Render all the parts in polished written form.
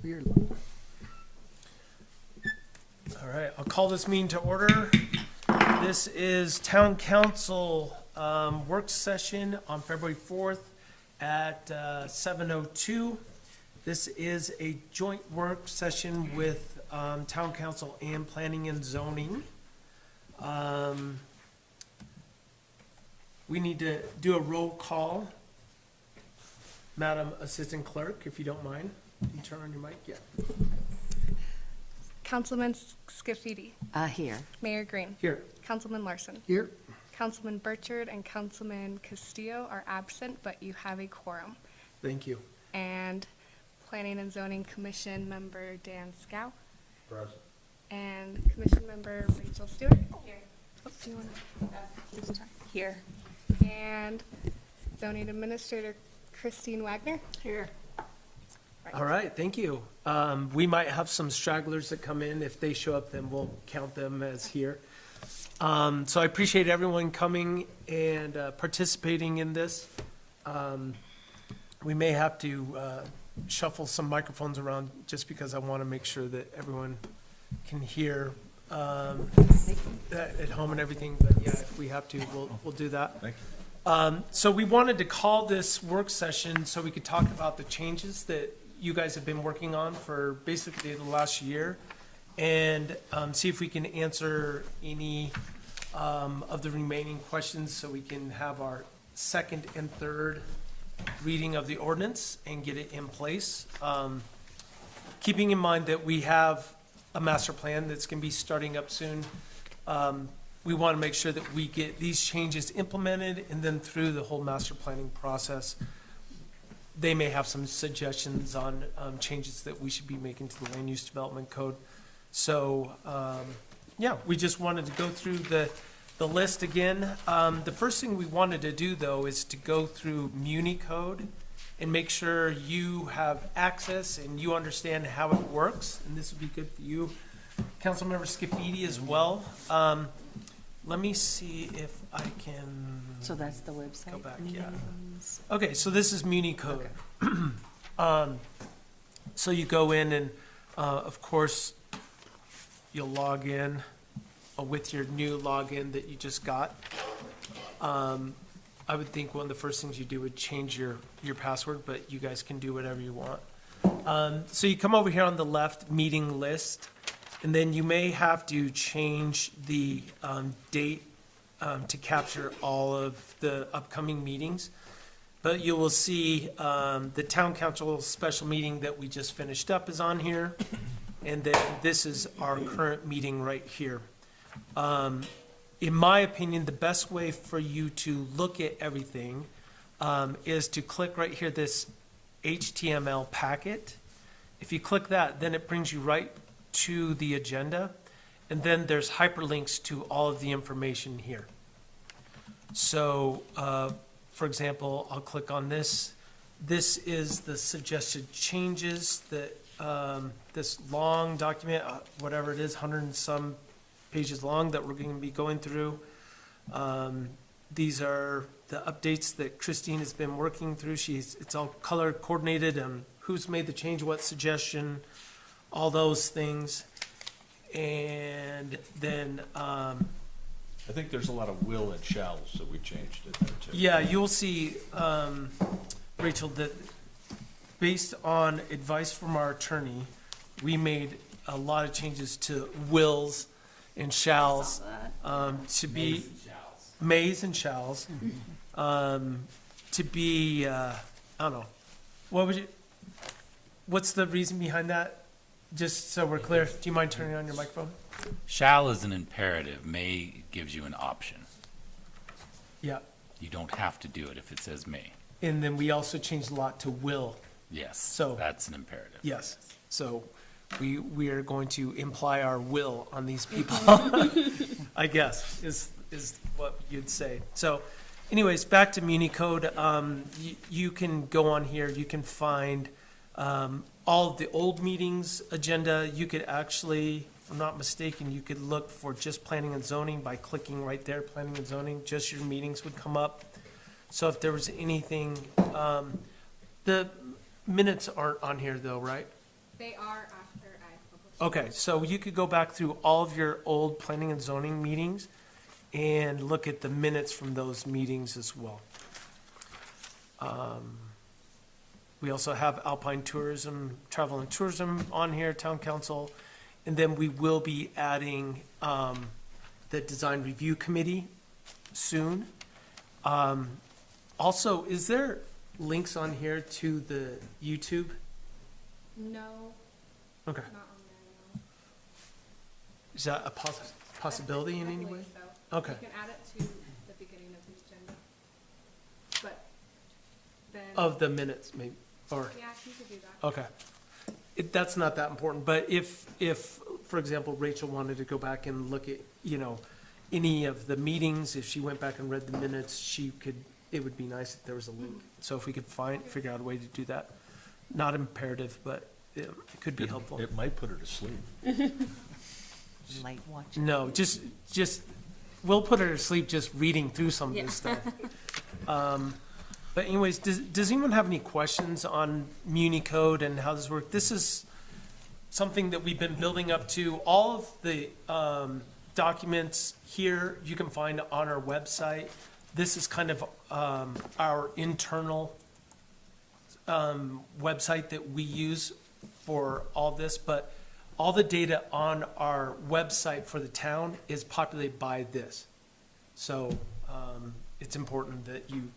Weird. All right, I'll call this meeting to order. This is Town Council work session on February 4th at 7:02. This is a joint work session with Town Council and Planning and Zoning. We need to do a roll call. Madam Assistant Clerk, if you don't mind, can you turn on your mic? Yeah. Councilman Scafidi. Here. Mayor Green. Here. Councilman Larson. Here. Councilman Burchard and Councilman Castillo are absent, but you have a quorum. Thank you. And Planning and Zoning Commission member Dan Scow. Present. And Commission member Rachel Stewart. Here. Oh, do you want to? Here. And Zoning Administrator Christine Wagner. Here. All right, thank you. We might have some stragglers that come in. If they show up, then we'll count them as here. So I appreciate everyone coming and participating in this. We may have to shuffle some microphones around just because I want to make sure that everyone can hear at home and everything. But yeah, if we have to, we'll do that. Thank you. So we wanted to call this work session so we could talk about the changes that you guys have been working on for basically the last year, and see if we can answer any of the remaining questions so we can have our second and third reading of the ordinance and get it in place. Keeping in mind that we have a master plan that's going to be starting up soon. We want to make sure that we get these changes implemented, and then through the whole master planning process, they may have some suggestions on changes that we should be making to the land use development code. So, yeah, we just wanted to go through the list again. The first thing we wanted to do, though, is to go through Muni code and make sure you have access and you understand how it works. And this would be good for you, Councilmember Scafidi, as well. Let me see if I can. So that's the website? Go back, yeah. Okay, so this is Muni code. Okay. So you go in and, of course, you'll log in with your new login that you just got. I would think one of the first things you do would change your password, but you guys can do whatever you want. So you come over here on the left, meeting list, and then you may have to change the date to capture all of the upcoming meetings. But you will see the town council special meeting that we just finished up is on here. And then this is our current meeting right here. In my opinion, the best way for you to look at everything is to click right here, this HTML packet. If you click that, then it brings you right to the agenda. And then there's hyperlinks to all of the information here. So, for example, I'll click on this. This is the suggested changes that this long document, whatever it is, 100 and some pages long, that we're going to be going through. These are the updates that Christine has been working through. It's all color coordinated and who's made the change, what suggestion, all those things. And then I think there's a lot of will and shalls, so we changed it there too. yeah, you'll see, Rachel, that based on advice from our attorney, we made a lot of changes to wills and shalls, to be mays and shalls, to be, I don't know. What's the reason behind that? Just so we're clear, do you mind turning on your microphone? Shall is an imperative. May gives you an option. Yeah. You don't have to do it if it says may. And then we also changed a lot to will. Yes, So- that's an imperative. Yes. So we are going to imply our will on these people, I guess, is what you'd say. So anyways, back to Muni code. You can go on here. You can find all of the old meetings agenda. You could actually, if I'm not mistaken, you could look for just planning and zoning by clicking right there, planning and zoning. Just your meetings would come up. So if there was anything, the minutes aren't on here though, right? They are after I publish. Okay, so you could go back through all of your old planning and zoning meetings and look at the minutes from those meetings as well. We also have Alpine Tourism, Travel and Tourism on here, Town Council, and then we will be adding the Design Review Committee soon. Also, is there links on here to the YouTube? No, Okay, not on there, no. is that a possibility in I any believe way? so. Okay. You can add it to the beginning of the agenda. But then, Of the minutes, maybe, or, yeah, you could do that. okay. That's not that important, but if, for example, Rachel wanted to go back and look at, any of the meetings, if she went back and read the minutes, she could, it would be nice if there was a link. So if we could figure out a way to do that. Not imperative, but it could be helpful. It might put her to sleep. Light watching. No, just, we'll put her to sleep just reading through some of this stuff. But anyways, does anyone have any questions on Muni Code and how this works? This is something that we've been building up to. All of the documents here you can find on our website. This is kind of our internal website that we use for all this, but all the data on our website for the town is populated by this. So it's important that you,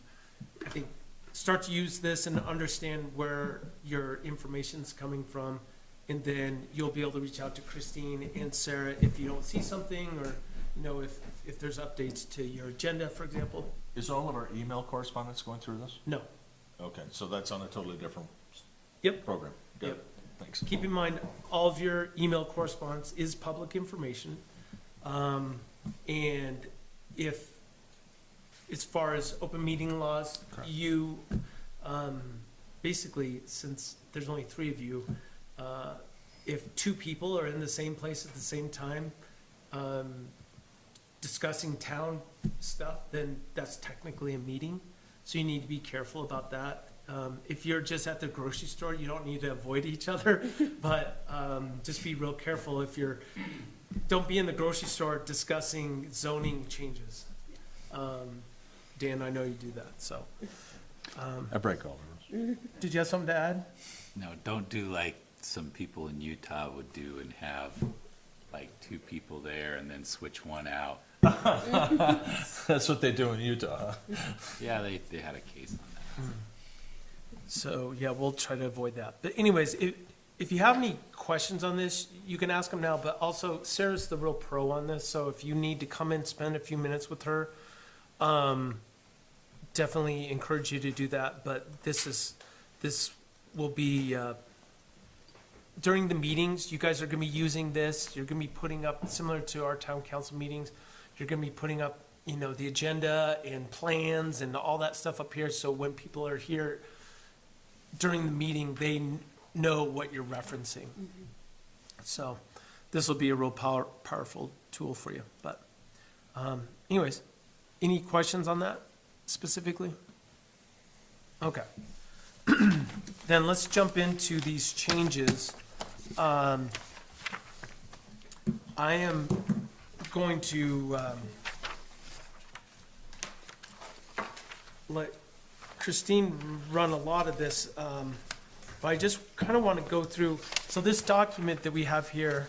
I think, start to use this and understand where your information's coming from. And then you'll be able to reach out to Christine and Sarah if you don't see something, or, if there's updates to your agenda, for example. Is all of our email correspondence going through this? No. Okay, so that's on a totally different Yep. program. Good, Yep. thanks. Keep in mind, all of your email correspondence is public information. And if, as far as open meeting laws, you, basically, since there's only 3 of you, if 2 people are in the same place at the same time, discussing town stuff, then that's technically a meeting. So you need to be careful about that. If you're just at the grocery store, you don't need to avoid each other, but just be real careful don't be in the grocery store discussing zoning changes. Dan, I know you do that, so. I break all the rules. Did you have something to add? No, don't do like some people in Utah would do and have like 2 people there and then switch one out. That's what they do in Utah, huh? Yeah, they had a case on that. So, yeah, we'll try to avoid that. But anyways, if you have any questions on this, you can ask them now, but also Sarah's the real pro on this, so if you need to come and spend a few minutes with her, definitely encourage you to do that, but this will be, during the meetings, you guys are gonna be using this, you're gonna be putting up, similar to our town council meetings, you're gonna be putting up, the agenda and plans and all that stuff up here, so when people are here during the meeting, they know what you're referencing. So, this will be a real powerful tool for you, but, anyways, any questions on that specifically? Okay. Then let's jump into these changes. I am going to let Christine run a lot of this, but I just kind of want to go through, so this document that we have here,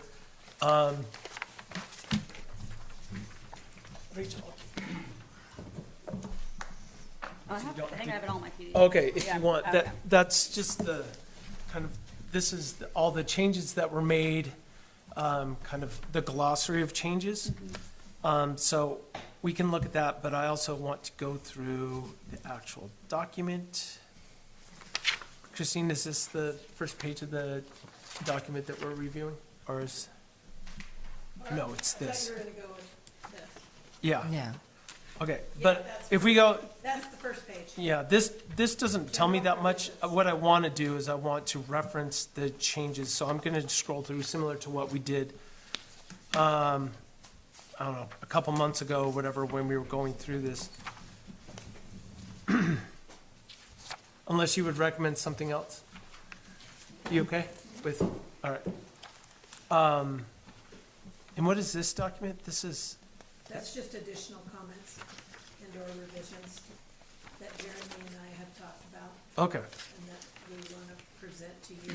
Rachel. I think I have it all on my PDF. Okay, if Yeah, you want, okay. that's just the, kind of, this is all the changes that were made, kind of the glossary of changes. So we can look at that, but I also want to go through the actual document. Christine, is this the first page of the document that we're reviewing, or is? No, it's this. I thought you were gonna go with this. Yeah, Yeah. okay, Yeah, but that's- if we go, That's the first page. yeah, this doesn't tell me that much. What I want to do is I want to reference the changes, so I'm going to scroll through similar to what we did, I don't know, a couple months ago, whatever, when we were going through this. Unless you would recommend something else. You okay? with, all right. And what is this document? This is, That's just additional comments and or revisions that Jeremy and I have talked about okay, and that we want to present to you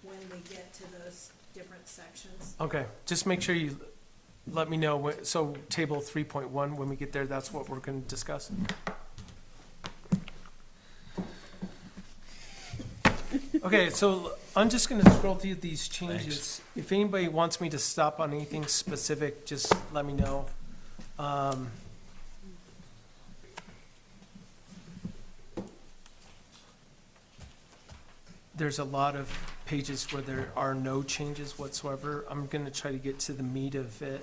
when we get to those different sections. okay. Just make sure you let me know, so table 3.1, when we get there, that's what we're going to discuss. Okay, so I'm just going to scroll through these changes. If anybody wants me to stop on anything specific, just let me know. There's a lot of pages where there are no changes whatsoever. I'm going to try to get to the meat of it.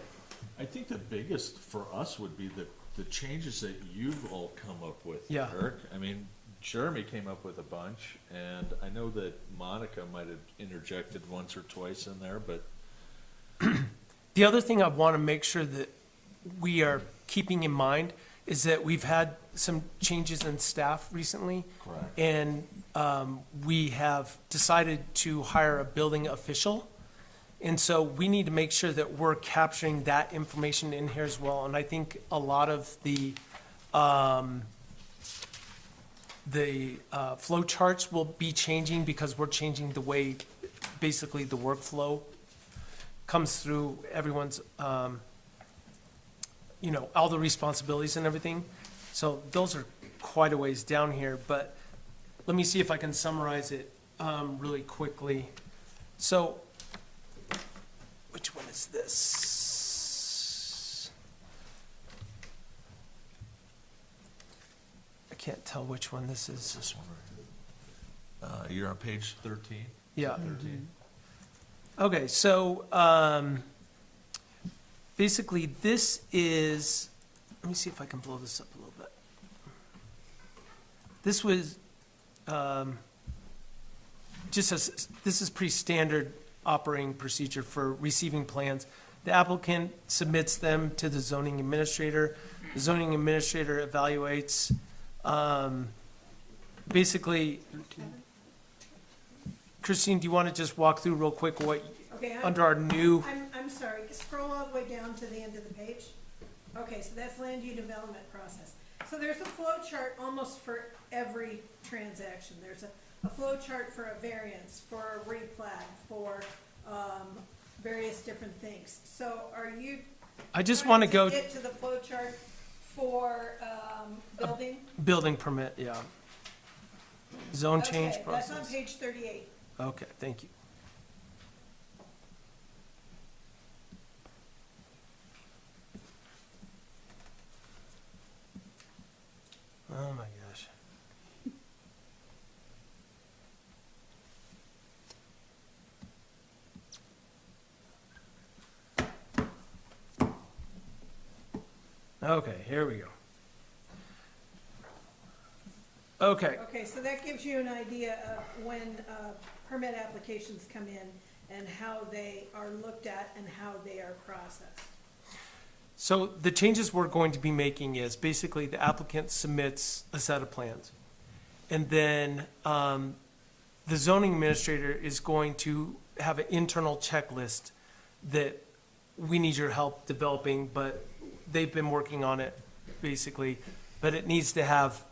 I think the biggest for us would be the changes that you've all come up with, Yeah. Eric. I mean, Jeremy came up with a bunch, and I know that Monica might have interjected once or twice in there, but The other thing I want to make sure that we are keeping in mind is that we've had some changes in staff recently. Correct. And we have decided to hire a building official. And so we need to make sure that we're capturing that information in here as well. And I think a lot of the flow charts will be changing because we're changing the way, basically, the workflow comes through everyone's, all the responsibilities and everything. So those are quite a ways down here, but let me see if I can summarize it really quickly. So, which one is this? I can't tell which one this is. this one right here. You're on page 13? Yeah. 13. Okay, so basically this is, let me see if I can blow this up a little bit. This was this is pretty standard operating procedure for receiving plans. The applicant submits them to the zoning administrator. The zoning administrator evaluates. Basically, Christine, do you want to just walk through real quick what, Okay, under our new, I'm sorry, scroll all the way down to the end of the page. Okay, so that's land use development process. So there's a flow chart almost for every transaction. There's a flow chart for a variance, for a replat, for, various different things. So are you? I just want to go, Get to the flow chart for, building? building permit, yeah. Zone change Okay, that's on process. page 38. Okay, thank you. Oh my gosh. Okay, here we go. Okay, Okay, so that gives you an idea of when permit applications come in and how they are looked at and how they are processed. so the changes we're going to be making is basically the applicant submits a set of plans. And then the zoning administrator is going to have an internal checklist that we need your help developing, but they've been working on it, basically. But it needs to have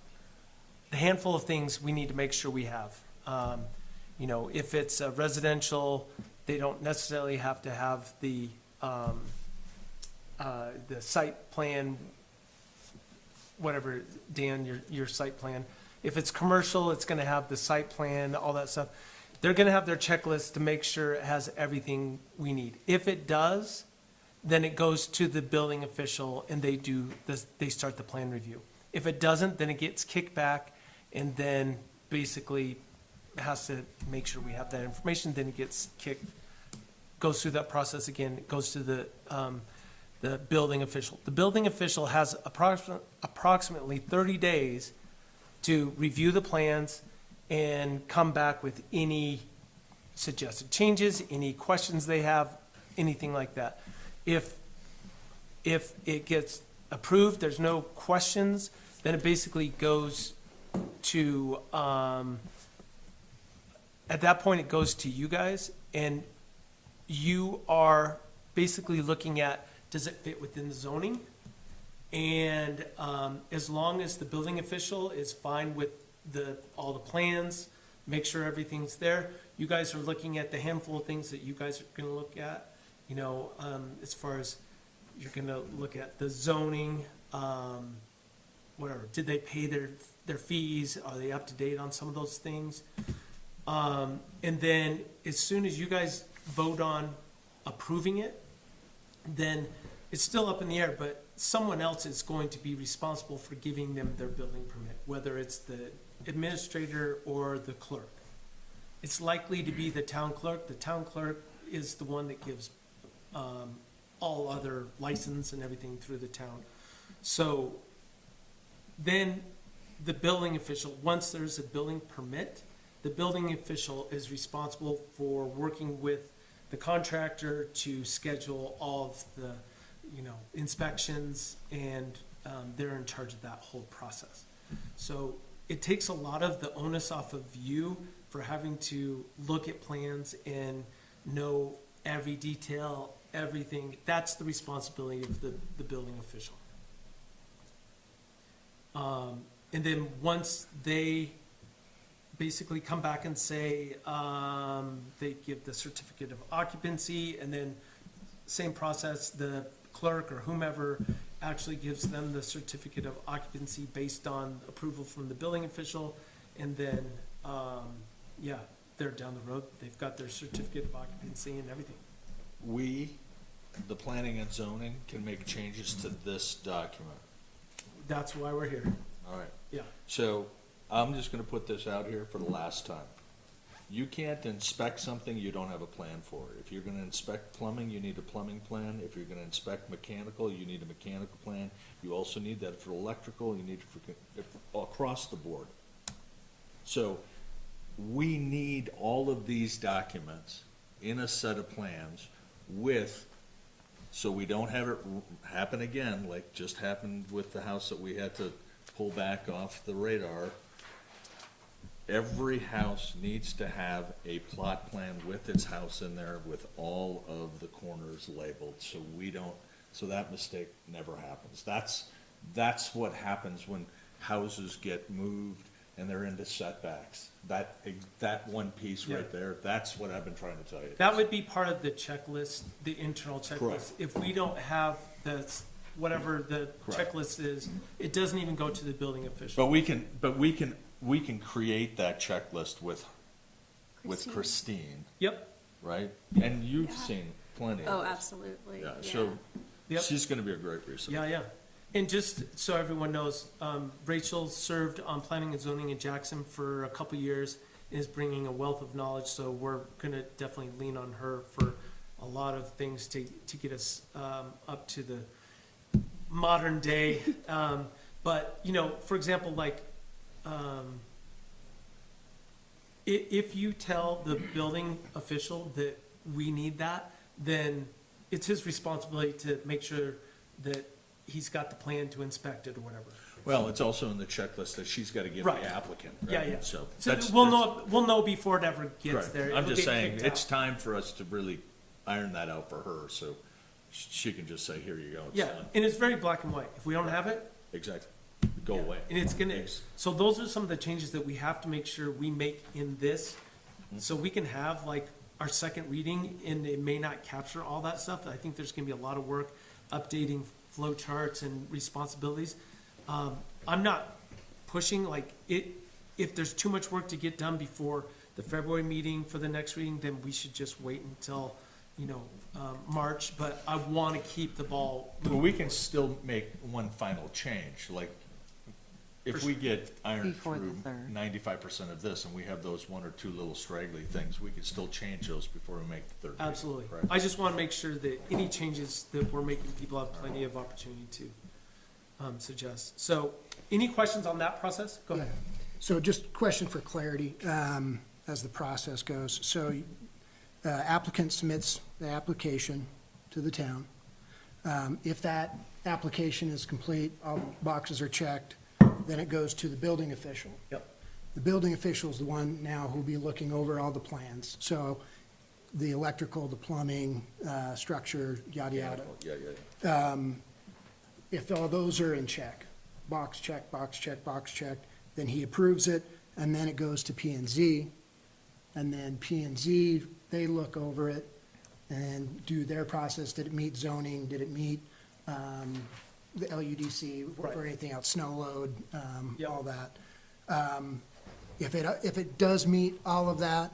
the handful of things we need to make sure we have. If it's a residential, they don't necessarily have to have the site plan, whatever, Dan, your site plan. If it's commercial, it's gonna have the site plan, all that stuff. They're gonna have their checklist to make sure it has everything we need. If it does, then it goes to the building official and they start the plan review. If it doesn't, then it gets kicked back and then basically has to make sure we have that information, then it gets goes through that process again, it goes to the building official. The building official has approximately 30 days to review the plans and come back with any suggested changes, any questions they have, anything like that. If it gets approved, there's no questions, then it basically goes to, at that point, it goes to you guys, And you are basically looking at, does it fit within the zoning? And as long as the building official is fine with all the plans, make sure everything's there, you guys are looking at the handful of things that you guys are gonna look at, you know, as far as you're gonna look at the zoning, whatever, did they pay their fees, are they up to date on some of those things? And then as soon as you guys vote on approving it, then it's still up in the air, but someone else is going to be responsible for giving them their building permit, whether it's the administrator or the clerk. It's likely to be the town clerk. The town clerk is the one that gives all other license and everything through the town. So then the building official, once there's a building permit, the building official is responsible for working with the contractor to schedule all of the, you know, inspections, and they're in charge of that whole process. So it takes a lot of the onus off of you for having to look at plans and know every detail, everything. That's the responsibility of the building official. And then once they basically come back and say, they give the certificate of occupancy, and then same process, the clerk or whomever actually gives them the certificate of occupancy based on approval from the building official, and then, yeah, they're down the road, they've got their certificate of occupancy and everything. We, the planning and zoning, can make changes to this document. That's why we're here, All right. yeah. So I'm just gonna put this out here for the last time. You can't inspect something you don't have a plan for. If you're gonna inspect plumbing, you need a plumbing plan. If you're gonna inspect mechanical, you need a mechanical plan. You also need that for electrical, you need it for across the board. So we need all of these documents in a set of plans with, so we don't have it happen again, like just happened with the house that we had to pull back off the radar. Every house needs to have a plot plan with its house in there with all of the corners labeled, so we don't, so that mistake never happens. That's what happens when houses get moved and they're into setbacks. That one piece right Yeah. there, that's what I've been trying to tell you. That would be part of the checklist, the internal checklist. Correct. If we don't have whatever the Correct. checklist is, it doesn't even go to the building official. But we can create that checklist with Christine, Yep, right? And you've Yeah. seen plenty of Oh, this. absolutely. Yeah, so Yep. she's gonna be a great resource. yeah, yeah. And just so everyone knows, Rachel served on planning and zoning in Jackson for a couple years, is bringing a wealth of knowledge, so we're gonna definitely lean on her for a lot of things to get us up to the modern day. But, you know, for example, like, if you tell the building official that we need that, then it's his responsibility to make sure that he's got the plan to inspect it or whatever. Well, it's also in the checklist that she's gotta give Right. the applicant, Yeah, right? yeah. So So that's. we'll know before it ever gets Correct. there. I'm It'll just get saying, kicked it's out. time for us to really iron that out for her, so she can just say, here you go, it's Yeah, done. and it's very black and white. If we don't have it, Exactly. Go yeah. away. And it's gonna, Ex- so those are some of the changes that we have to make sure we make in this. Mm-hmm. So we can have like our second reading, and it may not capture all that stuff. I think there's gonna be a lot of work updating flow charts and responsibilities. I'm not pushing, like, if there's too much work to get done before the February meeting for the next reading, then we should just wait until, you know, March, but I wanna keep the ball Well, moving. we can still make one final change, like, if we get ironed Before the through 3rd. 95% of this, and we have those one or two little straggly things, we can still change those before we make the third reading. Absolutely. Correct? I just wanna make sure that any changes that we're making, people have plenty of opportunity to, suggest. So, any questions on that process? Go ahead. So just question for clarity, as the process goes. So applicant submits the application to the town. If that application is complete, all boxes are checked, then it goes to the building official. Yep. The building official is the one now who'll be looking over all the plans. So the electrical, the plumbing, structure, yada, yada. Yeah, yeah, yeah. If all those are in check, box check, box check, box check, then he approves it, and then it goes to P and Z. And then P and Z, they look over it and do their process. Did it meet zoning? Did it meet the LUDC or anything else, snow load, Yep. all that? If it does meet all of that,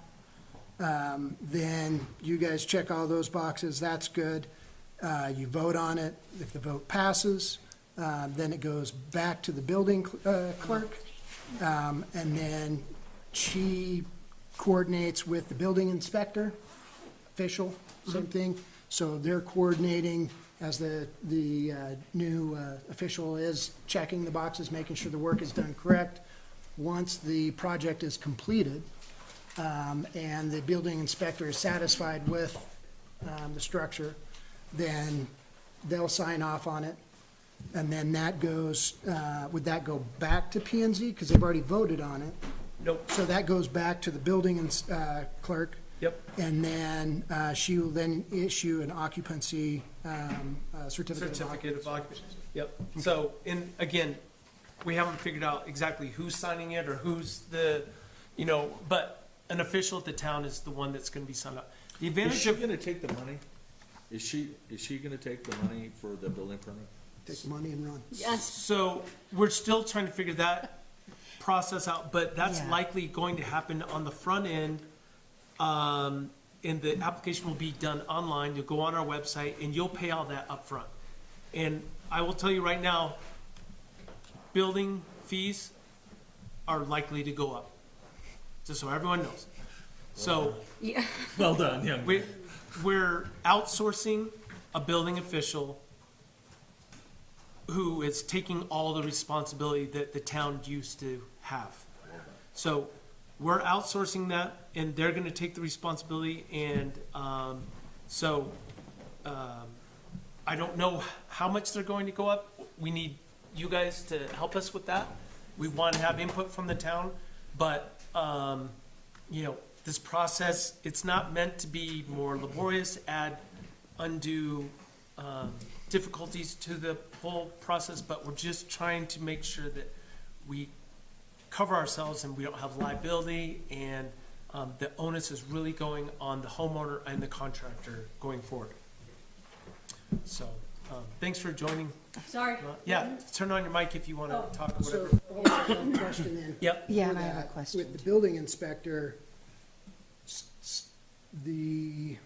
then you guys check all those boxes, that's good. You vote on it. If the vote passes, then it goes back to the building clerk. And then she coordinates with the building inspector, official, same thing. So they're coordinating as the new official is checking the boxes, making sure the work is done correct. Once the project is completed, and the building inspector is satisfied with the structure, then they'll sign off on it. And then that goes, would that go back to P and Z? Because they've already voted on it. Nope. So that goes back to the building clerk. Yep. And then she will then issue an occupancy certificate of Certificate of occupancy. occupancy. Yep. So, and again, we haven't figured out exactly who's signing it or who's the, but an official at the town is the one that's gonna be signed up. The Is advantage she of, gonna take the money? Is she gonna take the money for the building permit? Take the money and run. Yes. so we're still trying to figure that process out, but that's Yeah. likely going to happen on the front end. And the application will be done online. You'll go on our website and you'll pay all that up front. And I will tell you right now, building fees are likely to go up, just so everyone knows. So Yeah. Well done, young man. we're outsourcing a building official who is taking all the responsibility that the town used to have. So we're outsourcing that, and they're gonna take the responsibility, and, I don't know how much they're going to go up. We need you guys to help us with that. We want to have input from the town, but, this process, it's not meant to be more laborious, add undue, difficulties to the whole process, but we're just trying to make sure that we cover ourselves and we don't have liability, and the onus is really going on the homeowner and the contractor going forward. So, thanks for joining. Sorry. Yeah, turn on your mic if you want to talk or So, whatever. also one question then. Yep. Yeah, for and I have a that. question. With the building inspector, the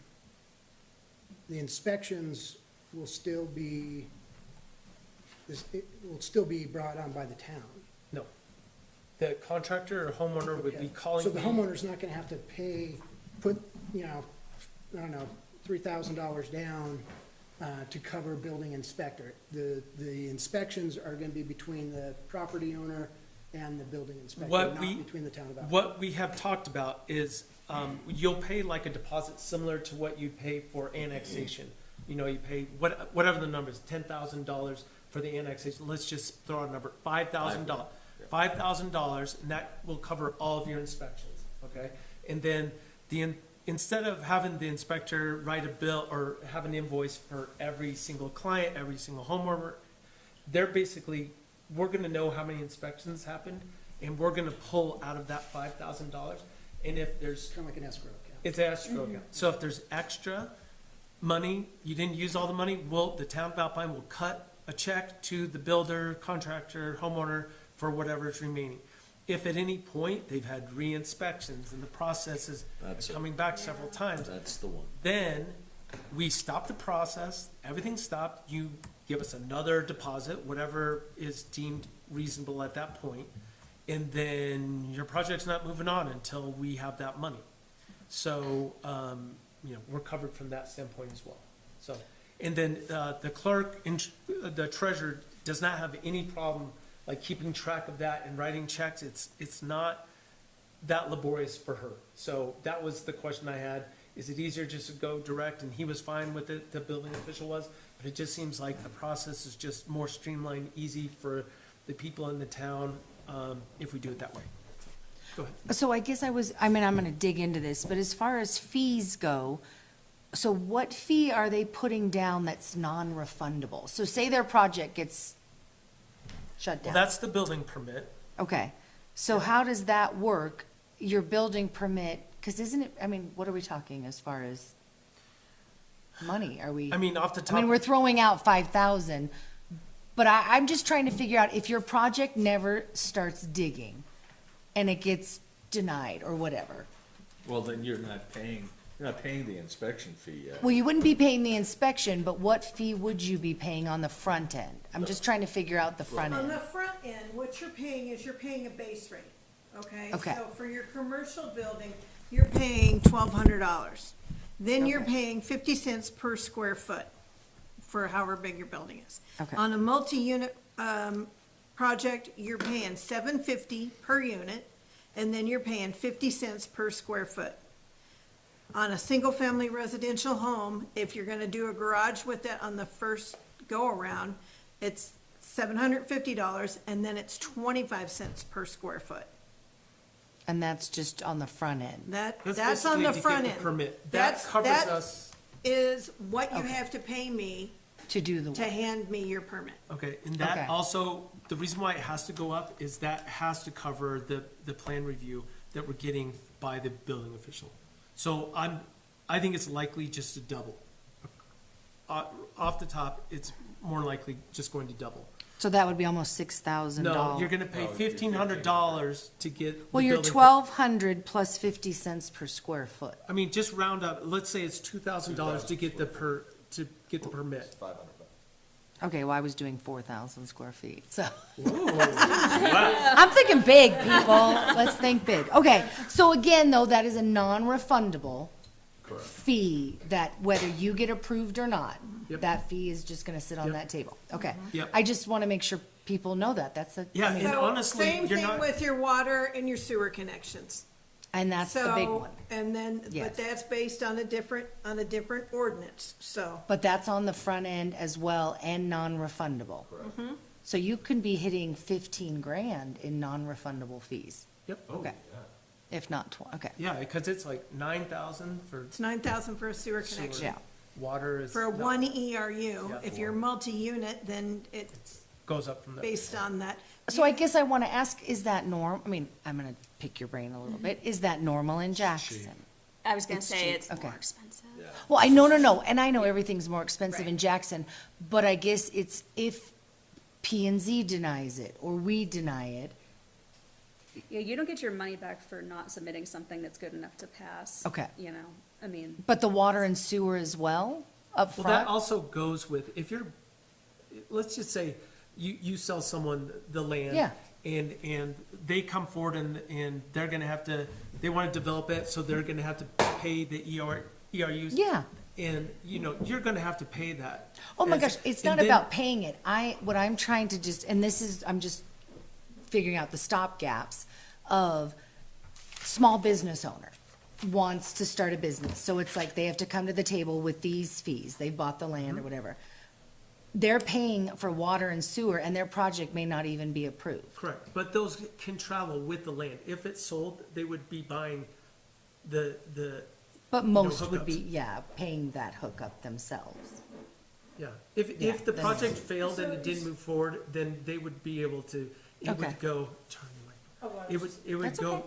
inspections will still be, it will still be brought on by the town. No. The contractor or homeowner would be Okay. calling So the me. homeowner's not gonna have to put, I don't know, $3,000 down to cover building inspector. The inspections are gonna be between the property owner and the building inspector, What not we- between the town of Alpine. What we have talked about is, you'll pay like a deposit similar to what you pay for annexation. You pay whatever the number is, $10,000 for the annexation. Let's just throw out a number, $5,000. $5,000, and that will cover all of your inspections, okay? And then instead of having the inspector write a bill or have an invoice for every single client, every single homeowner, we're gonna know how many inspections happened, and we're gonna pull out of that $5,000. And if there's, Kinda like an escrow account. it's an escrow account. So if there's extra money, you didn't use all the money, the town of Alpine will cut a check to the builder, contractor, homeowner for whatever is remaining. If at any point they've had re-inspections and the process is That's it. coming back several times, That's the one. then we stop the process, everything's stopped, you give us another deposit, whatever is deemed reasonable at that point, and then your project's not moving on until we have that money. So, we're covered from that standpoint as well. So, and then, the clerk and the treasurer does not have any problem like keeping track of that and writing checks. It's not that laborious for her. So that was the question I had. Is it easier just to go direct? And he was fine with it, the building official was, but it just seems like the process is just more streamlined, easy for the people in the town, if we do it that way. Go ahead. So I guess I'm gonna dig into this, but as far as fees go, so what fee are they putting down that's non-refundable? So say their project gets shut Well, down. that's the building permit. Okay, so how does that work? Your building permit, because isn't it, I mean, what are we talking as far as money? Are we? I mean, off the I mean, top, we're throwing out 5,000, but I'm just trying to figure out if your project never starts digging and it gets denied or whatever. Well, then you're not paying the inspection fee yet. Well, you wouldn't be paying the inspection, but what fee would you be paying on the front end? I'm just trying to figure out the front On end. the front end, what you're paying is you're paying a base rate, okay? Okay. So for your commercial building, you're paying $1,200. Then you're Okay. paying 50 cents per square foot for however big your building is. Okay. On a multi-unit, project, you're paying $7.50 per unit, and then you're paying 50 cents per square foot. On a single-family residential home, if you're gonna do a garage with it on the first go-around, it's $750, and then it's 25 cents per square foot. And that's just on the front end. That's on basically the to get front the end. Permit. That That's- covers that us, Is what you Okay. have to pay me To do the to work. hand me your permit. okay, and Okay. that also, the reason why it has to go up is that has to cover the plan review that we're getting by the building official. So I think it's likely just to double. Off the top, it's more likely just going to double. So that would be almost $6,000. No, you're gonna pay $1,500 to get the Well, you're building- 1,200 plus 50 cents per square foot. I mean, just round up, let's say it's $2,000 to get the permit. Okay, well, I was doing 4,000 square feet, so. Wow. I'm thinking big, people. Let's think big. Okay, so again, though, that is a non-refundable fee that whether you get approved or not, Yep. that fee is just gonna sit on Yep. that table. Okay. Yep. I just wanna make sure people know that. That's a, Yeah, and So, honestly, same you're thing not, with your water and your sewer connections. and that's the big So, one. and then, Yes. but that's based on a different ordinance, so. But that's on the front end as well and non-refundable. So you can be hitting 15 grand in non-refundable fees, yep, okay. If not 20, okay. yeah, because it's like 9,000 for It's 9,000 for a sewer connection. Yeah. water is. For a no, one ERU, Yeah. if you're multi-unit, then it's Goes up from there. based on that. So I guess I want to ask, is that I mean, I'm going to pick your brain a little bit. Is that normal in Jackson? I was gonna It's say cheap, it's okay. more expensive. Well, no, and I know everything's more expensive in Right. Jackson, but I guess it's if P and Z denies it or we deny it. Yeah, you don't get your money back for not submitting something that's good enough to pass. Okay. You know, I mean, But the water and sewer as well, up Well, that front? also goes with, if you're, let's just say, you sell someone the land. Yeah. And they come forward and they're gonna have to, they wanna develop it, so they're gonna have to pay the ERUs. Yeah. And, you're gonna have to pay that. Oh my As- gosh, it's and not then- about paying it. What I'm trying to just, and this is, I'm just figuring out the stop gaps of small business owner wants to start a business. So it's like they have to come to the table with these fees. They bought the land Mm-hmm. or whatever. They're paying for water and sewer and their project may not even be approved. Correct, but those can travel with the land. If it's sold, they would be buying the, But most would hookups. be, yeah, paying that hookup themselves. yeah. If Yeah, the then- project failed and it didn't move forward, then they would be able to, it Okay. would go, turn the mic. It would That's go,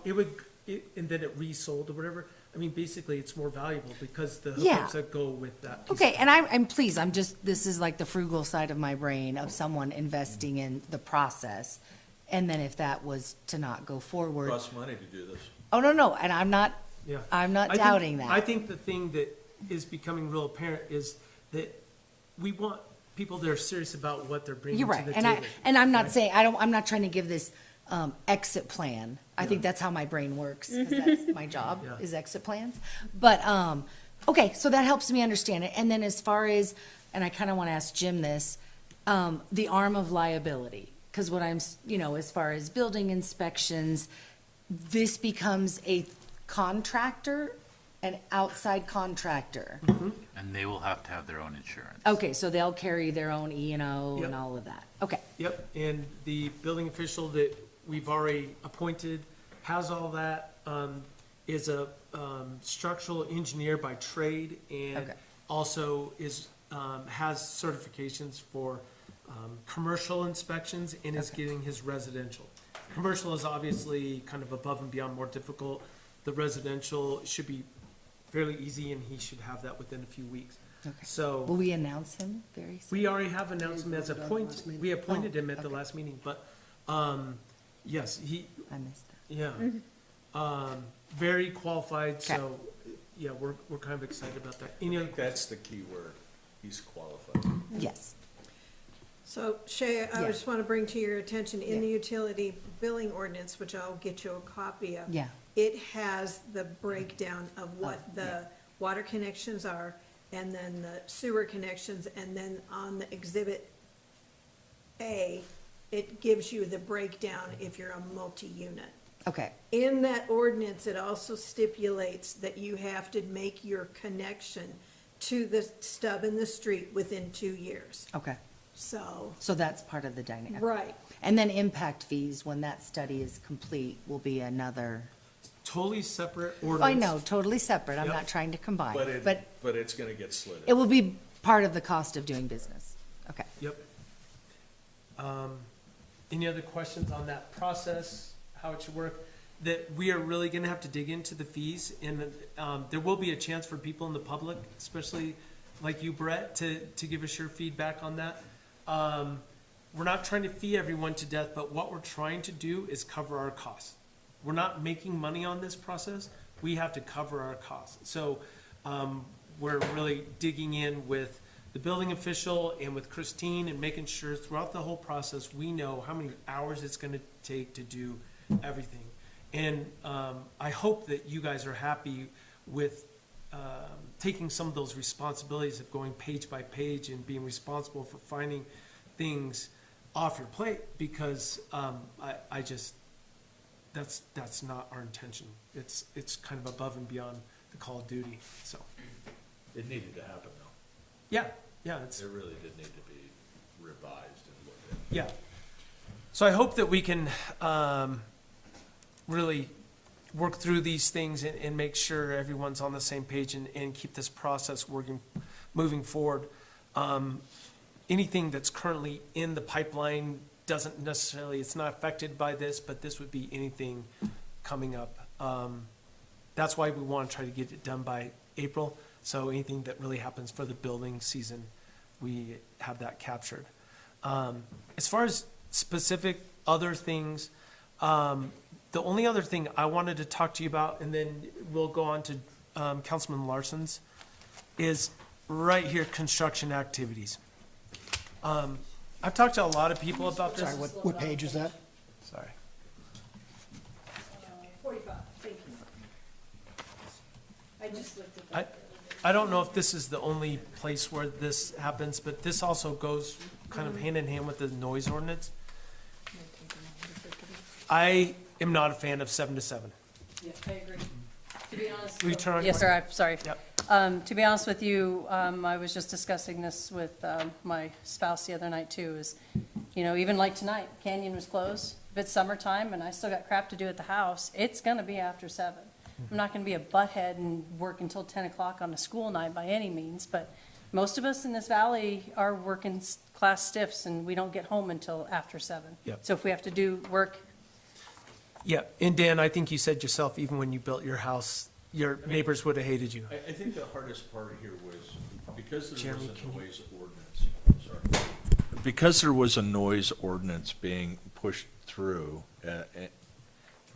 and then it resold or whatever. I mean, basically, it's more valuable because the Yeah. hookups that go with that. piece. Okay, and I'm pleased, this is like the frugal side of my brain of someone investing in the process. And then if that was to not go forward, Costs money to do this. oh, no, and I'm not Yeah. I'm not I think- doubting that. I think the thing that is becoming real apparent is that we want people that are serious about what they're bringing You're to right, the and table. I'm not right? saying, I'm not trying to give this, exit plan. I think that's how my brain works, 'cause that's my job, Yeah. is exit plans. But, okay, so that helps me understand it. And then as far as, and I kind of want to ask Jim this, the arm of liability. Because what as far as building inspections, this becomes a contractor, an outside contractor. And they will have to have their own insurance. Okay, so they'll carry their own E&O Yep. and all of that. Okay, Yep, and the building official that we've already appointed has all that, is a structural engineer by trade, and Okay. also is, has certifications for commercial inspections, and is getting his residential. Commercial is obviously kind of above and beyond more difficult. The residential should be fairly easy, and he should have that within a few weeks. Okay. So. Will we announce him very soon? We already have announced him as voted on appointed, last meeting. we appointed Oh, him at the okay. last meeting, but, yes, he, I missed that. yeah. Very qualified, Okay. so, yeah, we're kind of excited about that. Any other, That's the key word. He's qualified. Yes. So Shay, I Yeah. just want to bring to your attention, in Yeah. the utility billing ordinance, which I'll get you a copy of. Yeah. It has the breakdown of what Oh, the water connections are, and then the sewer connections, and then on the exhibit A, it gives you the breakdown if you're a multi-unit. Okay. In that ordinance, it also stipulates that you have to make your connection to the stub in the street within 2 years. Okay. So, So that's part of the dynamic. right. And then impact fees, when that study is complete, will be another, totally separate ordinance. I know, totally separate. I'm Yep. not trying to combine, But but it's gonna get slid it will be part of the cost of doing business. Okay. Yep. Any other questions on that process, how it should work? That we are really gonna have to dig into the fees, and, there will be a chance for people in the public, especially like you, Brett, to give us your feedback on that. We're not trying to fee everyone to death, but what we're trying to do is cover our costs. We're not making money on this process, we have to cover our costs. So, we're really digging in with the building official and with Christine and making sure throughout the whole process, we know how many hours it's gonna take to do everything. And, I hope that you guys are happy with, taking some of those responsibilities of going page by page and being responsible for finding things off your plate, because, I just, that's not our intention. It's kind of above and beyond the call of duty, so, It needed to happen though. yeah, it's, It really did need to be revised and looked at. yeah. So I hope that we can, really work through these things and make sure everyone's on the same page and keep this process moving forward. Anything that's currently in the pipeline doesn't necessarily, it's not affected by this, but this would be anything coming up. That's why we want to try to get it done by April, so anything that really happens for the building season, we have that captured. As far as specific other things, the only other thing I wanted to talk to you about, and then we'll go on to Councilman Larson's, is right here, construction activities. I've talked to a lot of people about this. Sorry, what page is that? Sorry. 45, thank you. I just looked at that. I don't know if this is the only place where this happens, but this also goes kind of hand in hand with the noise ordinance. I am not a fan of 7 to 7. Yeah, I agree. To be honest. Will you turn on Yes, your- sir, I'm sorry. Yep. To be honest with you, I was just discussing this with my spouse the other night too, is, even like tonight, Canyon was closed. If it's summertime and I still got crap to do at the house, it's gonna be after 7. I'm not gonna be a butthead and work until 10 o'clock on a school night by any means, but most of us in this valley are working class stiffs and we don't get home until after 7. Yep. So if we have to do work, Yeah, and Dan, I think you said yourself, even when you built your house, your neighbors would have hated you. I think the hardest part here was, because there Jeremy, was can a you- noise ordinance, sorry. Because there was a noise ordinance being pushed through,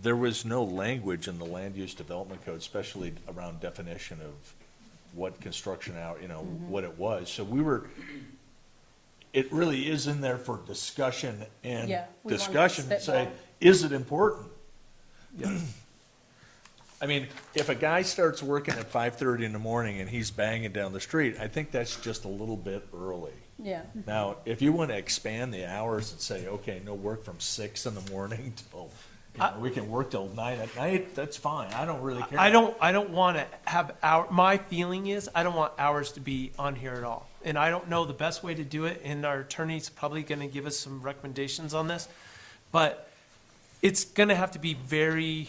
there was no language in the land use development code, especially around definition of what construction out, what it was. So it really is in there for discussion and Yeah, we wanted to discussion, to say, spitball. is it important? Yeah. I mean, if a guy starts working at 5:30 in the morning and he's banging down the street, I think that's just a little bit early. yeah. Now, if you want to expand the hours and say, okay, no work from 6 in the morning till, we can work till 9 at night, that's fine. I don't really care. I don't want to have my feeling is, I don't want hours to be on here at all. And I don't know the best way to do it, and our attorney's probably going to give us some recommendations on this. But it's gonna have to be very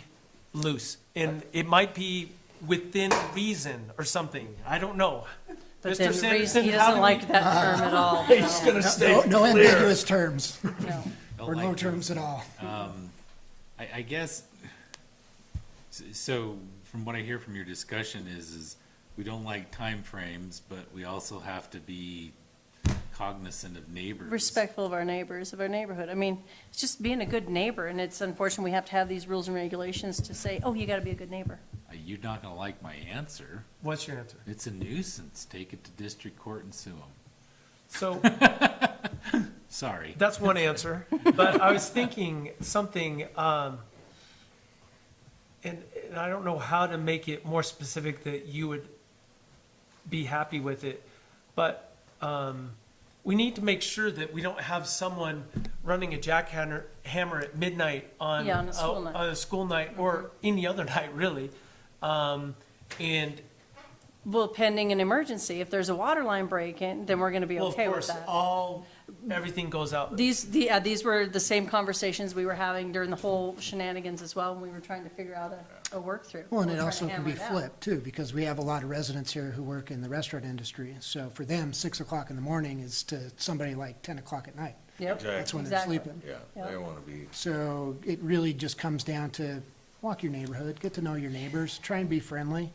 loose, and it might be within reason or something, I don't know. But Mr. then Sanderson, he how doesn't do like that term at all. He's gonna stay No ambiguous terms, No. Don't or no like terms at all. I guess, so from what I hear from your discussion is we don't like timeframes, but we also have to be cognizant of neighbors. Respectful of our neighbors, of our neighborhood. I mean, it's just being a good neighbor, and it's unfortunate we have to have these rules and regulations to say, oh, you gotta be a good neighbor. You're not gonna like my answer. What's your answer? It's a nuisance. Take it to district court and sue them. So, Sorry. that's one answer, but I was thinking something, and I don't know how to make it more specific that you would be happy with it, but we need to make sure that we don't have someone running a jackhammer at midnight on Yeah, on a school night. on a school night or any other night, really. And, Well, pending an emergency, if there's a water line break in, then we're gonna be well, of okay with course, that. everything goes out. These were the same conversations we were having during the whole shenanigans as well, when we were trying to figure out a work through. Well, and We're it trying to also can hammer be it out. flipped too, because we have a lot of residents here who work in the restaurant industry. So for them, 6 o'clock in the morning is to somebody like 10 o'clock at night. Yep, That's when they're exactly. sleeping. Yeah, Yeah. they wanna be, So it really just comes down to walk your neighborhood, get to know your neighbors, try and be friendly,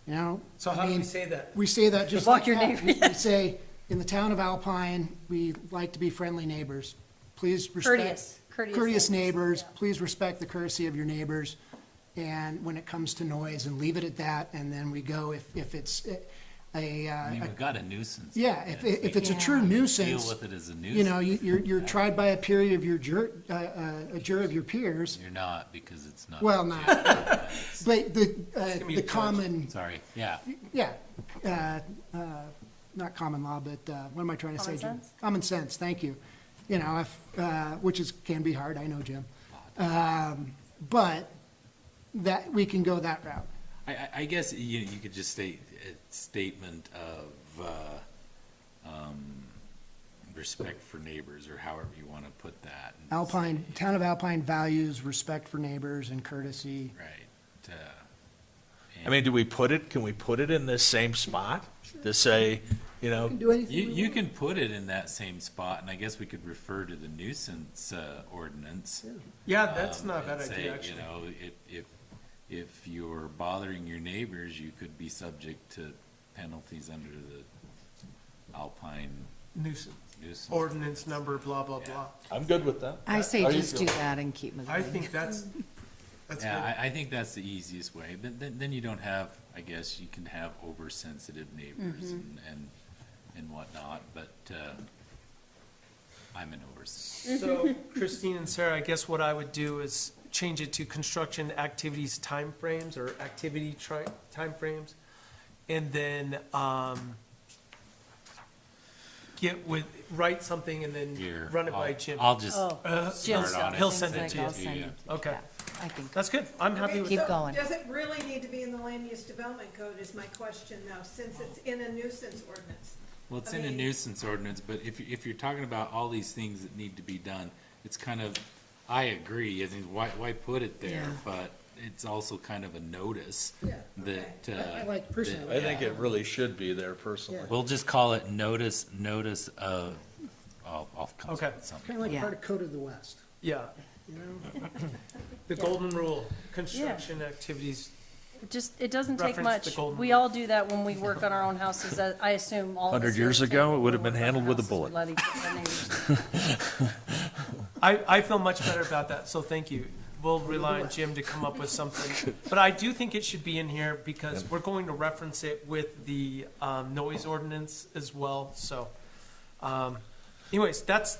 you know? So I how do we mean, say that? We say that just Walk like your that. neighbor, We say, in the town of Alpine, we like to be friendly neighbors. Please respect. Courteous Neighbors, yeah. please respect the courtesy of your neighbors. And when it comes to noise, and leave it at that, and then we go if it's I mean, we've got a nuisance. yeah, if it's a Yeah. true Deal nuisance, with it as a nuisance. you know, you're tried by a peer of your a jury of your peers. You're not, because it's not. Well, not, but be a the judge. common, Sorry, yeah. yeah, not common law, but, what am I trying to say, Common Jim? sense? Common sense, thank you. You know, which can be hard, I know, Jim. But that, we can go that route. I guess you could just state a statement of respect for neighbors, or however you want to put that. And Alpine, say, town of Alpine values respect for neighbors and courtesy. Right. I mean, can we put it in this same spot to say, you know, Do anything we You can put it in that same spot, and I guess we could refer to the nuisance ordinance. Yeah, that's not a and bad say, idea, actually. You know, if you're bothering your neighbors, you could be subject to penalties under the Alpine Nuisance, nuisance. ordinance number, blah, blah, blah. I'm good with that. I say How do you just do feel? that and keep moving. I think that's Yeah, good. I think that's the easiest way. But then you don't have, I guess, you can have oversensitive neighbors and whatnot, but I'm an oversensitive. So Christine and Sarah, I guess what I would do is change it to construction activities timeframes or activity timeframes. And then, write something and then Here, run it by Jim. I'll just, Oh, He'll Jim's on it. he'll things send it like to you. I'll send Yeah. it. Okay. Yeah, I think, That's good. I'm happy with Keep that. going. Does it really need to be in the land use development code is my question though, since it's in a nuisance ordinance? well, it's I in a mean- nuisance ordinance, but if you're talking about all these things that need to be done, it's kind of, I agree, I think, why put it there? Yeah. But it's also kind of a notice Yeah, that, I like personally. I think it really should be there personally. we'll just call it notice of, I'll come up Okay. with something. Kind of like Yeah. part of Code of the West, Yeah, you know? the golden rule, construction activities. it doesn't take Reference the much. golden We rule. all do that when we work on our own houses. I assume all of us 100 here years think ago, it when would we have been work on handled our with a houses, we bullet. let each other neighbors- I feel much better about that, so thank you. We'll rely on Jim to come up with something. But I do think it should be in here because we're going to reference it with the noise ordinance as well, so. Anyways, that's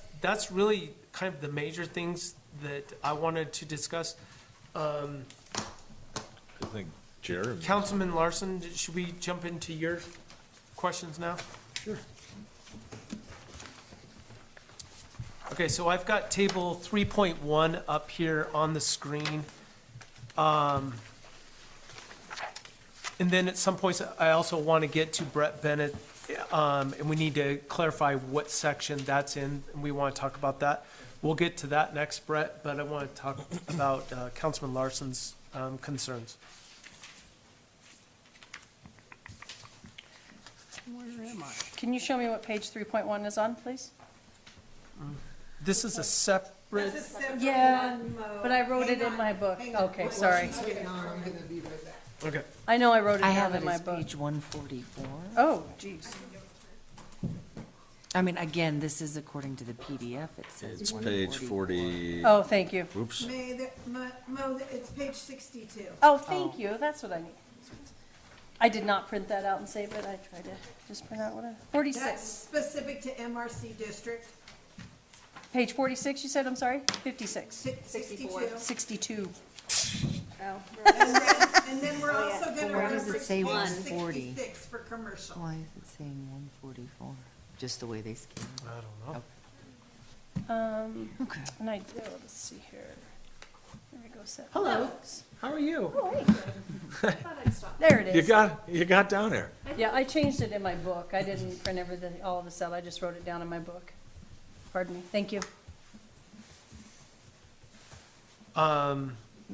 really kind of the major things that I wanted to discuss. I think Jeremy. Councilman Larson, should we jump into your questions now? Sure. Okay, so I've got table 3.1 up here on the screen. And then at some points, I also want to get to Brett Bennett, and we need to clarify what section that's in, and we want to talk about that. We'll get to that next, Brett, but I want to talk about Councilman Larson's concerns. Where am I? Can you show me what page 3.1 is on, please? This is a separate, That's a separate Yeah, one, Mo. but I wrote Hang it in on, my book. hang on. Okay, While sorry. she's getting on, I'm gonna be right back. okay. I know I wrote it I down have in it my as book. page 144. Oh, geez. I mean, again, this is according to the PDF, it says It's page 144. 40, Oh, thank you. oops. Mo, it's page 62. Oh, thank you. That's what I need. I did not print that out and save it. I tried to just print out what I, That's 46. specific to MRC district, Page 46, you said, I'm sorry? 56. 62. 62. And then we're also gonna Why does it reference say page 140? 66 for commercial. Why is it saying 144? Just the way they scanned it? I don't know. Okay. And I, oh, let's see here. There we go. Set. Hello. How are you? There it is. You got down there. Yeah, I changed it in my book. I didn't print everything, all of this out. I just wrote it down in my book. Pardon me. Thank you.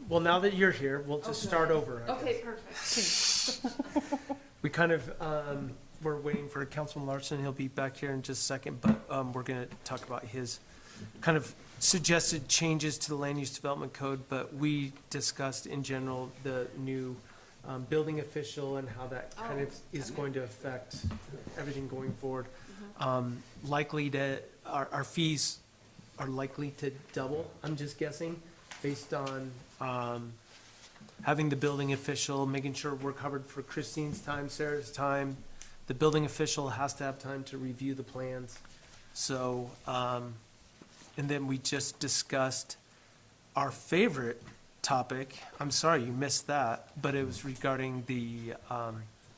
Well, now that you're here, we'll just start over. I guess. perfect. We kind of, we're waiting for Councilman Larson. He'll be back here in just a second, but we're going to talk about his kind of suggested changes to the land use development code, but we discussed in general the new building official and how that kind of is going to affect everything going forward. Likely to, our fees are likely to double, I'm just guessing, based on having the building official, making sure we're covered for Christine's time, Sarah's time. The building official has to have time to review the plans. So, and then we just discussed our favorite topic. I'm sorry you missed that, but it was regarding the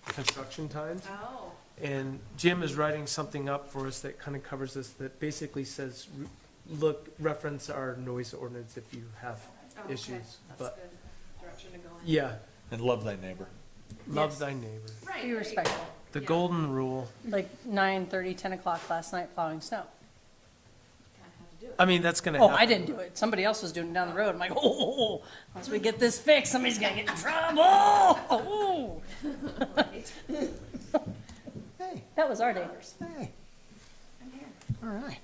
construction times. Oh. And Jim is writing something up for us that kind of covers this, that basically says, reference our noise ordinance if you have issues. But, Direction to go in. yeah, And love thy neighbor. love thy neighbor. Right. Be respectful. The golden rule. Like 9:30, 10 o'clock last night plowing snow. I mean, that's gonna Oh, happen. I didn't do it. Somebody else was doing it down the road. I'm like, oh, once we get this fixed, somebody's gonna get in trouble. Oh. Hey, That was our neighbors. hey. All right.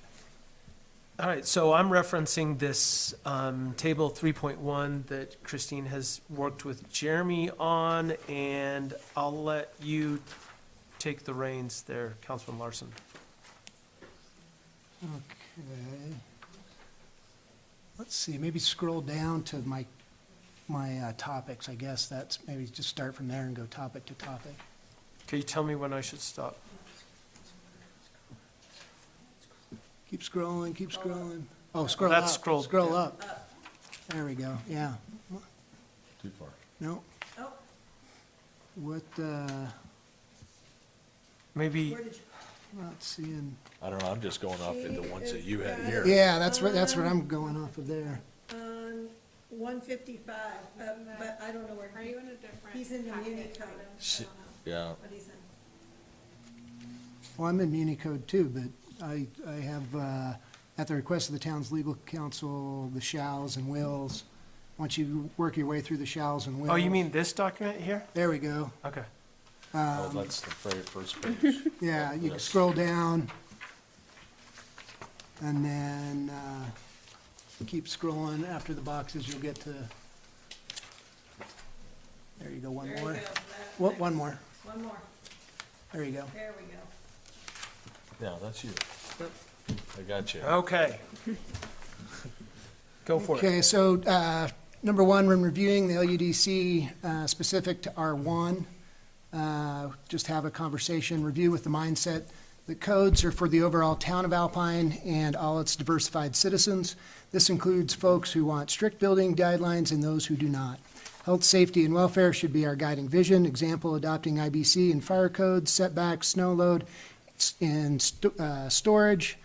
All right, so I'm referencing this table 3.1 that Christine has worked with Jeremy on, and I'll let you take the reins there, Councilman Larson. Okay. Let's see, maybe scroll down to my topics, I guess. That's, maybe just start from there and go topic to topic. Can you tell me when I should stop? Keep scrolling, keep scrolling. Oh, scroll up. That's scrolled Scroll down. up. There we go, yeah. Too far. No. Oh. What, Maybe, Where did you? not seeing, I don't know, I'm just going off of the ones that you had here. yeah, that's what I'm going off of there. On 155, but I don't know where. Are you in a different? He's in the packet? Unicode. I don't know. Si- Yeah, What he's in. Well, I'm in Municode too, but I have, at the request of the town's legal counsel, the shalls and wills. Once you work your way through the shalls and wills. oh, you mean this document here? There we go. Okay. oh, that's the very first page. Yeah, you can Yes. scroll down. And then, keep scrolling. After the boxes, you'll get to, there you go, one There more. you go. What, one more. One more. There you go. There we go. Yeah, that's you. I got you. Okay. Go for it. Okay, so, number one, when reviewing the LUDC, specific to R1, just have a conversation, review with the mindset that codes are for the overall town of Alpine and all its diversified citizens. This includes folks who want strict building guidelines and those who do not. Health, safety, and welfare should be our guiding vision. Example, adopting IBC and fire codes, setbacks, snow load, and storage,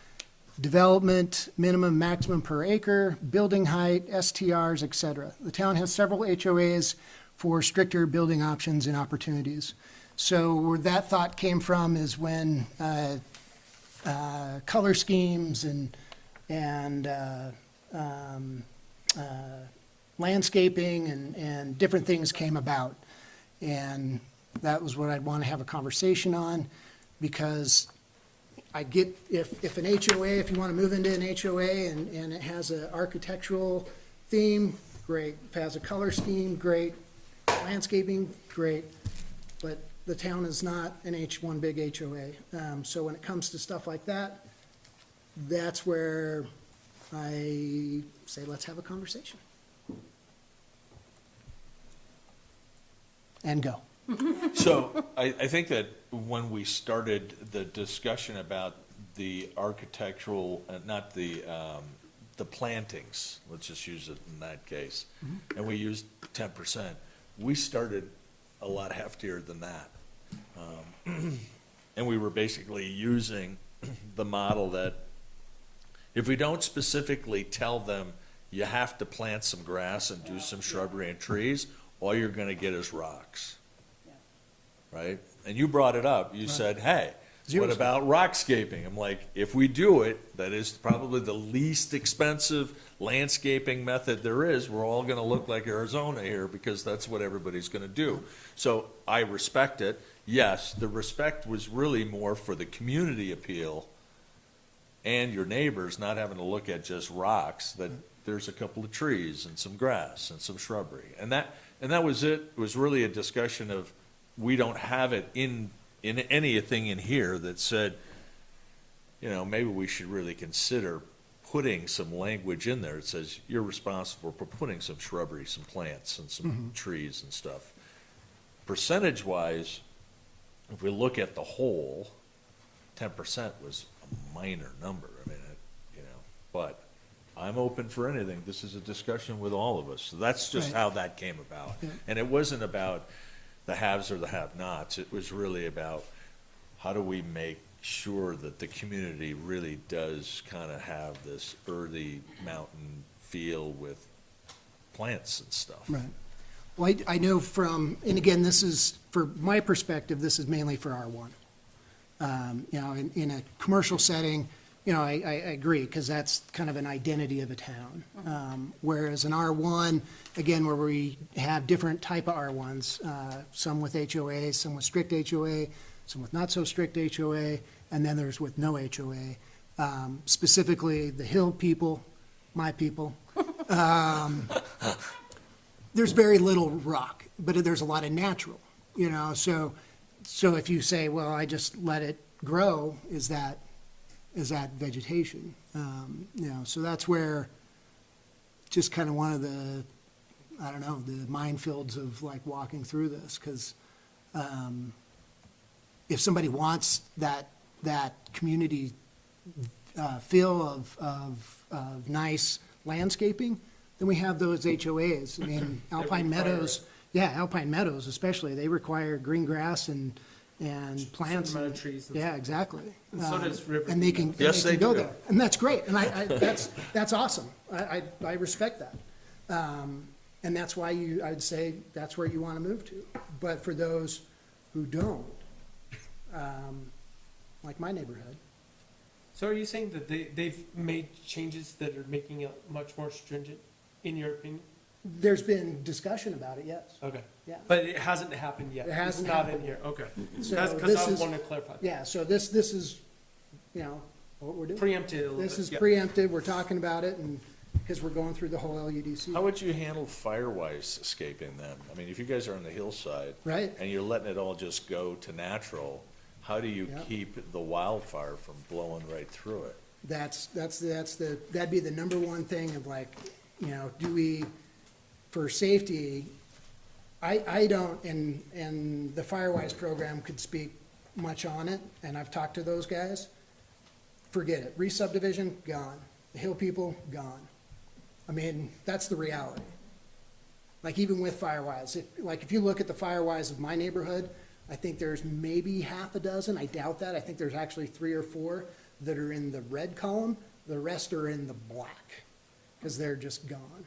development, minimum, maximum per acre, building height, STRs, et cetera. The town has several HOAs for stricter building options and opportunities. So where that thought came from is when color schemes and and landscaping and different things came about. And that was what I'd want to have a conversation on, because I get, if an HOA, if you want to move into an HOA and it has an architectural theme, great. If it has a color scheme, great. Landscaping, great. But the town is not one big HOA. So when it comes to stuff like that, that's where I say, let's have a conversation. And go. So I think that when we started the discussion about the architectural, not the plantings, let's just use it in that case, and we used 10%, we started a lot heftier than that. And we were basically using the model that if we don't specifically tell them you have to plant some grass and do some shrubbery and trees, all you're gonna get is rocks. Right? And you brought it up. You said, hey, what about rockscaping? I'm like, if we do it, that is probably the least expensive landscaping method there is. We're all gonna look like Arizona here because that's what everybody's gonna do. So I respect it. Yes, the respect was really more for the community appeal and your neighbors not having to look at just rocks, that there's a couple of trees and some grass and some shrubbery. And that was it. It was really a discussion of, we don't have it in anything in here that said, you know, maybe we should really consider putting some language in there. It says you're responsible for putting some shrubbery, some plants, and some trees and stuff. Percentage-wise, if we look at the whole, 10% was a minor number. I mean, but I'm open for anything. This is a discussion with all of us. So that's just Right. how that came about. Yeah. And it wasn't about the haves or the have-nots. It was really about how do we make sure that the community really does kind of have this earthy mountain feel with plants and stuff. Right. Well, I know from, and again, this is, for my perspective, this is mainly for R1. You know, in a commercial setting, you know, I agree, because that's kind of an identity of a town. Whereas an R1, again, where we have different type of R1s, some with HOA, some with strict HOA, some with not so strict HOA, and then there's with no HOA. Specifically, the Hill people, my people, there's very little rock, but there's a lot of natural, you know, so if you say, well, I just let it grow, is that vegetation? You know, so that's where, just kind of one of the, I don't know, the minefields of like walking through this, because if somebody wants that community feel of nice landscaping, then we have those HOAs. I mean, Alpine Meadows, Alpine Meadows especially, they require green grass and plants. Certain amount of trees and Yeah, stuff. exactly. And so does River. And they can, Yes, they can they go do. there. And that's great, and that's awesome. I respect that. And that's why I'd say that's where you want to move to. But for those who don't, like my neighborhood, So are you saying that they've made changes that are making it much more stringent, in your opinion? there's been discussion about it, yes. Okay. Yeah. But it hasn't happened yet? It hasn't It's not happened in here, okay. So That's because this I is- want to clarify. Yeah, so this is, you know, what we're doing. Preempted a little bit. This is yeah. preemptive, we're talking about it, and, because we're going through the whole LUDC. How would you handle fire-wise escaping then? I mean, if you guys are on the hillside. Right. And you're letting it all just go to natural, how do you Yeah. keep the wildfire from blowing right through it? That'd be the number one thing of like, you know, do we, for safety, I don't, and the Firewise program could speak much on it, and I've talked to those guys. Forget it. Re-subdivision, gone. The Hill people, gone. I mean, that's the reality. Like even with Firewise, if you look at the Firewise of my neighborhood, I think there's maybe half a dozen. I doubt that. I think there's actually 3 or 4 that are in the red column. The rest are in the black, because they're just gone.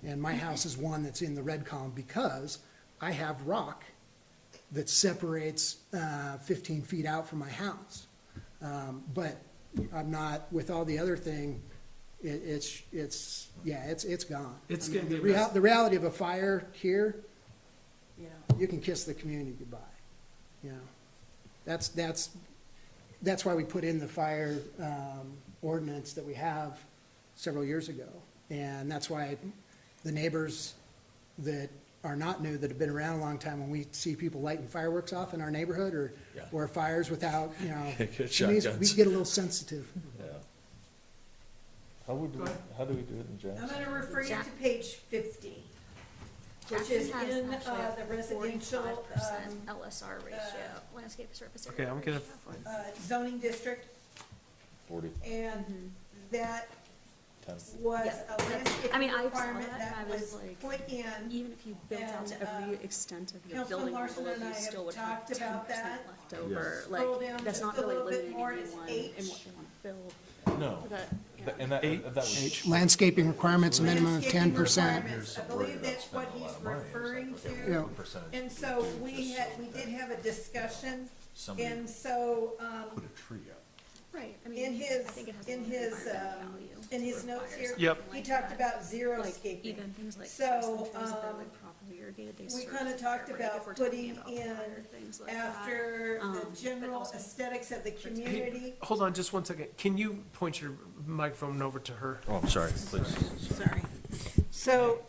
And my house is one that's in the red column because I have rock that separates 15 feet out from my house. But I'm not, with all the other thing, it's gone. It's I mean, gonna be a the mess. the reality of a fire here, Yeah. you can kiss the community goodbye, you know? That's why we put in the fire ordinance that we have several years ago. And that's why the neighbors that are not new, that have been around a long time, when we see people lighting fireworks off in our neighborhood or fires without, you know, Get it means we shotguns. get a little sensitive. Yeah. How do we do it in Jackson? I'm gonna refer you to page 50, which is in the residential 45% LSR ratio, landscape surface area. Okay, I'm gonna- zoning district, 40, and that 10. was Yeah, a landscape I mean, I saw requirement that, that and I was was like, put in. Even if you built out to And, every extent of your Councilman building Larson envelope, and you I still have would have talked 10% about that. left over. Scroll Like, down that's just not a really little bit limiting more, it's anyone H. in what they want to build. No, But, yeah. and that was. Landscaping requirements, a minimum of Landscaping 10%. requirements. I believe that's what he's referring Yeah. to. And so we did have a discussion, Somebody and so, put a tree up. Right, I mean, in his, I think it has a in lot of his, environmental value in his for notes fires, here, something Yep. he like talked that. about zero Like, scaping. even things like So, trees that are like properly irrigated, they we serve kinda as a talked fire break about if we're talking putting about in, fire, things like that. after the But general also- aesthetics of the community. Hold on just one second. Can you point your microphone over to her? Oh, I'm sorry, please. Sorry. So,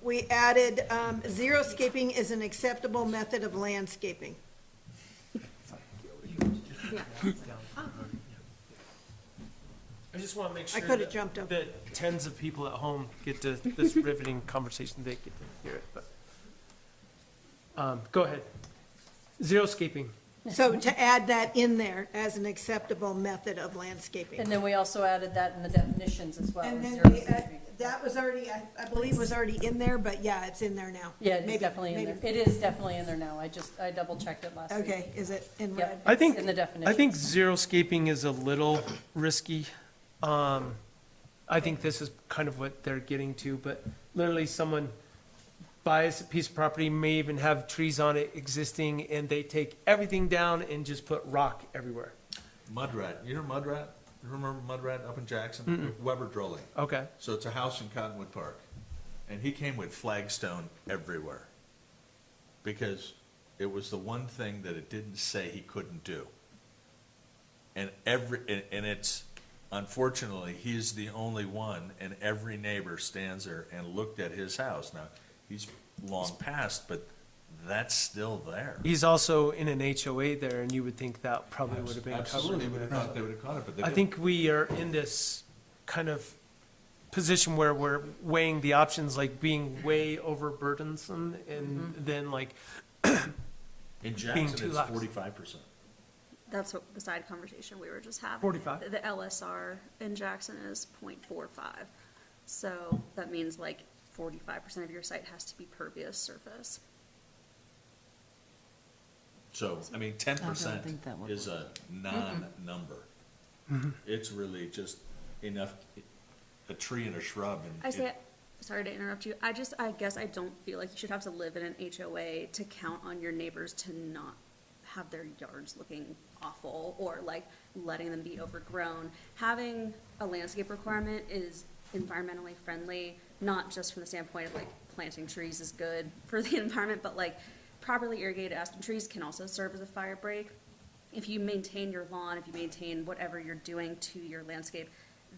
we added, xeriscaping is an acceptable method of landscaping. I just want to make I sure coulda that, jumped up. that tens of people at home get to this riveting conversation, they get to hear it, but. Go ahead. Xeriscaping. So to add that in there as an acceptable method of landscaping. And then we also added that in the definitions as well. And as then zero we, scaping. that was already, I believe was already in there, but yeah, it's in there now. Yeah, it's Maybe- definitely in there. maybe- It is definitely in there now. I double checked it last week. Okay, is it in Yep. red? I think, in the I think definitions. xeriscaping is a little risky. I think this is kind of what they're getting to, but literally someone buys a piece of property, may even have trees on it existing, and they take everything down and just put rock everywhere. Mudrat, you know Mudrat? You remember Mudrat up in Jackson? Weber Drilling. Okay, So it's a house in Cottonwood Park. And he came with flagstone everywhere. Because it was the one thing that it didn't say he couldn't do. And it's, unfortunately, he's the only one, and every neighbor stands there and looked at his house. Now, he's long passed, but that's still there. he's also in an HOA there, and you would think that probably would have been Absolutely, covered. would have thought they would have caught it, but they I didn't. think we are in this kind of position where we're weighing the options, like being way overburdensome, and then like, In being Jackson, too it's lax. 45%. That's what the side conversation we were just having. 45. The LSR in Jackson is 0.45. So that means like 45% of your site has to be pervious surface. So, I mean, 10% think that would is a non-number. It's really just enough, a tree and a shrub and. I say, sorry to interrupt you, I guess I don't feel like you should have to live in an HOA to count on your neighbors to not have their yards looking awful or like letting them be overgrown. Having a landscape requirement is environmentally friendly, not just from the standpoint of like planting trees is good for the environment, but like properly irrigated aspen trees can also serve as a fire break. If you maintain your lawn, if you maintain whatever you're doing to your landscape,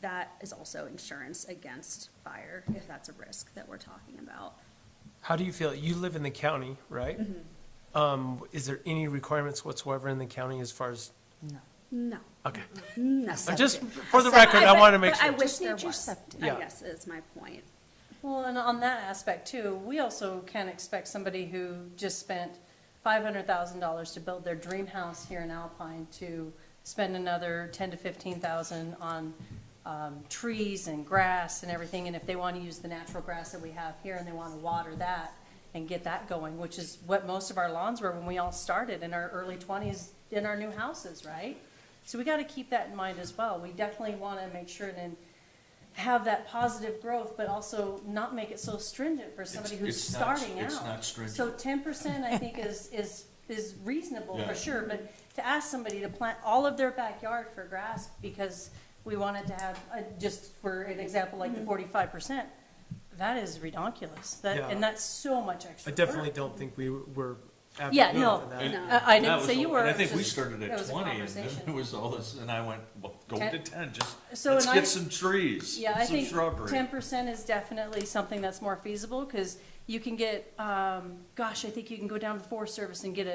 that is also insurance against fire, if that's a risk that we're talking about. how do you feel? You live in the county, right? Is there any requirements whatsoever in the county as far as, No, okay. no. I'm just, for the record, I want to make But I sure. wish there need your was, septic. I Yeah. guess is my point. Well, and on that aspect too, we also can't expect somebody who just spent $500,000 to build their dream house here in Alpine to spend another 10 to 15,000 on trees and grass and everything. And if they want to use the natural grass that we have here and they want to water that and get that going, which is what most of our lawns were when we all started in our early 20s in our new houses, right? So we got to keep that in mind as well. We definitely want to make sure and have that positive growth, but also not make it so stringent for somebody who's it's not- starting out. it's not stringent. So 10% I think is reasonable Yeah. for sure, but to ask somebody to plant all of their backyard for grass because we wanted to have, just for an example, like the 45%, that is ridiculous. Yeah. And that's so much I extra definitely work. don't think we were Yeah, advocating no, for that. No. I That didn't was say the- you were. And I think we just- started that at was a 20, and then conversation. it was all this, and I went, well, go to 10, just, So, let's and get I- some trees, Yeah, I some think shrubbery. 10% is definitely something that's more feasible, because you can get, gosh, I think you can go down to the Forest Service and get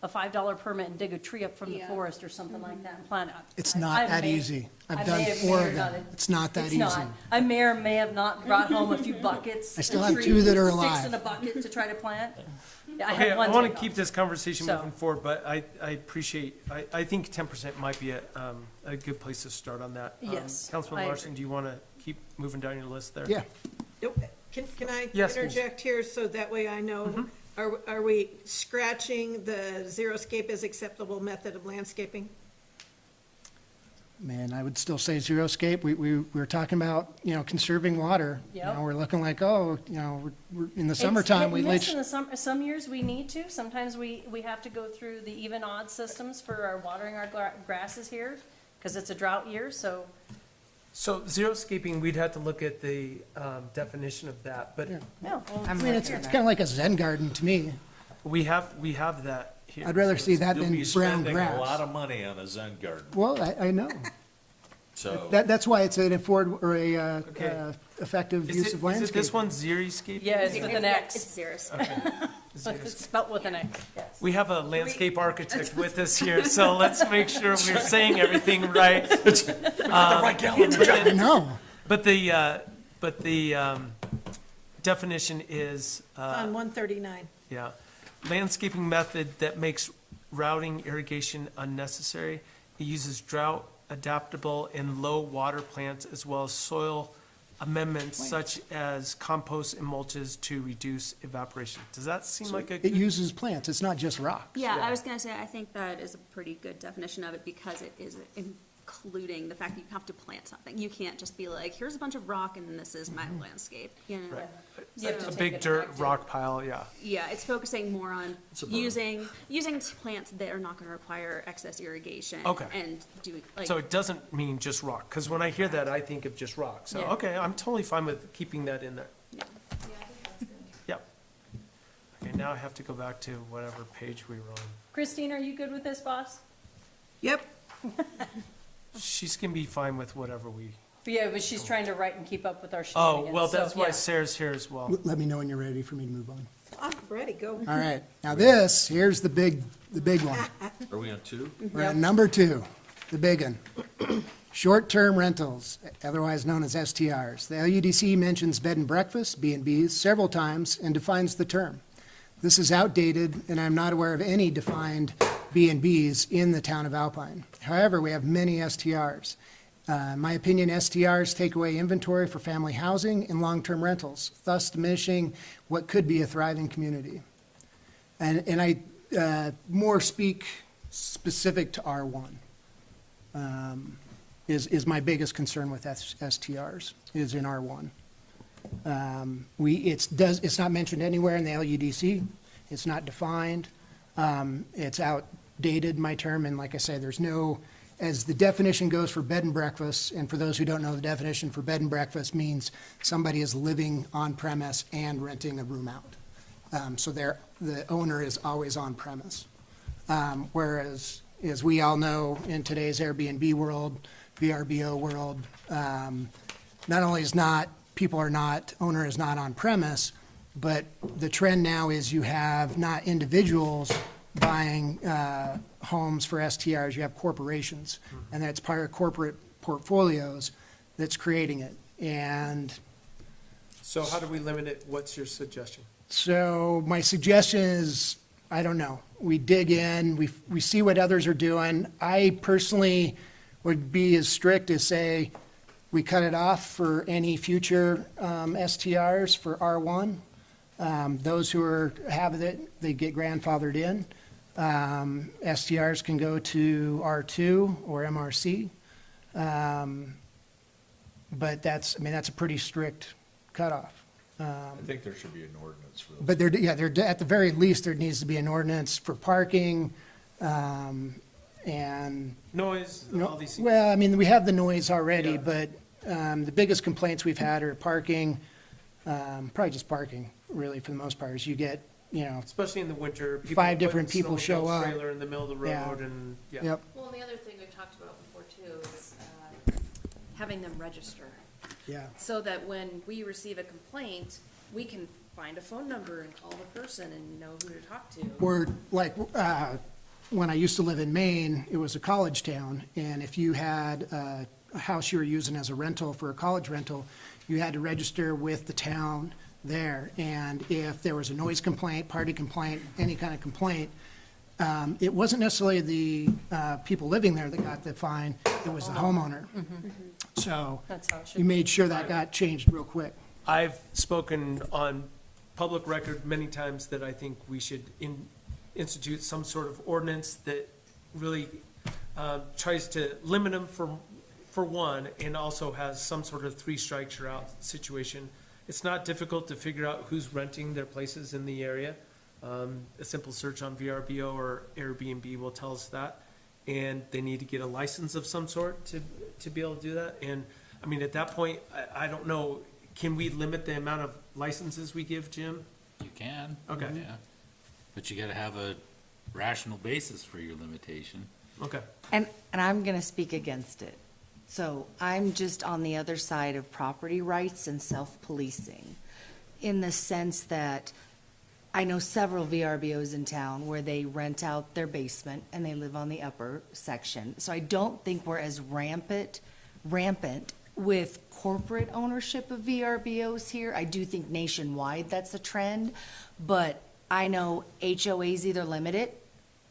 a $5 permit and dig a tree up from the Yeah. forest or something like that and plant it. It's I not that may- easy. I I've done may have 4 may or of them. not- It's not that It's easy. not. I may or may have not brought home a few buckets. I still and have 2 that are trees, alive. Sticks in a bucket to try to plant. Yeah, I Okay, have I one want to take keep off. this conversation So- moving forward, but I appreciate, I think 10% might be a good place to start on that. Yes, Councilman I Larson, do you want to keep moving down your list there? Yeah. Nope. Can I Yes, please. interject here so that way I know? Are we scratching the xeriscape as acceptable method of landscaping? Man, I would still say xeriscape. We were talking about, conserving water. Yep. We're looking like, we're in the It's summertime, hit we and miss leach. in the summer. Some years we need to. Sometimes we have to go through the even odd systems for our watering our grasses here, because it's a drought year, so. So xeriscaping, we'd have to look at the definition of that, but No, well, I mean, it's kind of like a Zen garden to me. we have that here. I'd rather So see it's- that You'll than be brown spending a lot grass. of money on a Zen garden, Well, I know. so. That's why it's an Okay. effective Is use it, of is landscape. it this one, xeriscape? yeah, it's with an X. It's Xeris. It's spelt with an X, yes. We have a landscape architect with us here, so let's make sure we're saying everything right. I know. But the definition is, On 139. yeah, landscaping method that makes routing irrigation unnecessary. It uses drought adaptable and low water plants as well as soil amendments such as compost and mulches to reduce evaporation. Does that seem like a It good? uses plants. It's not just rocks. Yeah, Yeah. I was gonna say, I think that is a pretty good definition of it because it is including the fact that you have to plant something. You can't just be like, here's a bunch of rock and this is my landscape, you know? Right. You have to A take big it dirt back to- rock pile, yeah. Yeah, it's focusing more on It's a berm. using plants that are not gonna require excess irrigation. Okay. And do, like, So it doesn't mean just rock, because when I hear that, I think of just rock. So, Yeah. okay, I'm totally fine with keeping that in there. yeah. Yep. Okay, now I have to go back to whatever page we were on. Christine, are you good with this, boss? Yep. She's gonna be fine with whatever we, Yeah, but she's trying to write and keep up with our oh, shenanigans. well, that's so, why yeah. Sarah's here as well. Let me know when you're ready for me to move on. I'm ready, go. All right. Now here's the big one. Are we on 2? We're at number 2, the big one. Short-term rentals, otherwise known as STRs. The LUDC mentions bed and breakfast, B&Bs, several times and defines the term. This is outdated, and I'm not aware of any defined B&Bs in the town of Alpine. However, we have many STRs. In my opinion, STRs take away inventory for family housing and long-term rentals, thus diminishing what could be a thriving community. And I more speak specific to R1. Is my biggest concern with STRs, is in R1. It's not mentioned anywhere in the LUDC. It's not defined. It's outdated, my term, and like I say, there's no, as the definition goes for bed and breakfast, and for those who don't know, the definition for bed and breakfast means somebody is living on premise and renting a room out. So the owner is always on premise. Whereas, as we all know, in today's Airbnb world, VRBO world, not only owner is not on premise, but the trend now is you have not individuals buying homes for STRs, you have corporations. And that's part of corporate portfolios that's creating it. And So how do we limit it? What's your suggestion? so my suggestion is, I don't know, we dig in, we see what others are doing. I personally would be as strict as say, we cut it off for any future STRs for R1. Those who have it, they get grandfathered in. STRs can go to R2 or MRC. But that's a pretty strict cutoff. I think there should be an ordinance for those. But at the very least, there needs to be an ordinance for parking, and, Noise, you know, all these things. well, I mean, we have the noise already, Yeah. but the biggest complaints we've had are parking, probably just parking, really, for the most part, is you get, you know, Especially in the winter. people Five putting different people snowmobile show up. Trailer in the middle of the Yeah. road and, yeah. yep, Well, and the other thing we've talked about before too is having them register. yeah. So that when we receive a complaint, we can find a phone number and call the person and know who to talk to. Or like, when I used to live in Maine, it was a college town, and if you had a house you were using as a rental for a college rental, you had to register with the town there, and if there was a noise complaint, party complaint, any kind of complaint, it wasn't necessarily the people living there that got the fine, it was the homeowner. So That's how it should you be. made sure that got changed real quick. I've spoken on public record many times that I think we should institute some sort of ordinance that really tries to limit them for one, and also has some sort of three strikes you're out situation. It's not difficult to figure out who's renting their places in the area. A simple search on VRBO or Airbnb will tell us that. And they need to get a license of some sort to be able to do that. And, I mean, at that point, I don't know, can we limit the amount of licenses we give, Jim? You can. Okay. Yeah. But you gotta have a rational basis for your limitation. Okay. And I'm gonna speak against it. So I'm just on the other side of property rights and self-policing, in the sense that I know several VRBOs in town where they rent out their basement and they live on the upper section. So I don't think we're as rampant with corporate ownership of VRBOs here. I do think nationwide that's a trend, but I know HOAs either limit it.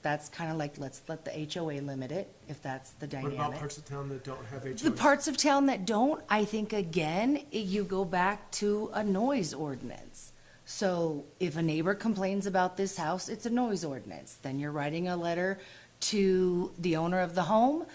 That's kind of like, let's let the HOA limit it, if that's the What dynamic. about parts of town that don't have HOAs? The parts of town that don't, I think, again, you go back to a noise ordinance. So if a neighbor complains about this house, it's a noise ordinance. Then you're writing a letter to the owner of the home,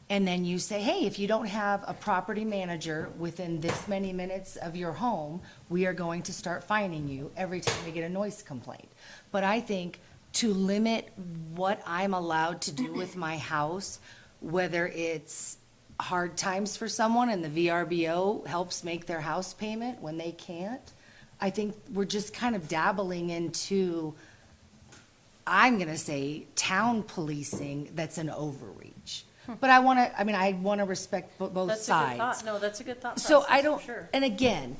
and then you say, hey, if you don't have a property manager within this many minutes of your home, we are going to start fining you every time we get a noise complaint. But I think to limit what I'm allowed to do with my house, whether it's hard times for someone and the VRBO helps make their house payment when they can't, I think we're just kind of dabbling into, I'm gonna say, town policing that's an overreach. But I wanna respect both That's a good sides. thought. No, that's a good thought So process, I for don't, sure. and again,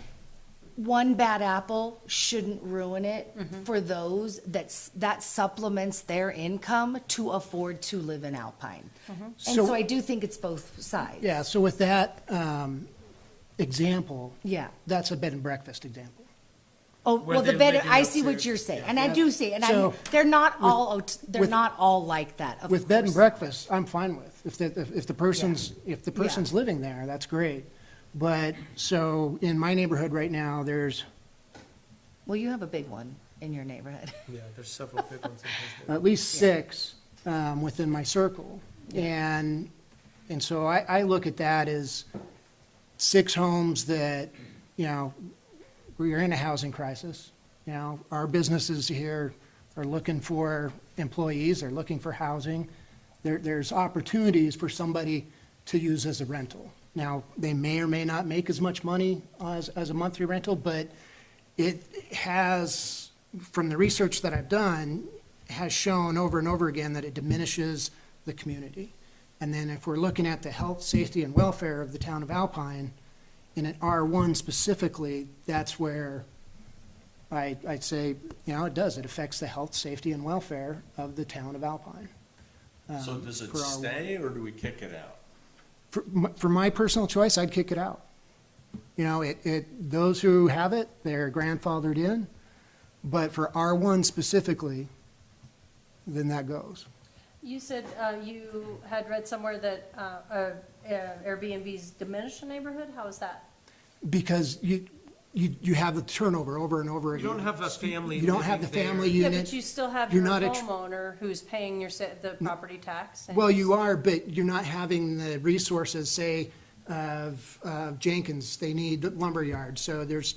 one bad apple shouldn't ruin it for those that supplements their income to afford to live in Alpine. And So- so I do think it's both sides. Yeah, so with that example, Yeah. that's a bed and breakfast example. Oh, Where well, the they're bed, living I see what upstairs. you're saying, Yeah. and I do see, and So, they're not with- not all like that, of With bed and course. breakfast, I'm fine with. If the person's, if the Yeah. person's living there, that's great. But, so, in my neighborhood right now, there's Well, you have a big one in your neighborhood. Yeah, there's several big ones in Pismo. at least six within my circle. And so I look at that as 6 homes that, you know, we're in a housing crisis. You know, our businesses here are looking for employees, they're looking for housing. There's opportunities for somebody to use as a rental. Now, they may or may not make as much money as a monthly rental, but it has, from the research that I've done, has shown over and over again that it diminishes the community. And then if we're looking at the health, safety, and welfare of the town of Alpine, in an R1 specifically, that's where I'd say, you know, it does. It affects the health, safety, and welfare of the town of Alpine. So does it for our- stay or do we kick it out? For my personal choice, I'd kick it out. You know, those who have it, they're grandfathered in, but for R1 specifically, then that goes. You said you had read somewhere that Airbnbs diminish a neighborhood? How is that? Because you have the turnover over and over You again. don't have a family You don't have the living there. family Yeah, unit. but you still have You're your not homeowner who's paying the property tax. and Well, he's- you are, but you're not having the resources, say, of Jenkins, they need lumber yards, so there's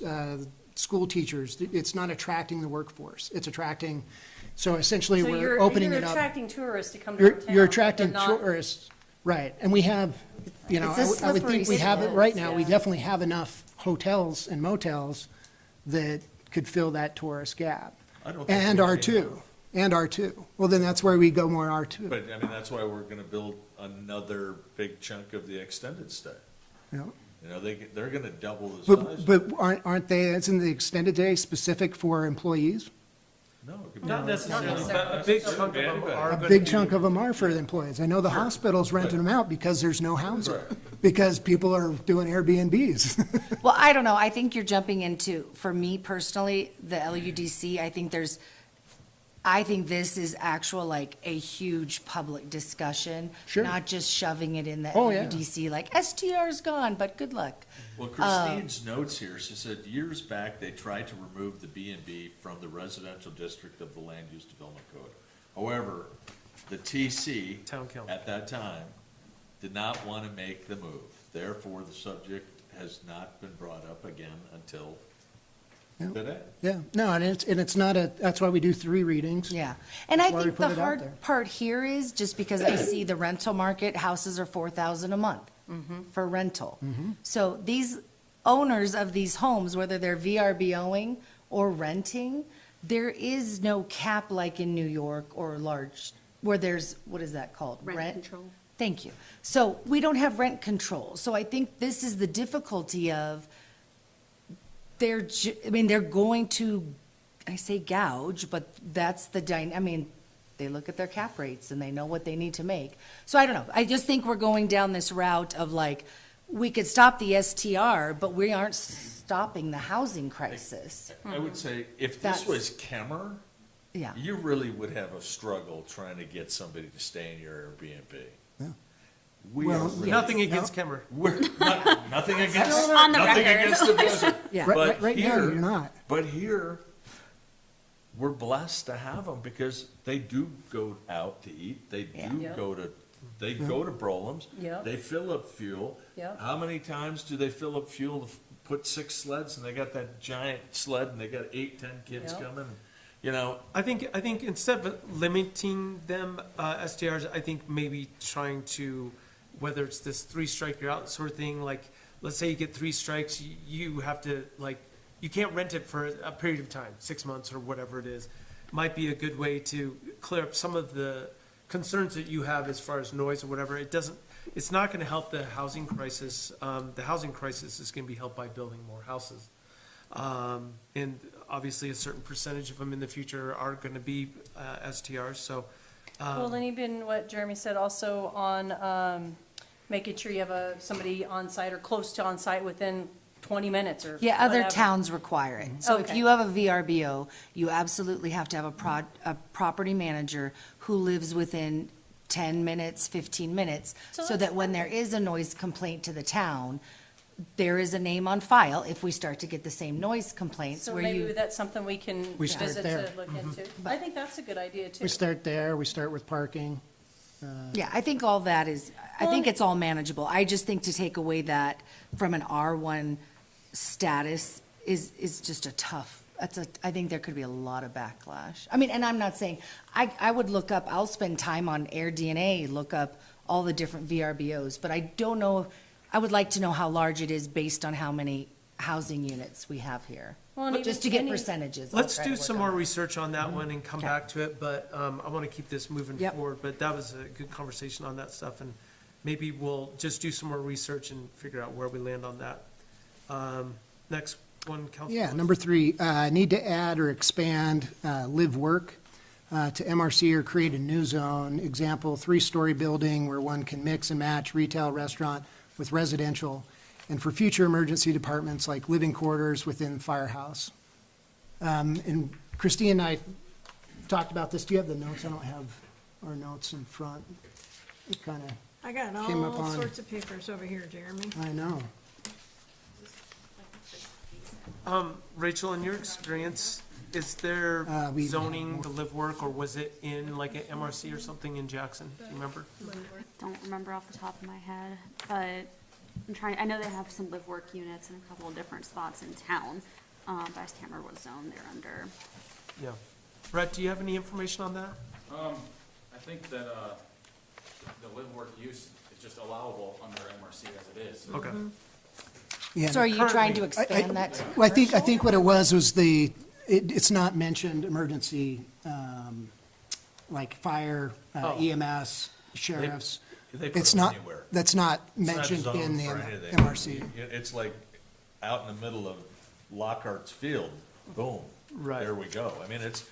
school teachers. It's not attracting the workforce. It's attracting, so essentially So we're opening you're it up. attracting tourists to come to You're, our town. you're but attracting they're not- tourists, right, and we have, you know, It's a I would slippery think we have it slope. right now, we Yeah. definitely have enough hotels and motels that could fill that tourist gap. I don't think And we R2, can. and R2. Well, then that's where we go more R2. But, I mean, that's why we're gonna build another big chunk of the extended stay. You know? You know, they're gonna double the size. But aren't they, isn't the extended day specific for employees? No, it could be. Not necessarily, necessarily. but a big chunk of them Anybody. are A gonna big be- chunk of them are for the employees. I know the hospital's renting them out because there's no housing, Right. because people are doing Airbnbs. Well, I don't know. I think you're jumping into, for me personally, the LUDC, I think this is actual, like, a huge public discussion. Sure. Not just shoving it in the Oh, yeah. LUDC, like, STR's gone, but good luck. Well, Christine's notes here, she said years back, they tried to remove the B and B from the residential district of the Land Use Development Code. However, the TC Town council. at that time did not want to make the move. Therefore, the subject has not been brought up again until Yeah. today. Yeah, no, and it's not that's why we do 3 readings. Yeah, and I That's why we think put the it out there. hard part here is, just because I see the rental market, houses are 4,000 a month for rental. So these owners of these homes, whether they're VRBOing or renting, there is no cap like in New York or large, where there's, what is that called? Rent control. Thank you. So we don't have rent control. So I think this is the difficulty of, they're going to, I say gouge, but that's I mean, they look at their cap rates and they know what they need to make. So I don't know. I just think we're going down this route of like, we could stop the STR, but we aren't stopping the housing crisis. I would say, if this That's- was Kemmer, Yeah. you really would have a struggle trying to get somebody to stay in your Airbnb. Yeah. We Well, are really- Nothing against Kemmer. We're nothing against, On the nothing record. against the desert. Yeah. Right, But right, right now, here- you're not. But here, we're blessed to have them because they do go out to eat. They Yeah. do Yeah. they go to Brolem's. Yeah. They fill up fuel. Yeah. How many times do they fill up fuel to put 6 sleds and they got that giant sled and they got 8, 10 kids Yeah. coming? You know, I think instead of limiting them, STRs, I think maybe trying to, whether it's this 3 strike you're out sort of thing, like, let's say you get 3 strikes, you have to, like, you can't rent it for a period of time, 6 months or whatever it is. Might be a good way to clear up some of the concerns that you have as far as noise or whatever. It's not gonna help the housing crisis. The housing crisis is gonna be helped by building more houses. And obviously, a certain percentage of them in the future are going to be STRs, so. Well, and even what Jeremy said also on making sure you have somebody on site or close to on site within 20 minutes or Yeah, other whatever. towns require it. So if Okay. you have a VRBO, you absolutely have to have a property manager who lives within 10 minutes, 15 minutes, So so that's that when there is a noise complaint to the town, there is a name on file if we start to get the same noise complaints So where maybe you, that's something we can We start visit there. to look into. I think that's a good idea too. We start there, we start with parking. yeah, I think all that is, I think Well, it's all manageable. I just think to take away that from an R1 status is just a tough, I think there could be a lot of backlash. I mean, and I'm not saying, I would look up, I'll spend time on AirDNA, look up all the different VRBOs, but I don't know, I would like to know how large it is based on how many housing units we have here. Well, and Just to even get any- percentages. I'll Let's try to do work some on more that. research on that one and come Okay. back to it, but I want to keep this moving Yep. forward. But that was a good conversation on that stuff, and maybe we'll just do some more research and figure out where we land on that. Next one, Council. Yeah, number 3, need to add or expand live work to MRC or create a new zone. Example, 3-story building where one can mix and match retail, restaurant with residential. And for future emergency departments like living quarters within firehouse. And Christine and I talked about this. Do you have the notes? I don't have our notes in front. It kind of, I got Came up all on- sorts of papers over here, Jeremy. I know. Rachel, in your experience, is there we- zoning the live work, or was it in like an MRC or something in Jackson? Do you remember? Don't remember off the top of my head, but I know they have some live work units in a couple of different spots in town. but I just can't remember what zone they're under. Yeah. Brett, do you have any information on that? I think that, the live work use is just allowable under MRC as it is. Okay. Yeah. So are you trying to Currently- expand that to Well, I think what it was it's not mentioned emergency, like fire, Oh. EMS, sheriffs. They put It's them not, anywhere. that's not It's not mentioned zoned in the for anything. MRC. It's like out in the middle of Lockhart's Field, boom. Right. There we go. I mean, it's,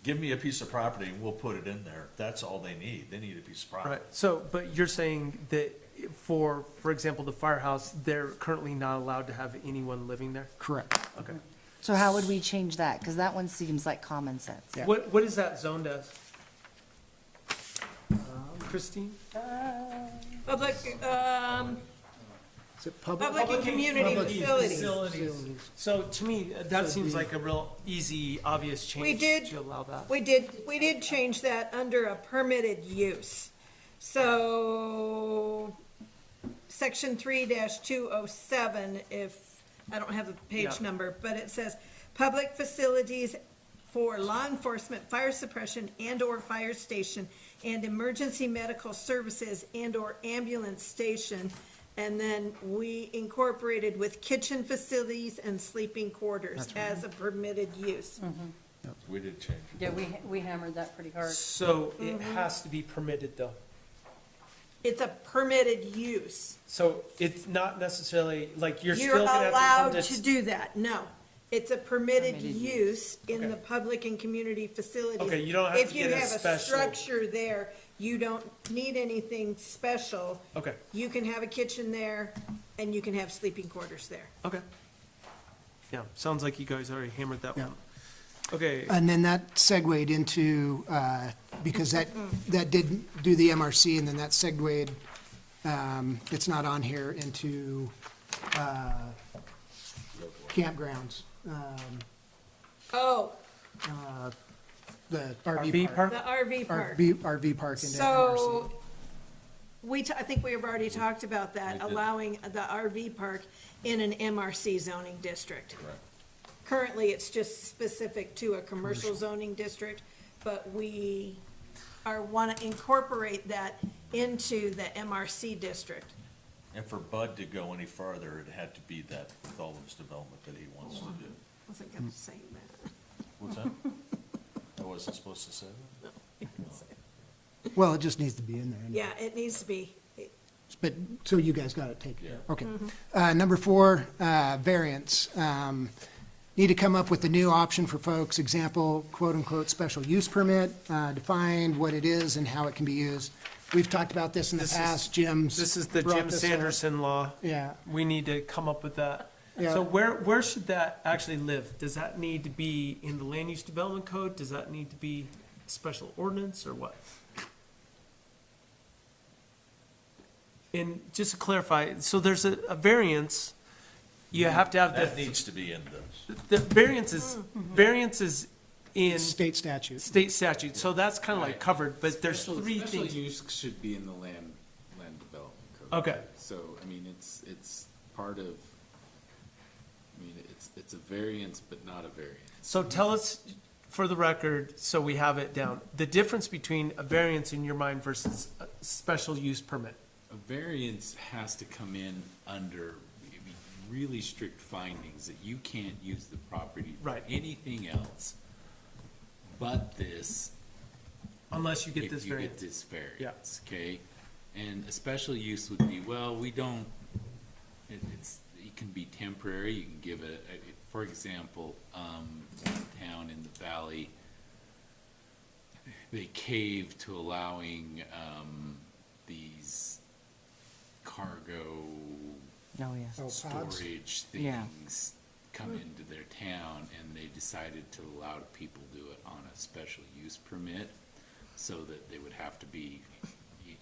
give me a piece of property and we'll put it in there. That's all they need. They need a piece of property. Right, so, but you're saying that for example, the firehouse, they're currently not allowed to have anyone living there? Correct. Okay. So how would we change that? Because that one seems like common sense. Yeah. What is that zoned as? Christine? Public, Is it public? public and community facilities. So to me, that seems like a real easy, obvious change. We did- To allow that. We did change that under a permitted use. So, section 3-207, if, I don't have the page Yeah. number, but it says, public facilities for law enforcement, fire suppression, and/or fire station, and emergency medical services and/or ambulance station. And then we incorporated with kitchen facilities and sleeping quarters as a permitted use. We did change it. Yeah, we hammered that pretty hard. So it has to be permitted though. It's a permitted use. So it's not necessarily, like, you're You're still gonna allowed have to. to do that, no. It's a permitted Permitted use in Okay. the public and community facilities. Okay, you don't have to If you get a have a special- structure there, you don't need anything special. Okay, You can have a kitchen there, and you can have sleeping quarters there. okay. Yeah, sounds like you guys already hammered that Yeah. one. Okay, And then that segued into, because that did do the MRC, and then that segued, it's not on here, into campgrounds, Oh, the RV RV park. park? the RV park. RV park into MRC. So, I think we have already talked about that, We did. allowing the RV park in an MRC zoning district. Currently, it's just specific to a commercial zoning district, but we want to incorporate that into the MRC district. And for Bud to go any farther, it had to be that with all of his development that he wants to do. Wasn't gonna say that. What's that? I wasn't supposed to say that? Well, it just needs to be in there. Yeah, it needs to be, But, so you guys got it taken care of, Yeah. okay. Number 4, variance. Need to come up with a new option for folks, example, quote-unquote, special use permit, define what it is and how it can be used. We've talked about this in the This is- past, Jim's. This is the brought Jim this up. Sanderson law. Yeah, We need to come up with that. Yeah. So where should that actually live? Does that need to be in the land use development code? Does that need to be special ordinance or what? And just to clarify, so there's a variance, you have to have That the, needs to be in this. the variance is in state statute. state statute, so that's kind of like covered, but there's Special- three Special things. use should be in the land development code. Okay. So, I mean, it's part of, I mean, it's a variance, but not a variance. So tell us, for the record, so we have it down, the difference between a variance in your mind versus a special use permit. A variance has to come in under really strict findings that you can't use the property for Right. anything else but this. Unless you get if this you variance. get this variance, okay? And a special use would be, well, we don't, it can be temporary, you can give it, for example, one town in the valley, they caved to allowing, these cargo Oh, yes. Oh, pods? storage Yeah. things come into their town, and they decided to allow people to do it on a special use permit, so that they would have to be,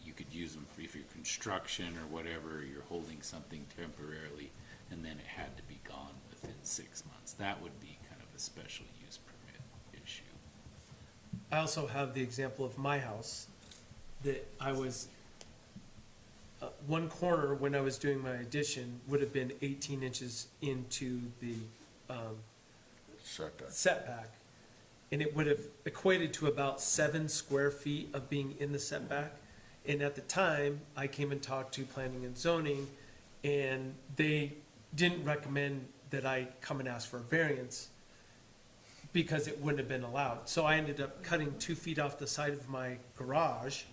you could use them for if you're construction or whatever, you're holding something temporarily, and then it had to be gone within 6 months. That would be kind of a special use permit issue. I also have the example of my house, that I was one corner, when I was doing my addition, would have been 18 inches into the setback. And it would have equated to about 7 square feet of being in the setback. And at the time, I came and talked to planning and zoning, and they didn't recommend that I come and ask for a variance because it wouldn't have been allowed. So I ended up cutting 2 feet off the side of my garage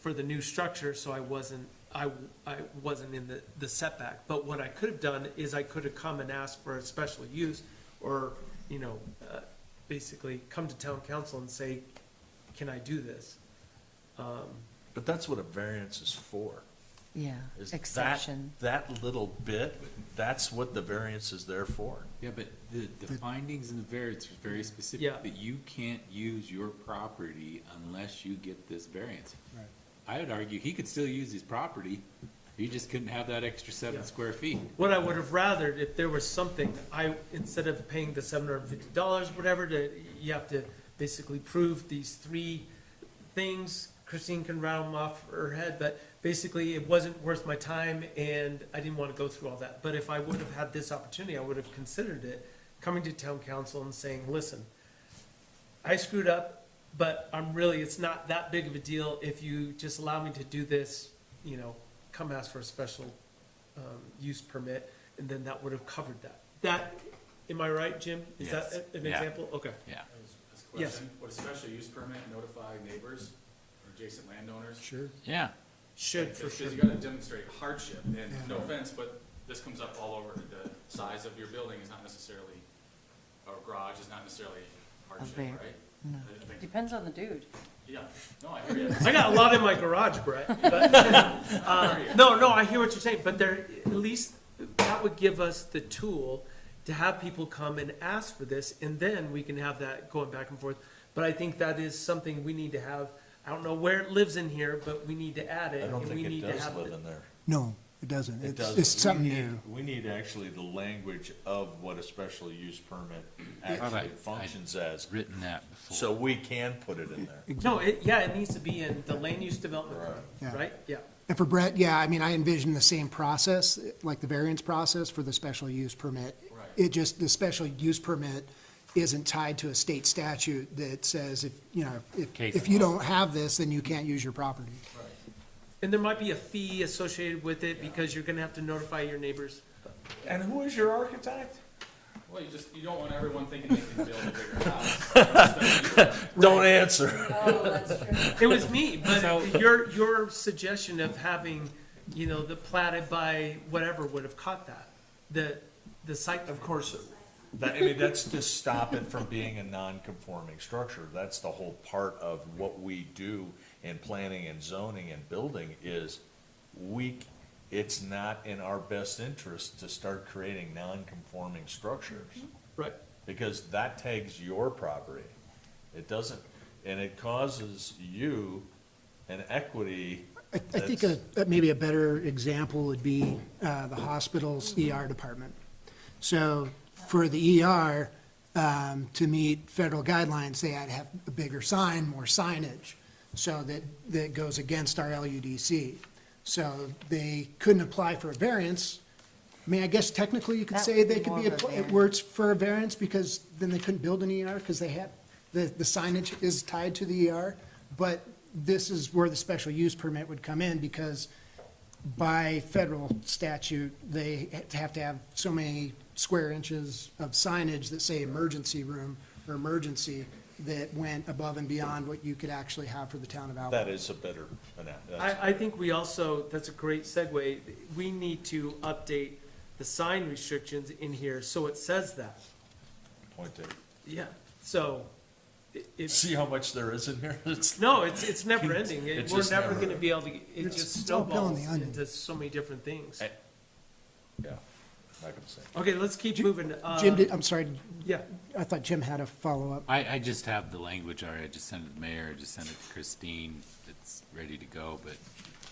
for the new structure, so I wasn't in the setback. But what I could have done is I could have come and asked for a special use, or, basically come to town council and say, can I do this? But that's what a variance is for. Yeah, Is that- exception. That little bit, that's what the variance is there for. Yeah, but the findings in the variance are very specific, Yeah. that you can't use your property unless you get this variance. Right. I would argue he could still use his property, he just couldn't have that extra 7 Yeah. square feet. What I would have rathered, if there was something, instead of paying the $750, whatever, you have to basically prove these 3 things. Christine can rattle them off her head, but basically it wasn't worth my time and I didn't want to go through all that. But if I would have had this opportunity, I would have considered it, coming to town council and saying, listen, I screwed up, but it's not that big of a deal if you just allow me to do this, come ask for a special use permit, and then that would have covered that. That, am I right, Jim? Is Yes. that an Yeah. example? Okay. Yeah. As a question, would a special use permit notify neighbors or adjacent landowners? Sure. Yeah. Should, for sure. Because you gotta demonstrate hardship, and no offense, but this comes up all over. The size of your building is not necessarily, or garage is not necessarily hardship, var- right? no. I think- Depends on the dude. Yeah, no, I hear you. I got a lot in my garage, Brett. But, no, I hear what you're saying, but at least that would give us the tool to have people come and ask for this, and then we can have that going back and forth. But I think that is something we need to have. I don't know where it lives in here, but we need to add it. I don't and we think it need to does have live it. in there. No, it doesn't. It It's, doesn't. it's something We need- new. We need actually the language of what a special use permit Thought actually I- functions as, Written that before. so we can put it in there. No, it needs to be in the land use development Yeah. plan, right? Yeah. And for Brett, yeah, I mean, I envision the same process, like the variance process for the special use permit. Right. It just, the special use permit isn't tied to a state statute that says Case if you law. don't have this, then you can't use your property. And there might be a fee associated with it because you're gonna have to notify your neighbors. And who is your architect? Well, you don't want everyone thinking they can build a bigger house. Don't answer. Oh, that's true. It was me, but your suggestion of having, the platted by whatever would have caught that, the site. Of course, that's to stop it from being a non-conforming structure. That's the whole part of what we do in planning and zoning and building is it's not in our best interest to start creating non-conforming structures. Right. Because that tags your property. It doesn't, and it causes you an equity. I think that's- maybe a better example would be the hospital's ER department. So for the ER, to meet federal guidelines, they had to have a bigger sign, more signage, so that goes against our LUDC. So they couldn't apply for a variance. I mean, I guess technically you could That say would they be could more be, of a variance. words for a variance because then they couldn't build an ER because they had, the signage is tied to the ER. But this is where the special use permit would come in because by federal statute, they have to have so many square inches of signage that say emergency room or emergency that went above and beyond what you could actually have for the town of Alpine. That is a better, that's- I think we also, that's a great segue, we need to update the sign restrictions in here so it says that. point taken. Yeah, so, it's, See how much there is in here? no, it's never ending. It's We're just never never- gonna be able to, it It's- just it's all peeling snowballs the onion. into so many different things. Yeah, not gonna say. Okay, let's keep moving. Jim, I'm sorry, Yeah, I thought Jim had a follow-up. I just have the language already. I just sent it to the mayor, I just sent it to Christine. It's ready to go, but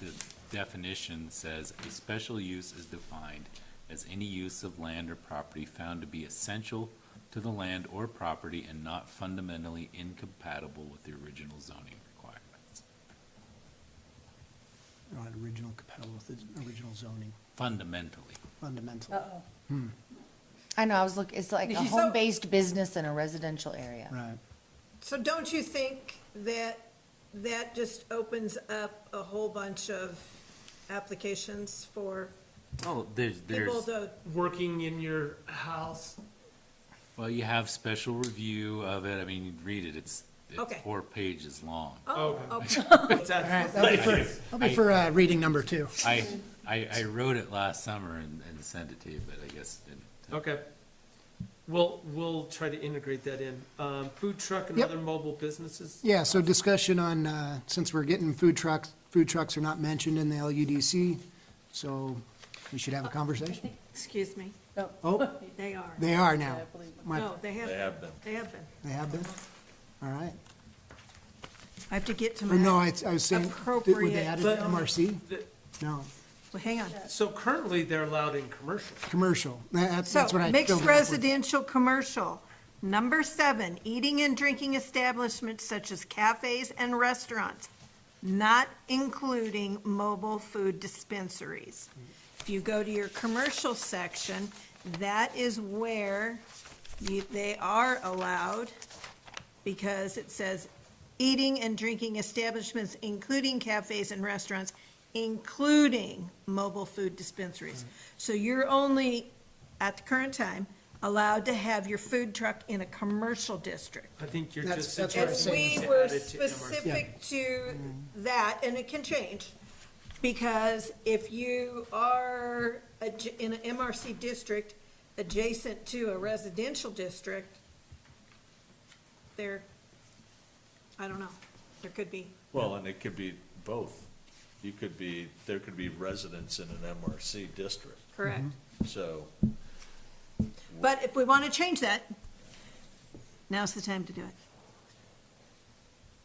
the definition says a special use is defined as any use of land or property found to be essential to the land or property and not fundamentally incompatible with the original zoning requirements. not original compatible with the original zoning Fundamentally. fundamentally. Uh-oh. I know, I was looking, it's like a home-based business in a residential area. Right. So don't you think that that just opens up a whole bunch of applications for Oh, people to, Working in your house, well, you have special review of it. I mean, you read it, it's Okay. 4 pages long. oh, Okay. okay. what's that? That'll be for reading number 2. I wrote it last summer and sent it to you, but I guess didn't. Okay. We'll try to integrate that in. Food truck and Yep. other mobile businesses? Yeah, so discussion on, since we're getting food trucks are not mentioned in the LUDC, so we should have a conversation. Excuse me, Oh, they are. they are now. Yeah, I believe it. My- No, they have. They have been. They have been. They have been? All right. I have to get to Or no, my, I was saying, would Appropriate. they add it But- to MRC? No, well, hang on. So currently, they're allowed in commercial. commercial. That's So, what I mixed filled it up with. residential, commercial. Number 7, eating and drinking establishments such as cafes and restaurants, not including mobile food dispensaries. If you go to your commercial section, that is where they are allowed, because it says eating and drinking establishments, including cafes and restaurants, including mobile food dispensaries. So you're only, at the current time, allowed to have your food truck in a commercial district. I think you're That's- just that's what I If was suggesting saying. we to were add it to MRC. specific to that, and it can change, because if you are in an MRC district adjacent to a residential district, there, I don't know, there could be. Well, and it could be both. There could be residents in an MRC district, Correct. so. But if we want to change that, now's the time to do it.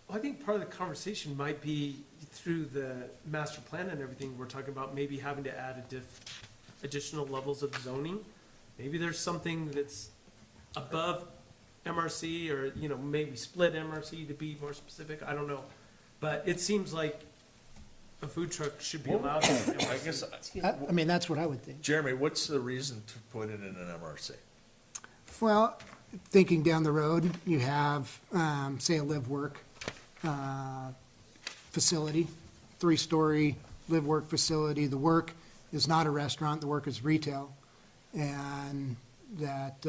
Well, I think part of the conversation might be through the master plan and everything, we're talking about maybe having to add additional levels of zoning. Maybe there's something that's above MRC, or, maybe split MRC to be more specific, I don't know. But it seems like a food truck should be allowed in MRC. I guess, I mean, that's what I would think. Jeremy, what's the reason to put it in an MRC? Well, thinking down the road, you have, say, a live-work facility, 3-story live-work facility. The work is not a restaurant, the work is retail. And that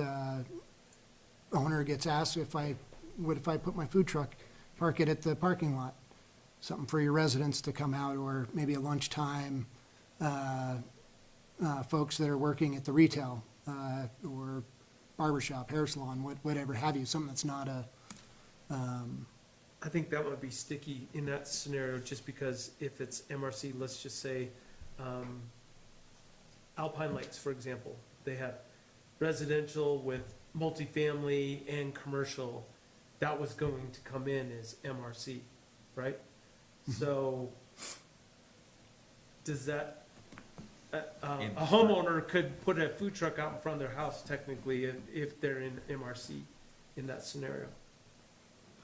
owner gets asked what if I put my food truck, park it at the parking lot? Something for your residents to come out, or maybe a lunchtime, folks that are working at the retail, or barber shop, hair salon, whatever have you, something that's not a, I think that would be sticky in that scenario, just because if it's MRC, let's just say, Alpine Lakes, for example, they have residential with multifamily and commercial, that was going to come in as MRC, right? So, does that, a homeowner could put a food truck out in front of their house technically if they're in MRC in that scenario?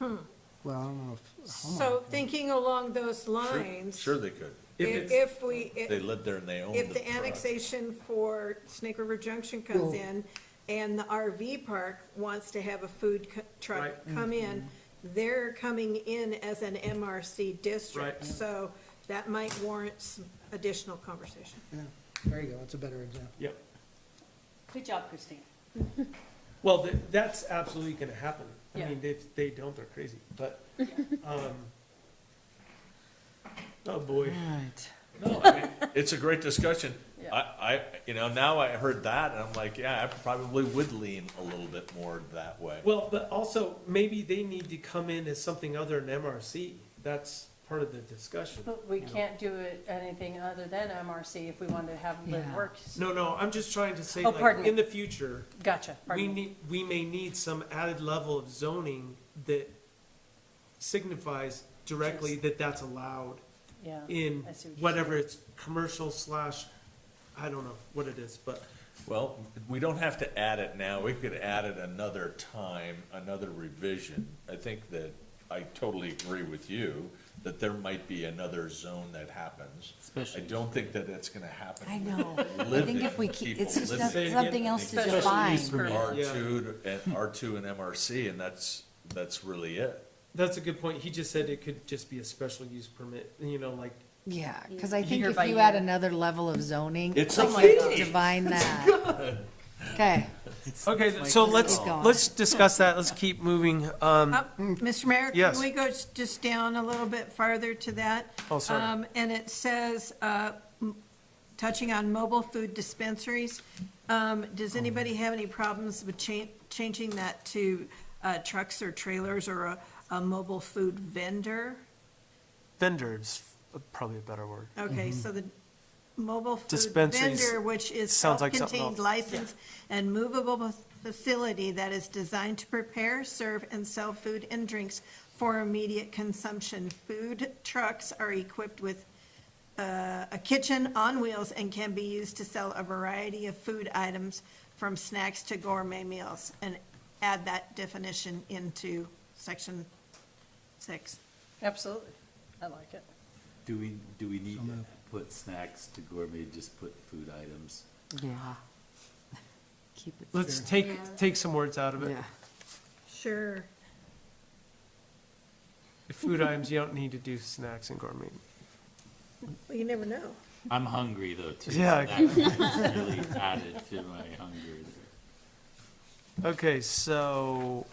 well, I don't know if. a homeowner So can. thinking along those lines. Sure they could. If They lived there and they owned the If the truck. annexation for Snake River Junction comes Well- in, and the RV park wants to have a food truck Right. come in, they're coming in as an MRC district. Right. So that might warrant some additional conversation. Yeah, there you go, that's a better example. Yep. Good job, Christine. Well, that's absolutely gonna happen. I Yeah. mean, if they don't, they're crazy, but, oh boy. Right. No, I mean, it's a great discussion. Yeah. Now I heard that, and I'm like, yeah, I probably would lean a little bit more that way. Well, but also, maybe they need to come in as something other than MRC. That's part of the discussion. But we you know. can't do it anything other than MRC if we wanted to have live Yeah. work. No, I'm just trying to say, Oh, like, pardon me. in the future, Gotcha, pardon me. we may need some added level of zoning that signifies directly that that's allowed Yeah. in I see what you're whatever it's commercial / I don't know what it is, but Well, we don't have to add it now. We could add it another time, another revision. I think that I totally agree with you that there might be another zone that happens. I don't think that it's gonna happen. I know. I Living think if we keep, people it's just living. something else to Special define. use permit. R2 and MRC, and that's really it. That's a good point. He just said it could just be a special use permit, you know, like, Yeah, because I think Year if by you add year. another level of zoning, It's a like fee. divine that. Okay, okay, so Let's keep going. let's discuss that. Let's keep moving. Mr. Mayor, Yes. can we go just down a little bit farther to that? Oh, sorry. And it says, touching on mobile food dispensaries, does anybody have any problems with changing that to trucks or trailers or a mobile food vendor? Vendors, probably a better word. Okay, so the mobile food Dispensaries vendor, which is sounds like something self-contained, else. licensed, and movable facility that is designed to prepare, serve, and sell food and drinks for immediate consumption. Food trucks are equipped with a kitchen on wheels and can be used to sell a variety of food items from snacks to gourmet meals. And add that definition into section 6. Absolutely. I like it. Do we need to put snacks to gourmet, just put food items? yeah. Keep it. Let's fair. take some words out of it. Yeah. Sure. Food items, you don't need to do snacks and gourmet. Well, you never know. I'm hungry though, too. Yeah. That really added to my hunger there. Okay, so,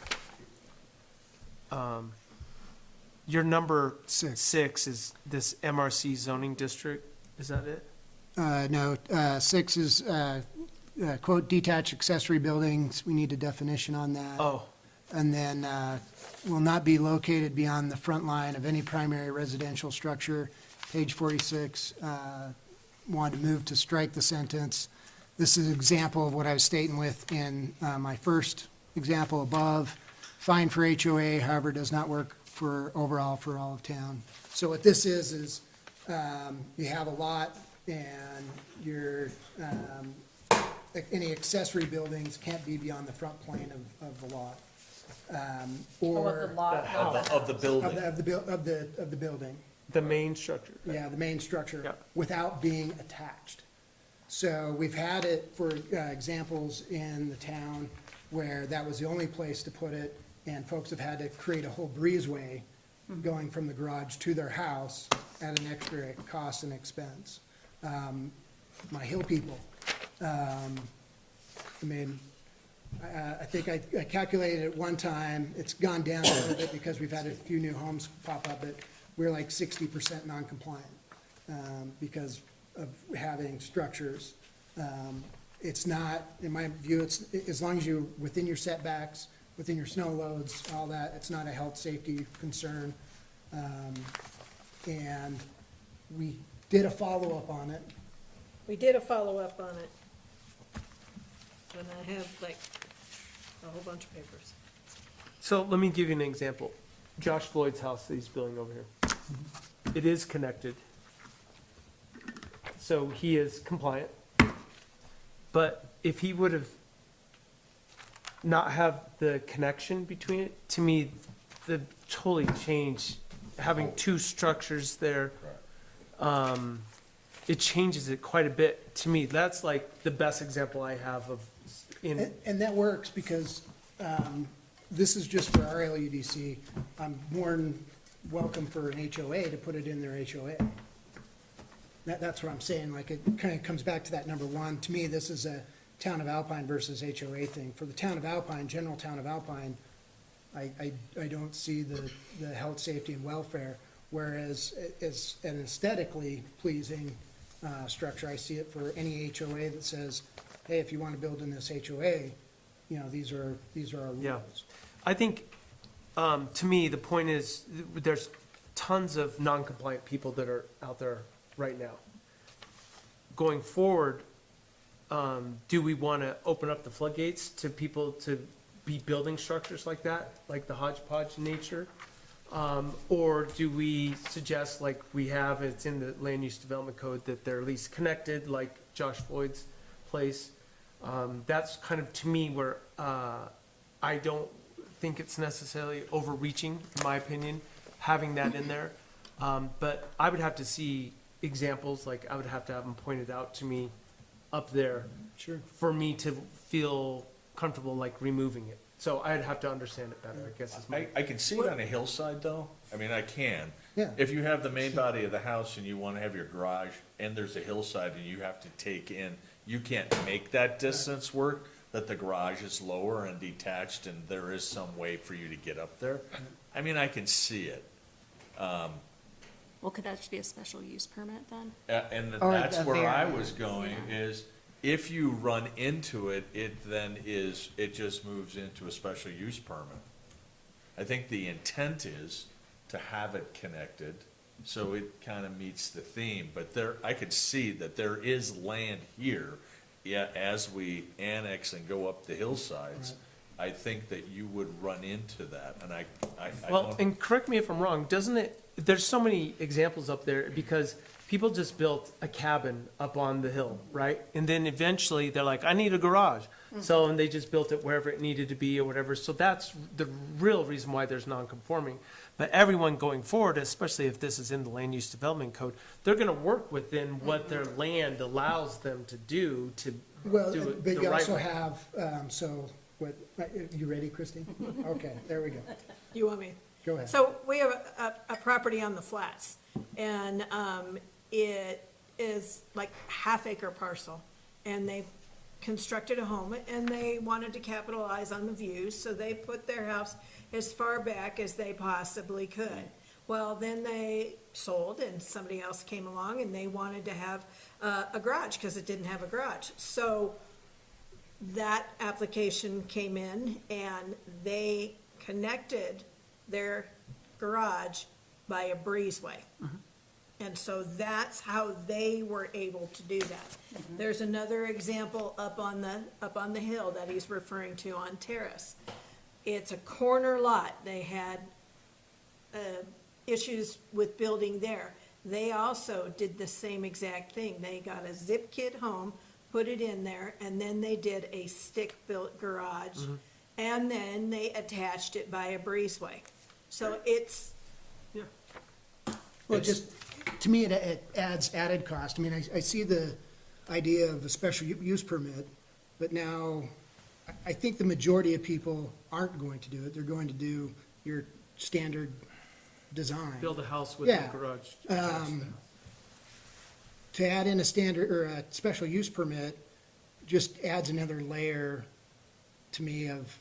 your number Six. 6 is this MRC zoning district, is that it? No, 6 is, quote, detached accessory buildings. We need a definition on that. Oh, And then, will not be located beyond the front line of any primary residential structure. Page 46, wanted to move to strike the sentence. This is an example of what I was stating with in my first example above. Fine for HOA, however, does not work for overall for all of town. So what this is you have a lot and your, any accessory buildings can't be beyond the front plane of the lot. Or the lot house. Of the building. of the building. the main structure. Yeah, the main structure, Yeah. without being attached. So we've had it for examples in the town where that was the only place to put it, and folks have had to create a whole breezeway going from the garage to their house at an extra cost and expense. My hill people, I mean, I think I calculated at one time, it's gone down a little bit because we've had a few new homes pop up, but we're like 60% non-compliant because of having structures. It's not, in my view, it's, as long as you're within your setbacks, within your snow loads, all that, it's not a health, safety concern. And we did a follow-up on it. We did a follow-up on it. And I have like a whole bunch of papers. So let me give you an example. Josh Floyd's house that he's building over here. It is connected. So he is compliant. But if he would have not have the connection between it, to me, the totally changed, having two structures there, it changes it quite a bit. To me, that's like the best example I have of in, And that works because this is just for our LUDC. I'm more than welcome for an HOA to put it in their HOA. That's what I'm saying, like, it kind of comes back to that number one. To me, this is a town of Alpine versus HOA thing. For the town of Alpine, general town of Alpine, I don't see the health, safety, and welfare, whereas it's an aesthetically pleasing structure. I see it for any HOA that says, hey, if you want to build in this HOA, you know, these are our Yeah. rules. I think, to me, the point is, there's tons of non-compliant people that are out there right now. Going forward, do we want to open up the floodgates to people to be building structures like that, like the hodgepodge nature? Or do we suggest, like we have, it's in the land use development code, that they're at least connected, like Josh Floyd's place? That's kind of, to me, where I don't think it's necessarily overreaching, in my opinion, having that in there. But I would have to see examples, like I would have to have them pointed out to me up there. Sure. For me to feel comfortable like removing it. So I'd have to understand it better, I guess is my. I can see it on a hillside though, I mean, I can. Yeah. If you have the main body of the house and you wanna have your garage and there's a hillside and you have to take in, you can't make that distance work, that the garage is lower and detached and there is some way for you to get up there. I mean, I can see it. Well, could that just be a special use permit then? And Or that's the where I variance, was going, yeah. is if you run into it, it just moves into a special use permit. I think the intent is to have it connected, so it kind of meets the theme, but I could see that there is land here, yeah, as we annex and go up the hillsides. I think that you would run into that, and I Well, don't. and correct me if I'm wrong, doesn't it, there's so many examples up there because people just built a cabin up on the hill, right? And then eventually they're like, I need a garage. So, and they just built it wherever it needed to be or whatever. So that's the real reason why there's non-conforming. But everyone going forward, especially if this is in the land use development code, they're gonna work within what their land allows them to do to Well, do it but the you right also way. have, so, what, you ready, Christine? Okay, there we go. You want me? Go ahead. So we have a property on the flats, and it is like half-acre parcel, and they constructed a home, and they wanted to capitalize on the views, so they put their house as far back as they possibly could. Well, then they sold, and somebody else came along, and they wanted to have a garage, because it didn't have a garage. So that application came in, and they connected their garage by a breezeway. And so that's how they were able to do that. There's another example up on the hill that he's referring to on Terrace. It's a corner lot. They had issues with building there. They also did the same exact thing. They got a zip kit home, put it in there, and then they did a stick-built garage, and then they attached it by a breezeway. So it's, Well, just, to me, it adds added cost. I mean, I see the idea of a special use permit, but now, I think the majority of people aren't going to do it. They're going to do your standard design. Build a house with a Yeah. garage. To add in a standard, or a special use permit, just adds another layer to me of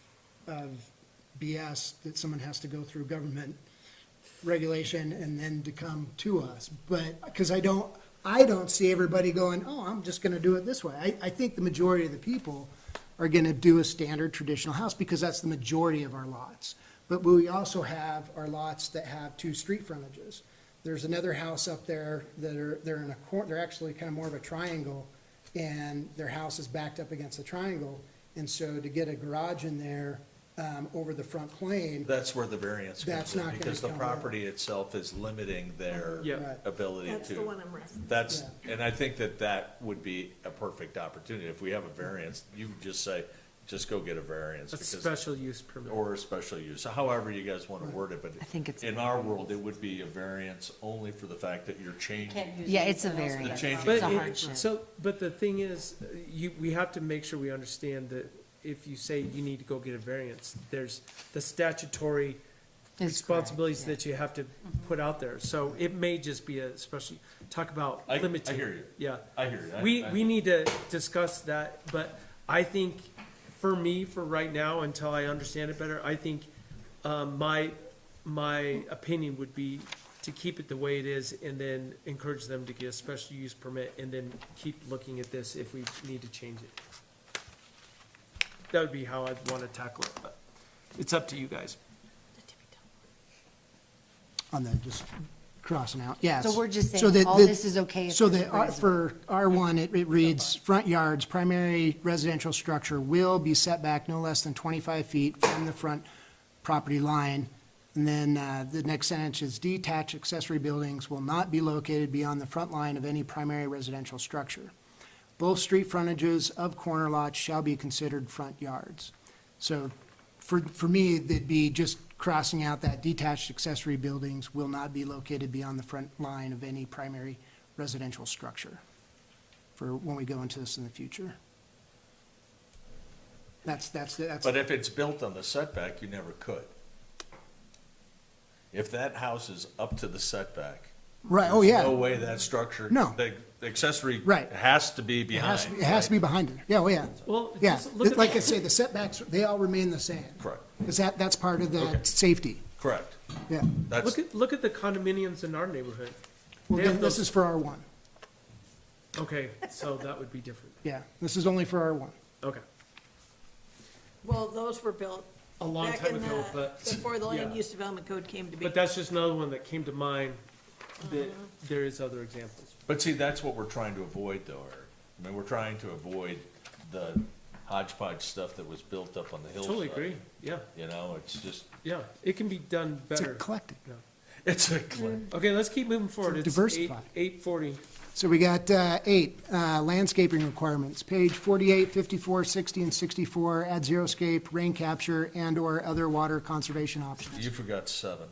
BS that someone has to go through government regulation and then to come to us. But, because I don't see everybody going, oh, I'm just gonna do it this way. I think the majority of the people are gonna do a standard traditional house because that's the majority of our lots. But we also have our lots that have two street frontages. There's another house up there they're in a they're actually kind of more of a triangle, and their house is backed up against the triangle. And so to get a garage in there, over the front plane, That's where the variance That's comes in, not gonna because the come up. property itself is limiting their Yeah. Right. ability to. that's the one I'm referencing. That's, and I think that would be a perfect opportunity. If we have a variance, you would just say, just go get a variance. A because special use permit. Or a special use, however you guys want to word it, but I think it's a in our world, it would be a variance only for the fact that you're changing. Can't use Yeah, it's a anything else. variance. change- But It's a it- hardship. so, but the thing is, we have to make sure we understand that if you say you need to go get a variance, there's the statutory Is responsibilities correct, that you have to put out there. So it may just be a special, talk about I limiting. hear you. Yeah. I hear you. We need to discuss that, but I think for me, for right now, until I understand it better, I think, my opinion would be to keep it the way it is and then encourage them to get a special use permit and then keep looking at this if we need to change it. That would be how I'd want to tackle it, but it's up to you guys. on the, just crossing out, yes. So we're just So saying that- all that- this is okay if So there's that, a breezeway. for R1, it reads, front yards, primary residential structure will be set back no less than 25 feet from the front property line. And then, the next sentence is detached accessory buildings will not be located beyond the front line of any primary residential structure. Both street frontages of corner lots shall be considered front yards. So for me, it'd be just crossing out that detached accessory buildings will not be located beyond the front line of any primary residential structure for when we go into this in the future. That's, But if it's built on the setback, you never could. If that house is up to the setback. right, oh, there's yeah. No way that structure. No. The accessory. Right. Has to be It behind. has to be behind it. Yeah, oh, yeah. Well, Yeah, just look at, like I say, the setbacks, they all remain the same. Correct, Because that's part of Okay. the safety, correct. yeah. That's, look at the condominiums in our neighborhood. Well, They have then this those- is for R1. Okay, so that would be different. Yeah, this is only for R1. Okay. Well, those were built A long back time in ago, the, but, before the land yeah. use development code came to be. but that's just another one that came to mind, that there is other examples. but see, that's what we're trying to avoid though, Eric. I mean, we're trying to avoid the hodgepodge stuff that was built up on the hillside. Totally agree, yeah, You know, it's just, yeah, it can be done It's better. eclectic. it's a, Okay, let's keep moving forward. It's It's diversified. 8:40. So we got 8, landscaping requirements, page 48, 54, 60, and 64, add xeriscape, rain capture, and/or other water conservation options. you forgot 7.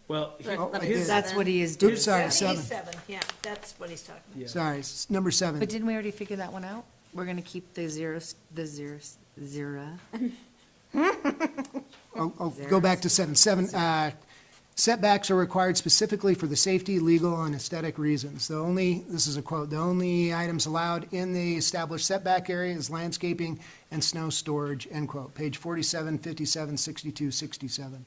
Well, Oh, I his- did. That's what he is doing. Oops, sorry, He's 7. 7, yeah, that's what he's talking about. yeah. Sorry, number 7. But didn't we already figure that one out? We're gonna keep the zero. I'll go back to 7. 7, setbacks are required specifically for the safety, legal, and aesthetic reasons. The only, this is a quote, "The only items allowed in the established setback area is landscaping and snow storage," end quote. Page 47, 57, 62, 67.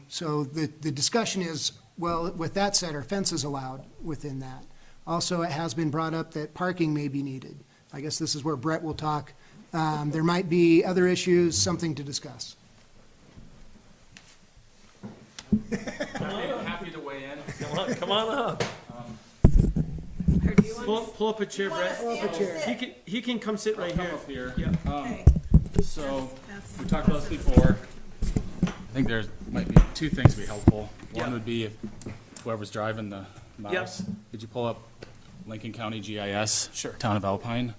So the discussion is, well, with that said, are fences allowed within that? Also, it has been brought up that parking may be needed. I guess this is where Brett will talk. There might be other issues, something to discuss. Happy to weigh in. Come on up. Or do you want Pull up a chair, Brett. He can come sit right Come here. up here. Yeah. Okay. So, we talked about this before. I think there might be 2 things to be helpful. Yeah. One would be if whoever's driving the mouse, could you pull up Lincoln County GIS? Sure. Town of Alpine?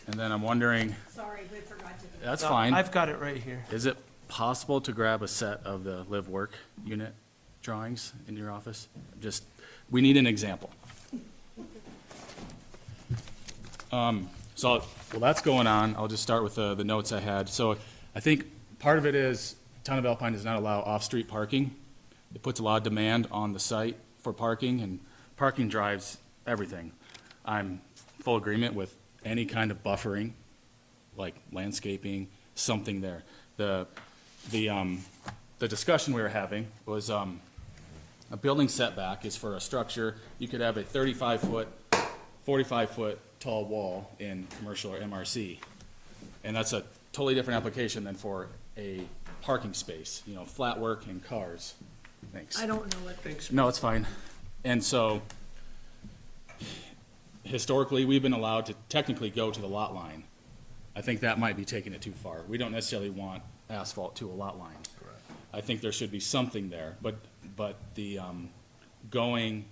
And then I'm wondering, Sorry, we forgot to do that. that's fine. I've got it right here. Is it possible to grab a set of the live work unit drawings in your office? Just, we need an example. So, well, that's going on. I'll just start with the notes I had. So I think part of it is Town of Alpine does not allow off-street parking. It puts a lot of demand on the site for parking, and parking drives everything. I'm full agreement with any kind of buffering, like landscaping, something there. The discussion we were having was, a building setback is for a structure. You could have a 35-foot, 45-foot tall wall in commercial or MRC. And that's a totally different application than for a parking space, you know, flat work and cars. Thanks. I don't know what. No, it's fine. And so, historically, we've been allowed to technically go to the lot line. I think that might be taking it too far. We don't necessarily want asphalt to a lot line. I think there should be something there, but the, going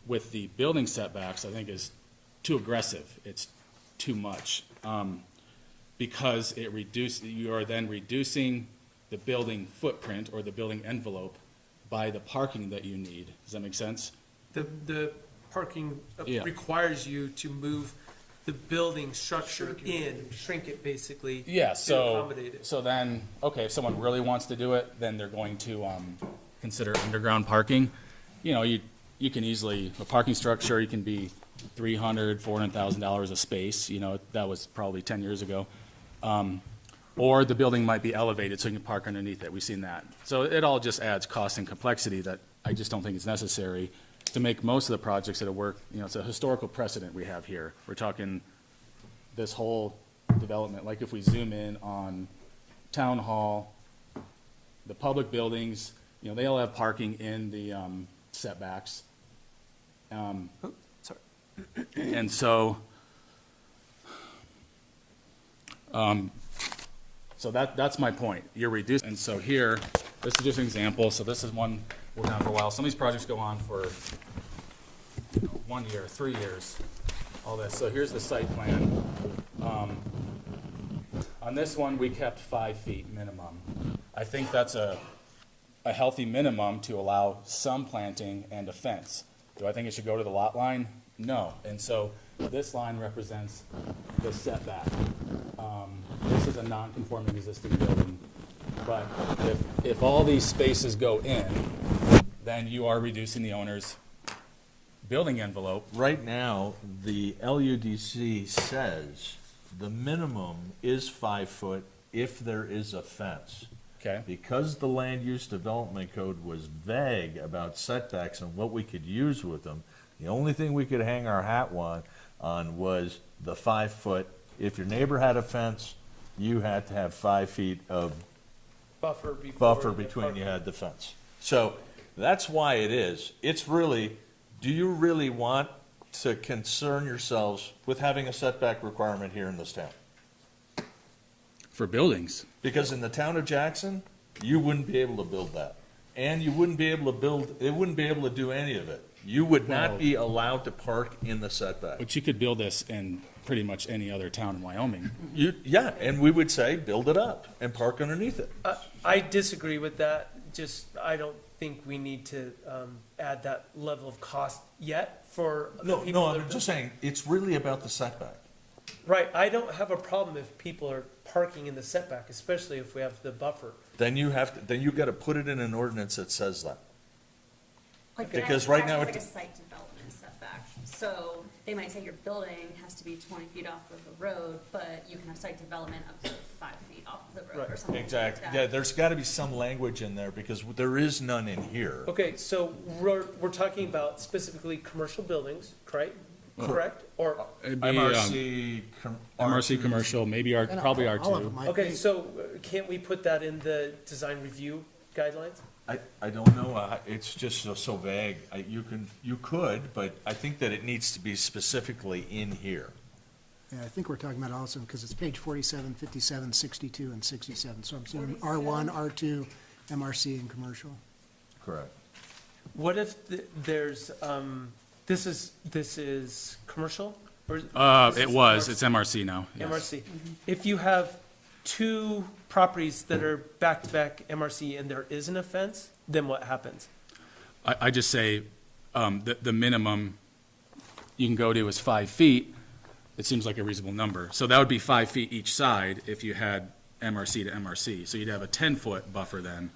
with the building setbacks, I think is too aggressive. It's too much. Because you are then reducing the building footprint or the building envelope by the parking that you need. Does that make sense? The parking Yeah. requires you to move the building structure in, shrink it basically. Yeah, To so, accommodate it. so then, okay, if someone really wants to do it, then they're going to, consider underground parking. You know, you can easily, a parking structure, you can be $300,000-$400,000 a space, you know, that was probably 10 years ago. Or the building might be elevated so you can park underneath it, we've seen that. So it all just adds cost and complexity that I just don't think is necessary to make most of the projects that work, you know, it's a historical precedent we have here. We're talking this whole development, like if we zoom in on Town Hall, the public buildings, you know, they all have parking in the setbacks. Sorry. And so, so that's my point. You're reducing, and so here, this is just an example. So this is one working on for a while. Some of these projects go on for 1 year, 3 years, all this. So here's the site plan. On this one, we kept 5 feet minimum. I think that's a healthy minimum to allow some planting and a fence. Do I think it should go to the lot line? No. And so this line represents the setback. This is a non-conforming existing building. But if all these spaces go in, then you are reducing the owner's building envelope. Right now, the LUDC says the minimum is 5 foot if there is a fence. Okay. Because the land use development code was vague about setbacks and what we could use with them, the only thing we could hang our hat on was the 5 foot. If your neighbor had a fence, you had to have 5 feet of Buffer between you had the fence. So that's why it is. It's really, do you really want to concern yourselves with having a setback requirement here in this town? For buildings. Because in the town of Jackson, you wouldn't be able to build that. And you wouldn't be able to they wouldn't be able to do any of it. You would not be allowed to park in the setback. But you could build this in pretty much any other town in Wyoming. Yeah, and we would say, build it up and park underneath it. I disagree with that. I don't think we need to add that level of cost yet for the people. No, I'm just saying, it's really about the setback. Right, I don't have a problem if people are parking in the setback, especially if we have the buffer. Then you gotta put it in an ordinance that says that. Like, Because that's- right now that's it- like a site development setback. So they might say your building has to be 20 feet off of the road, but you can have site development up to 5 feet off of the road or something like that. Exactly, yeah, there's gotta be some language in there, because there is none in here. Okay, so we're talking about specifically commercial buildings, correct? Correct? Or, It'd be, MRC. MRC commercial, maybe probably All of R2. them might okay, be. so can't we put that in the design review guidelines? I don't know, it's just so vague. You could, but I think that it needs to be specifically in here. Yeah, I think we're talking about also, because it's page 47, 57, 62, and 67. So I'm assuming R1, R2, MRC, and commercial. Correct. What if there's, this is commercial? Or this It is was, MRC? it's MRC now. yes. MRC. If you have two properties that are back-to-back MRC and there isn't a fence, then what happens? I just say, the minimum you can go to is 5 feet. It seems like a reasonable number. So that would be 5 feet each side if you had MRC to MRC. So you'd have a 10-foot buffer then.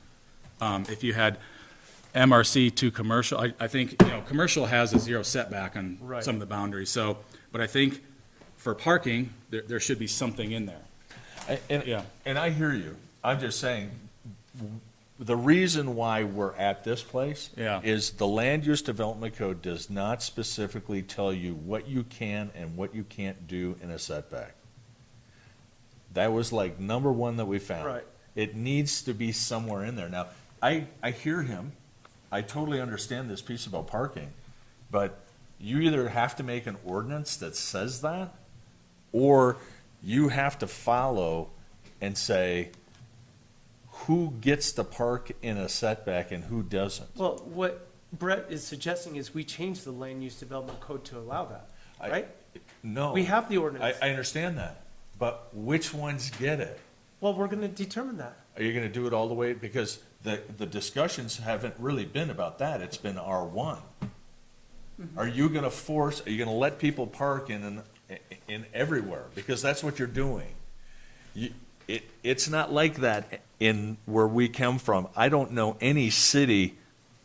If you had MRC to commercial, I think, commercial has a 0 setback on Right. some of the boundaries. So, but I think for parking, there should be something in there. Yeah. And I hear you. I'm just saying, the reason why we're at this place Yeah. is the land use development code does not specifically tell you what you can and what you can't do in a setback. That was like number one that we found. Right. It needs to be somewhere in there. Now, I hear him. I totally understand this piece about parking, but you either have to make an ordinance that says that, or you have to follow and say who gets to park in a setback and who doesn't. Well, what Brett is suggesting is we change the land use development code to allow that, right? No. We have the ordinance. I understand that, but which ones get it? Well, we're gonna determine that. Are you gonna do it all the way? Because the discussions haven't really been about that. It's been R1. Are you gonna let people park in everywhere? Because that's what you're doing. It's not like that in where we come from. I don't know any city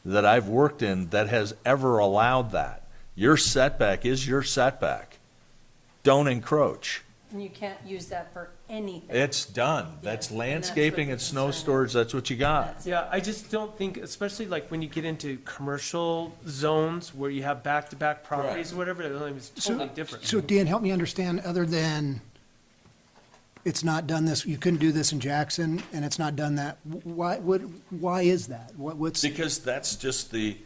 that I've worked in that has ever allowed that. Your setback is your setback. Don't encroach. And you can't use that for anything. It's done. Yeah, That's and landscaping and that's what snow the concern storage, that's what you got. That's- Yeah, I just don't think, especially like when you get into commercial zones where you have back-to-back properties or whatever, it's totally different. So Dan, help me understand, other than it's not done this, you couldn't do this in Jackson, and it's not done that, why is that? What's, Because that's just the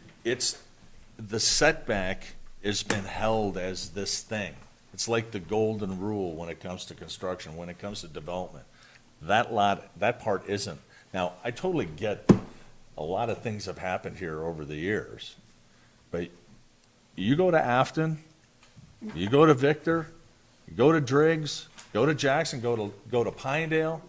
setback has been held as this thing. It's like the golden rule when it comes to construction, when it comes to development. That part isn't. Now, I totally get a lot of things have happened here over the years, but you go to Afton, you go to Victor, you go to Driggs, Go to Jackson, go to Pinedale.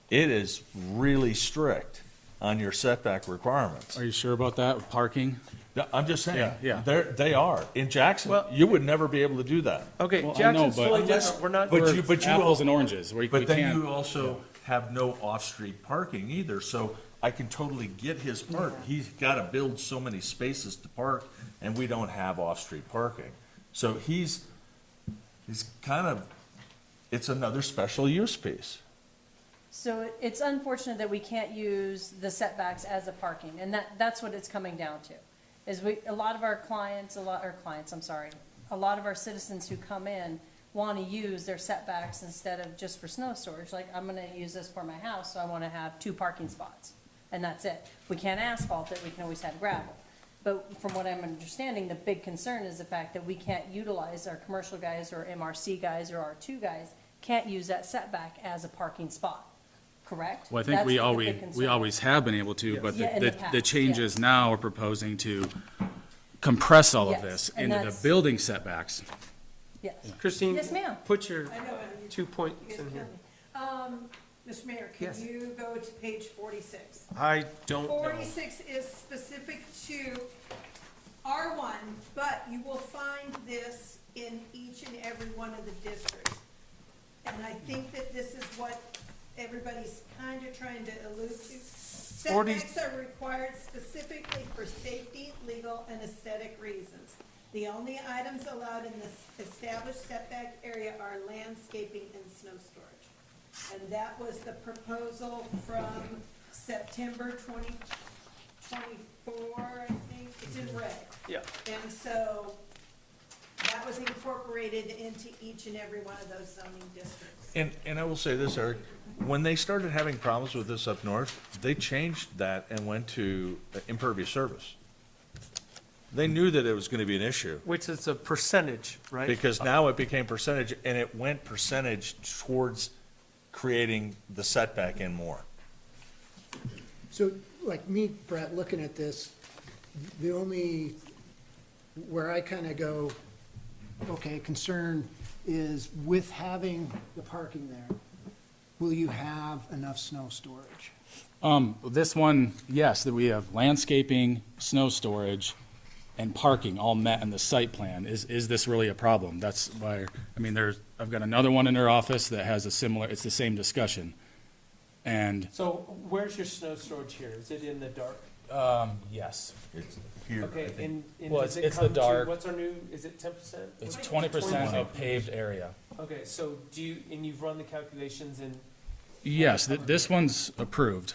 It is really strict on your setback requirements. Are you sure about that with parking? Yeah, I'm just saying, Yeah. they are. In Jackson, Well- you would never be able to do that. Okay, Well, I Jackson's know, but- fully different, we're not. But you Apples al- and oranges. We But then can't- you also have no off-street parking either, so I can totally get his part. He's gotta build so many spaces to park, and we don't have off-street parking. So he's kind of, it's another special use piece. So it's unfortunate that we can't use the setbacks as a parking, and that's what it's coming down to. Is a lot of our clients, a lot of our citizens who come in want to use their setbacks instead of just for snow storage. Like, I'm gonna use this for my house, so I want to have 2 parking spots, and that's it. We can't asphalt it, we can always have gravel. But from what I'm understanding, the big concern is the fact that we can't utilize our commercial guys or MRC guys or R2 guys, can't use that setback as a parking spot, correct? Well, I think That's we what the always, big concern we is. always have been able to, but Yeah, in the the past, changes yeah. now are proposing to compress all of Yes, this and into the that's- building setbacks. Yes. Christine? Yes, ma'am. Put your I know, 2 points in here. Mr. Mayor, Yes. can you go to page 46? I don't know. 46 is specific to R1, but you will find this in each and every one of the districts. And I think that this is what everybody's kind of trying to allude to. 40 Setbacks are required specifically for safety, legal, and aesthetic reasons. The only items allowed in this established setback area are landscaping and snow storage. And that was the proposal from September 2024, I think, it's in red. Yeah. And so that was incorporated into each and every one of those zoning districts. And I will say this, Eric, when they started having problems with this up north, they changed that and went to impervious surface. They knew that it was gonna be an issue, Which is a percentage, right? because now it became percentage, and it went percentage towards creating the setback and more. So, like me, Brett, looking at this, the only, where I kind of go, okay, concern is with having the parking there, will you have enough snow storage? This one, yes, that we have landscaping, snow storage, and parking all met in the site plan. Is this really a problem? That's why, I mean, I've got another one in their office that has a similar, it's the same discussion. And, So where's your snow storage here? Is it in the dark? yes, It's here, I Okay, think. and Well, does it it's the come to, dark. what's our new, is it 10%? it's 20% of paved area. Okay, so and you've run the calculations and Yes, this one's approved.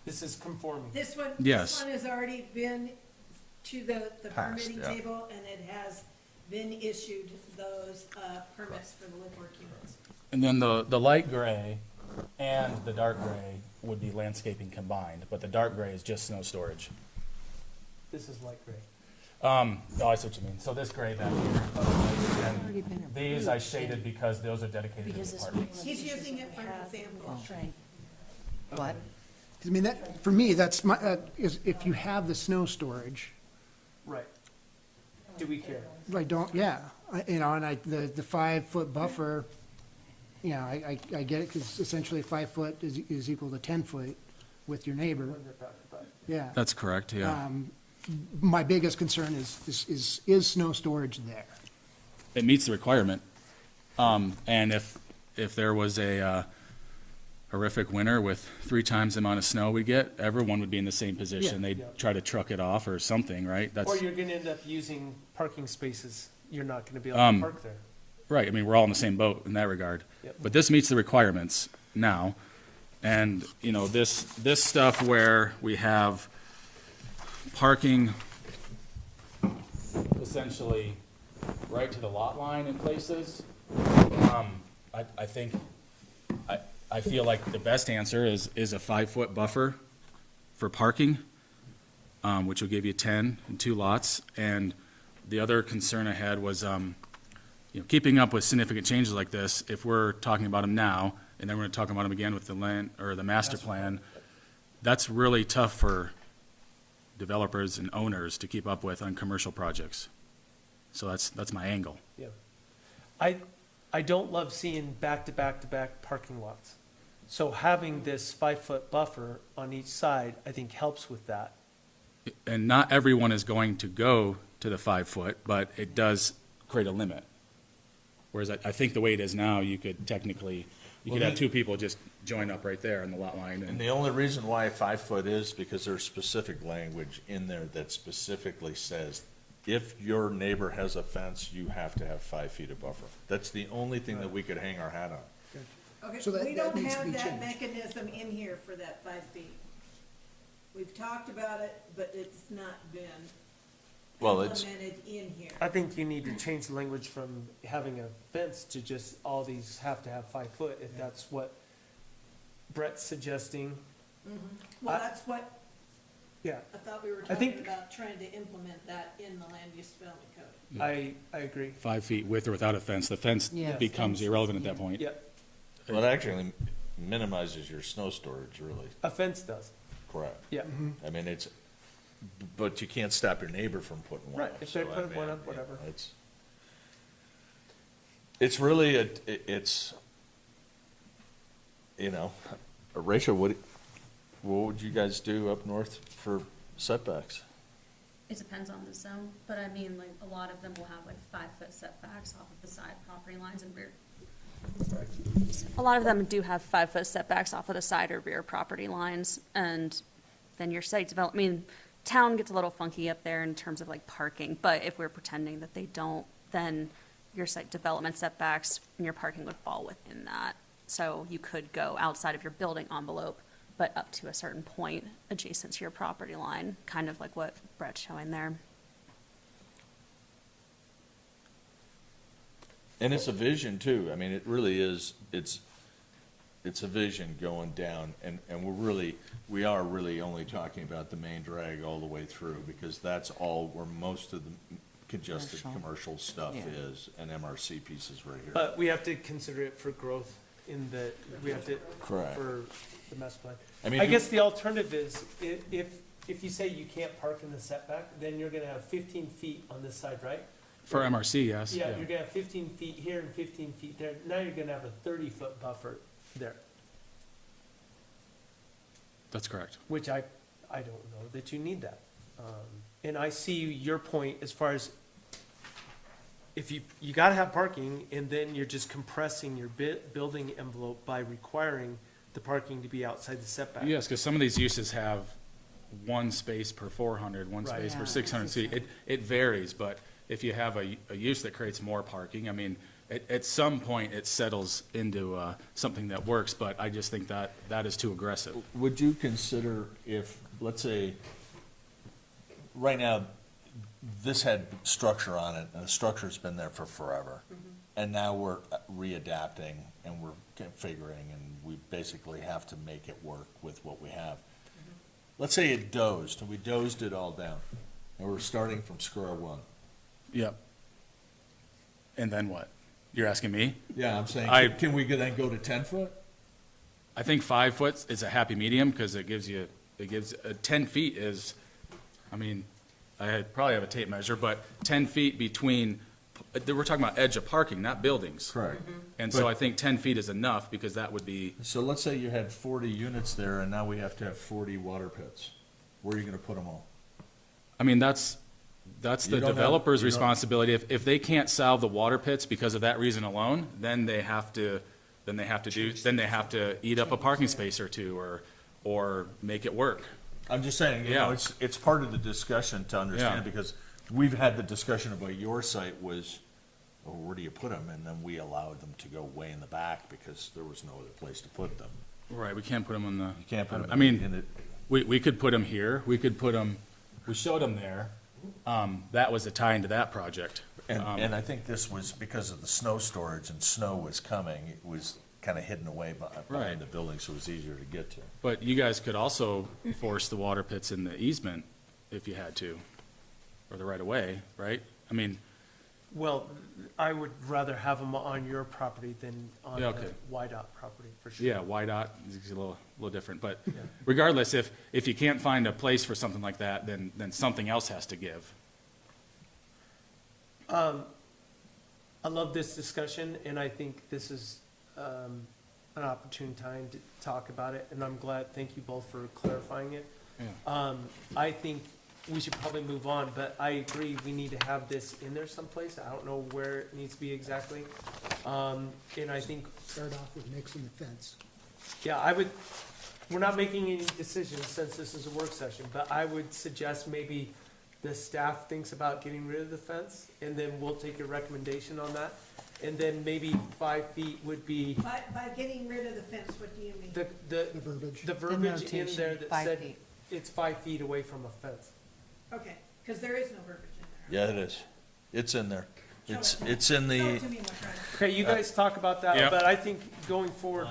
this is conforming? This one, Yes. this one has already been to the Passed, permitting yeah. table, and it has been issued those permits for the live work units. And then the light gray and the dark gray would be landscaping combined, but the dark gray is just snow storage. This is light gray. Oh, I see what you mean. So this gray back here. And these I shaded because those are dedicated to Because the this parking. He's using it for an example. What? I mean, that, for me, that's my, is if you have the snow storage, Right. Do we care? I don't, yeah, you know, and the 5-foot buffer, you know, I get it, because essentially 5 foot is equal to 10 foot with your neighbor, yeah. That's correct, yeah. My biggest concern is snow storage there? It meets the requirement. And if there was a horrific winter with 3 times the amount of snow we get, everyone would be in the same position. Yeah. They'd try to truck it off or something, right? Or That's, you're gonna end up using parking spaces, you're not gonna be able to park there. right, I mean, we're all in the same boat in that regard. Yep. But this meets the requirements now. And, you know, this stuff where we have parking essentially right to the lot line in places, I think, I feel like the best answer is a 5-foot buffer for parking, which will give you 10 and 2 lots. And the other concern I had was, keeping up with significant changes like this, if we're talking about them now, and then we're gonna talk about them again with the land, or the master plan, that's really tough for developers and owners to keep up with on commercial projects. So that's my angle. Yeah. I don't love seeing back-to-back-to-back parking lots. So having this 5-foot buffer on each side, I think helps with that. And not everyone is going to go to the 5 foot, but it does create a limit. Whereas I think the way it is now, you could technically, you could Well, have two people just join up right there on the lot line. And And the only reason why 5 foot is because there's specific language in there that specifically says, if your neighbor has a fence, you have to have 5 feet of buffer. That's the only thing that we could hang our hat on. Okay, So that- we that don't needs to have be that changed. mechanism in here for that 5 feet. We've talked about it, but it's not been Well, it's- implemented in here. I think you need to change the language from having a fence to just all these have to have 5 foot, if that's what Brett's suggesting. Well, I- that's what, Yeah, I thought we were I think- talking about, trying to implement that in the land use development code. I agree. 5 feet with or without a fence, the fence Yeah. becomes irrelevant at that point. Yeah, Well, it actually minimizes your snow storage, really. a fence does, Correct. yeah. I mean, it's, but you can't stop your neighbor from putting one Right, up. if they so, I put mean, one up, yeah, whatever. It's really, it's, you know, Rachel, what would you guys do up north for setbacks? It depends on the zone, but I mean, like, a lot of them will have like 5-foot setbacks off of the side property lines and rear. A lot of them do have 5-foot setbacks off of the side or rear property lines, and then your site develop, I mean, town gets a little funky up there in terms of like parking, but if we're pretending that they don't, then your site development setbacks and your parking would fall within that. So you could go outside of your building envelope, but up to a certain point adjacent to your property line, kind of like what Brett's showing there. And it's a vision too. I mean, it really is, it's a vision going down, and we are really only talking about the main drag all the way through, because that's all where most of the congested commercial stuff Yeah. is, and MRC pieces right here. But we have to consider it for growth in the, we have to, Correct. for the master plan. I mean, I guess the alternative is, if you say you can't park in the setback, then you're gonna have 15 feet on this side, right? For MRC, yes. Yeah, you're gonna have 15 feet here and 15 feet there. Now you're gonna have a 30-foot buffer there, That's correct. which I don't know that you need that. And I see your point as far as if you gotta have parking, and then you're just compressing your building envelope by requiring the parking to be outside the setback. Yes, because some of these uses have one space per 400, one Right. space per Yeah. 600 feet. It varies, but if you have a use that creates more parking, I mean, at some point, it settles into something that works, but I just think that is too aggressive. Would you consider if, let's say, right now, this had structure on it, and the structure's been there for forever, and now we're readapting, and we're configuring, and we basically have to make it work with what we have. Let's say it dozed, and we dozed it all down, and we're starting from square one. Yep. And then what? You're asking me? Yeah, I'm saying, I- can we then go to 10 foot? I think 5 foot is a happy medium because it gives 10 feet is, I mean, probably have a tape measure, but 10 feet between, we're talking about edge of parking, not buildings. Correct. And so But- I think 10 feet is enough because that would be, So let's say you had 40 units there, and now we have to have 40 water pits. Where are you gonna put them all? I mean, that's You the don't have- developer's you don't- responsibility. If they can't solve the water pits because of that reason alone, then they have to eat up a parking space or two or make it work. I'm just saying, you know, Yeah. it's part of the discussion to understand, Yeah. because we've had the discussion about your site was, well, where do you put them? And then we allowed them to go way in the back because there was no other place to put them. Right, we can't put them in the. You can't put them I mean, in it. we could put them here, we showed them there. That was a tie into that project. And I think this was because of the snow storage, and snow was coming, it was kind of hidden away Right. behind the building, so it was easier to get to. But you guys could also force the water pits in the easement if you had to, or the right of way, right? I mean, Well, I would rather have them on your property than on Yeah, the okay. YDOT property, for sure. yeah, YDOT is a little different, but regardless, if you can't find a place for something like that, then something else has to give. I love this discussion, and I think this is an opportune time to talk about it, and I'm glad, thank you both for clarifying it. Yeah. I think we should probably move on, but I agree, we need to have this in there someplace. I don't know where it needs to be exactly. And I think, Start off with mixing the fence. yeah, we're not making any decisions since this is a work session, but I would suggest maybe the staff thinks about getting rid of the fence, and then we'll take a recommendation on that. And then maybe 5 feet would be By getting rid of the fence, what do you mean? the The verbiage. the verbiage in notation, there that 5 said feet. it's 5 feet away from a fence. Okay, because there is no verbiage in there. Yeah, it is. It's in there. Show It's, it. it's in Show the, it to me, McCarty. Okay, you guys talk about that, Yeah. but I think going forward,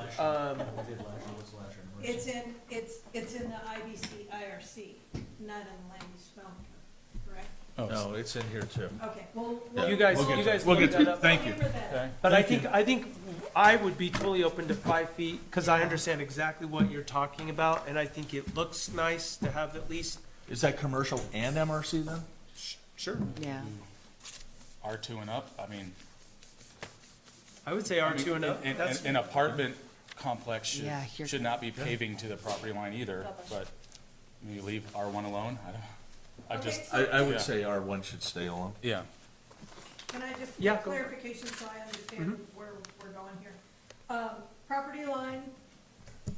It's in the IBC, IRC, not in the land use development code, correct? Oh, no, it's in here too. Okay, well. Yeah. you guys, We'll get you to it. guys We'll look get to that it. up. Thank you. Remember that. Okay. But I think I would be totally open to 5 feet, because I understand exactly what you're talking about, and I think it looks nice to have at least. Is that commercial and MRC then? Sure. Yeah. R2 and up, I mean. I would say R2 and up, An- that's, An apartment complex Yeah, here- should not be paving to the property line either, but you leave R1 alone, I Okay, just, so- I would Yeah. say R1 should stay alone. yeah. Can I just Yeah, get go for it. clarification so I understand where we're going here? Property line,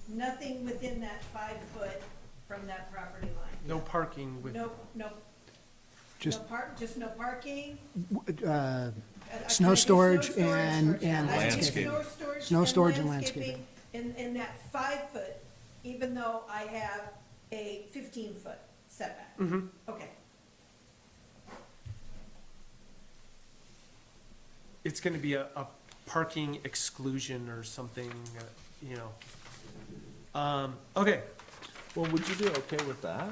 nothing within that 5 foot from that property line? no parking with, No, no, Just- just no parking? Snow Can I get storage snow storage and- for- and I can get landscaping. Snow storage and landscaping. In that 5 foot, even though I have a 15-foot setback? Mhm. Okay, it's gonna be a parking exclusion or something, you know. Okay, Well, would you be okay with that?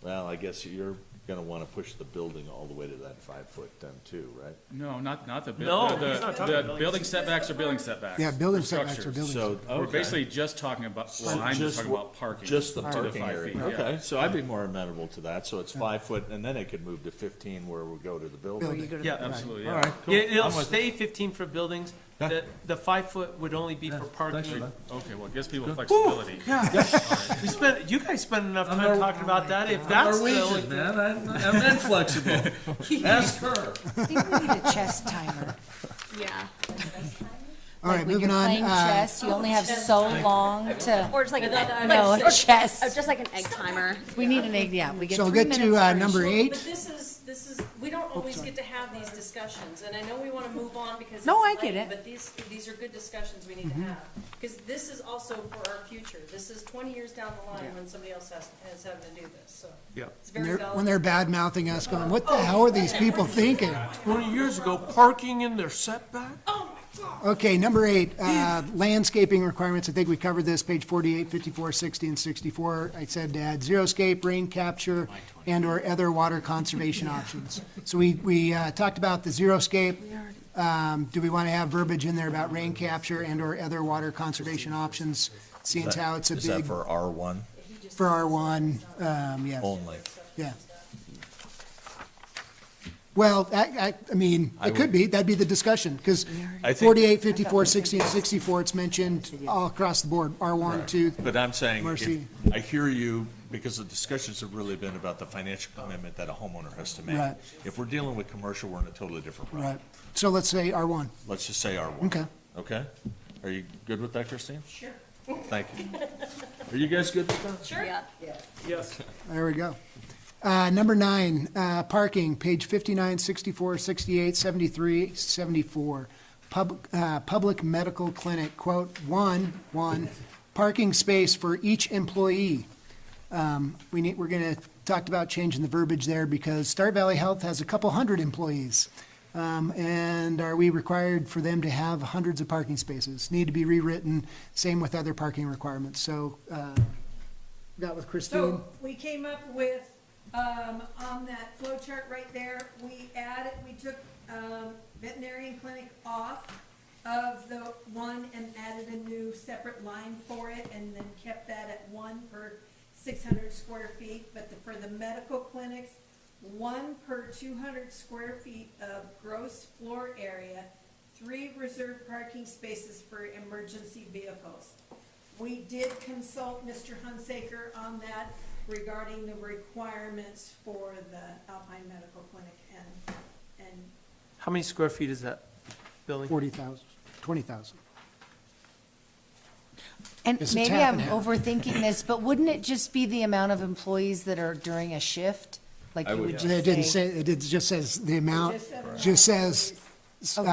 Well, I guess you're gonna wanna push the building all the way to that 5 foot then too, right? No, not the, No, the, he's not talking the about building setbacks are building setbacks. Yeah, building for setbacks are structures. building So, We're okay. basically just talking about, well, I'm just talking about parking. Just the to parking 5 area, feet, yeah. okay, so I'd be more amenable to that, so it's 5 foot, and then it could move to 15 where we go to the building. Building. yeah. Absolutely, All yeah. right, cool. Yeah, it'll I'm with stay 15 for buildings. Yeah. The 5 foot would only be for Thanks parking. for that. Okay, well, it gives people flexibility. You guys spend enough time talking about that, if that's the only. man, I'm inflexible. Ask her. I think we need a chess timer. Yeah. All right, Like when moving you're on. playing chess, you only have so long to, Or just like, no, a chess. just like an egg timer. We need an egg, yeah, we get So we'll 3 get minutes. to for number each. 8. But this is, we don't always get to have these discussions, and I know we wanna move on because it's No, I get late, it. but these are good discussions we need to have. Because this is also for our future. This is 20 years down the line when somebody else is having to do this, so. Yeah. It's When very they're, valid. when they're bad mouthing us, going, what the hell are these people thinking? 20 years ago, parking in their setback? Okay, number 8, landscaping requirements. I think we covered this, page 48, 54, 60, and 64. I said to add xeriscape, rain capture, and/or other water conservation options. So we talked about the xeriscape. Do we want to have verbiage in there about rain capture and/or other water conservation options? Seeing as how it's a Is that big, for R1 for R1, yes, only? yeah. Well, I mean, it could be, that'd be the discussion, because I think- 48, 54, 60, and 64, it's mentioned all across the board, R1, 2. But I'm saying, Marcy. if, I hear you, because the discussions have really been about the financial commitment that a homeowner has to make. Right. If we're dealing with commercial, we're in a totally different route. Right, so let's say R1. Let's just say R1. Okay. Okay? Are you good with that, Christine? sure. Thank you. Are you guys good with that? Sure. Yeah. Yes. There we go. Number 9, parking, page 59, 64, 68, 73, 74. Public medical clinic, quote, one, parking space for each employee. We're gonna talk about changing the verbiage there because Start Valley Health has a couple hundred employees. And are we required for them to have hundreds of parking spaces? Need to be rewritten, same with other parking requirements. So, got with Christine. So we came up with, on that flow chart right there, we took veterinarian clinic off of the one and added a new separate line for it, and then kept that at 1 per 600 square feet. But for the medical clinics, 1 per 200 square feet of gross floor area, 3 reserved parking spaces for emergency vehicles. We did consult Mr. Hunsaker on that regarding the requirements for the Alpine Medical Clinic and How many square feet is that building? 40,000, 20,000. And It's a maybe tap I'm and a half. overthinking this, but wouldn't it just be the amount of employees that are during a shift? Like I you would- would just It didn't say, say, it just says the amount, just said just says, Okay.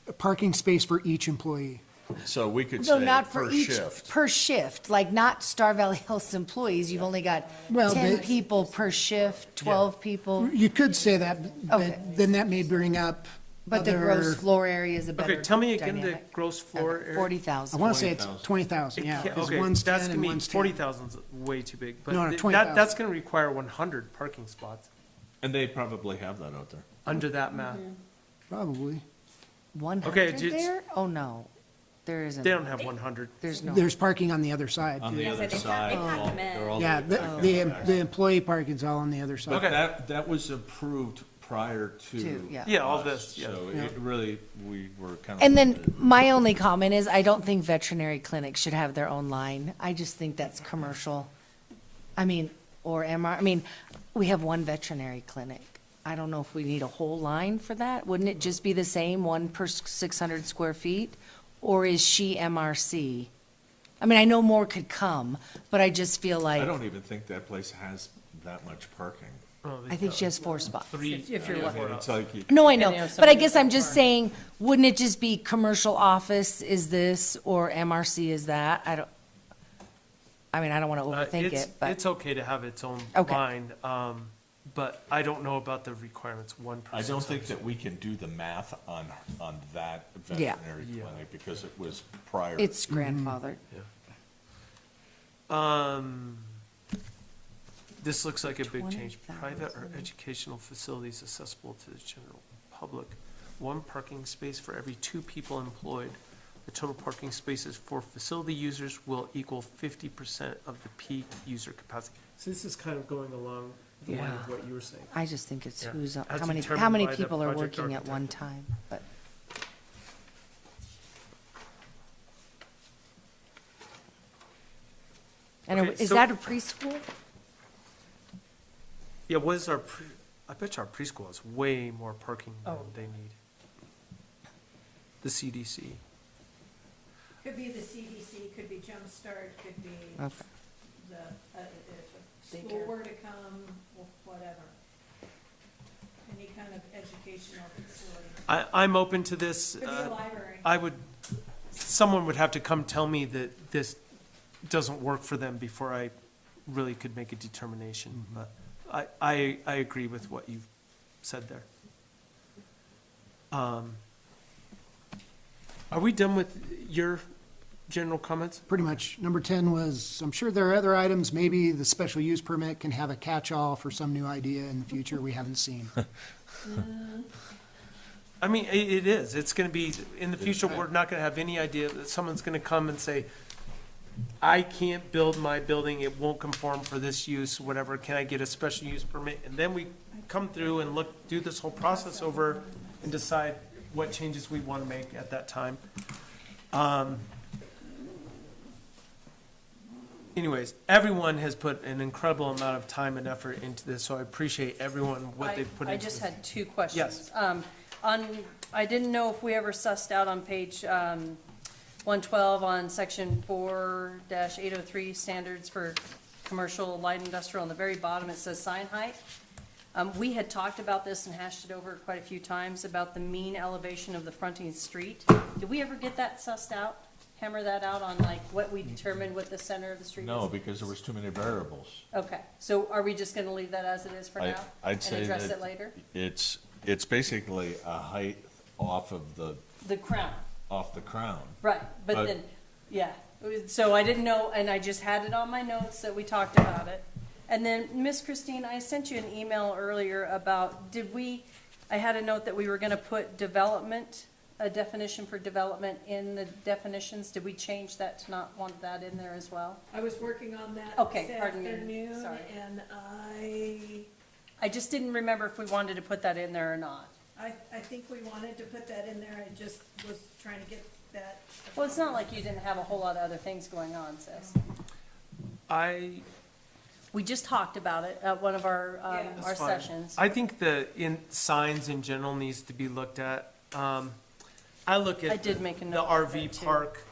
a parking space for each employee. So we could no, say not for per each, shift. per shift, like not Star Valley Health's employees. You've only got Well, 10 they- people per shift, 12 people, You could say that, Okay. but then that may bring up but the other- gross floor area is a better Okay, tell me again the dynamic. gross floor Okay, area. 40,000. I want to say it's 20,000. 20,000, yeah. Can't- Because Okay, one's that's 10 gonna and be, one's 10. 40,000's way too big, but No, no, that, 20,000. that's gonna require 100 parking spots And they probably have that out there. under that math. Mm-hmm. Probably. 100 just- there? Oh, no, there isn't. They don't have 100. There's no. There's parking on the other side. On too. the Yeah, other they pack- side, they pack all- them in. they're all Yeah, the employee parking's all on the other side. But Okay. that was approved prior to. Yeah. Yeah, all us, this, yeah. So it really, we were kind of. And then my only comment is I don't think veterinary clinics should have their own line. I just think that's commercial. I mean, or MR, I mean, we have one veterinary clinic. I don't know if we need a whole line for that. Wouldn't it just be the same, 1 per 600 square feet? Or is she MRC? I mean, I know more could come, but I just feel I like, don't even think that place has that much parking. Oh, they I think got she has 4 spots. three. If you're lucky. It's like you. No, I know, Depending on but I somebody's guess I'm just car. saying, wouldn't it just be commercial office is this, or MRC is that? I don't want to overthink It's- it, but, It's okay to have its own Okay. line, but I don't know about the requirements, 1 per. I don't 600. think that we can do the math on that Yeah. veterinary Yeah. clinic because it was prior. it's grandfathered. This looks like a big change. 20,000. Private or educational facilities accessible to the general public. 1 parking space for every 2 people employed. The total parking spaces for facility users will equal 50% of the peak user capacity. So this is kind of going along the line of Yeah. what you were saying. I just think it's Yeah. who's, As how many determined by the people are project working at architect. one time, but. And Okay, is so- that a preschool? Yeah, what is I bet you our preschool has way more parking than Oh. they need. The CDC. could be the CDC, could be Jumpstart, could be Okay. the, if a school Daycare. were to come, whatever. Any kind of educational facility. I'm open to this. Could be a library. I would, someone would have to come tell me that this doesn't work for them before I really could make a determination. But I agree with what you've said there. Are we done with your general comments? Pretty much. Number 10 was, I'm sure there are other items, maybe the special use permit can have a catch-all for some new idea in the future we haven't seen. I mean, it is. It's going to be, in the future, we're not going to have any idea that someone's going to come and say, I can't build my building, it won't conform for this use, whatever, can I get a special use permit? And then we come through and do this whole process over and decide what changes we want to make at that time. Anyways, everyone has put an incredible amount of time and effort into this, so I appreciate everyone, what they've put into I this. just had 2 questions. Yes. I didn't know if we ever sussed out on page 112 on section 4-803, standards for commercial light industrial. On the very bottom, it says sign height. We had talked about this and hashed it over quite a few times about the mean elevation of the fronting street. Did we ever get that sussed out? Hammer that out on like what we determined what the center of the street is? No, because there was too many variables. Okay, so are we just gonna leave that as it is for now? I'd say And address that it later? It's basically a height off of the crown. Right, but But- then, yeah, so I didn't know, and I just had it on my notes that we talked about it. And then, Miss Christine, I sent you an email earlier about, I had a note that we were gonna put development, a definition for development in the definitions. Did we change that to not want that in there as well? I was working on that Okay, this pardon me. afternoon, Sorry. and I I just didn't remember if we wanted to put that in there or not. I think we wanted to put that in there, I just was trying to get that. Well, it's not like you didn't have a whole lot of other things going on, sis. We just talked about it at one of our That's fine. sessions. I think signs in general needs to be looked at. I look at I did make a the note of that, RV too. park,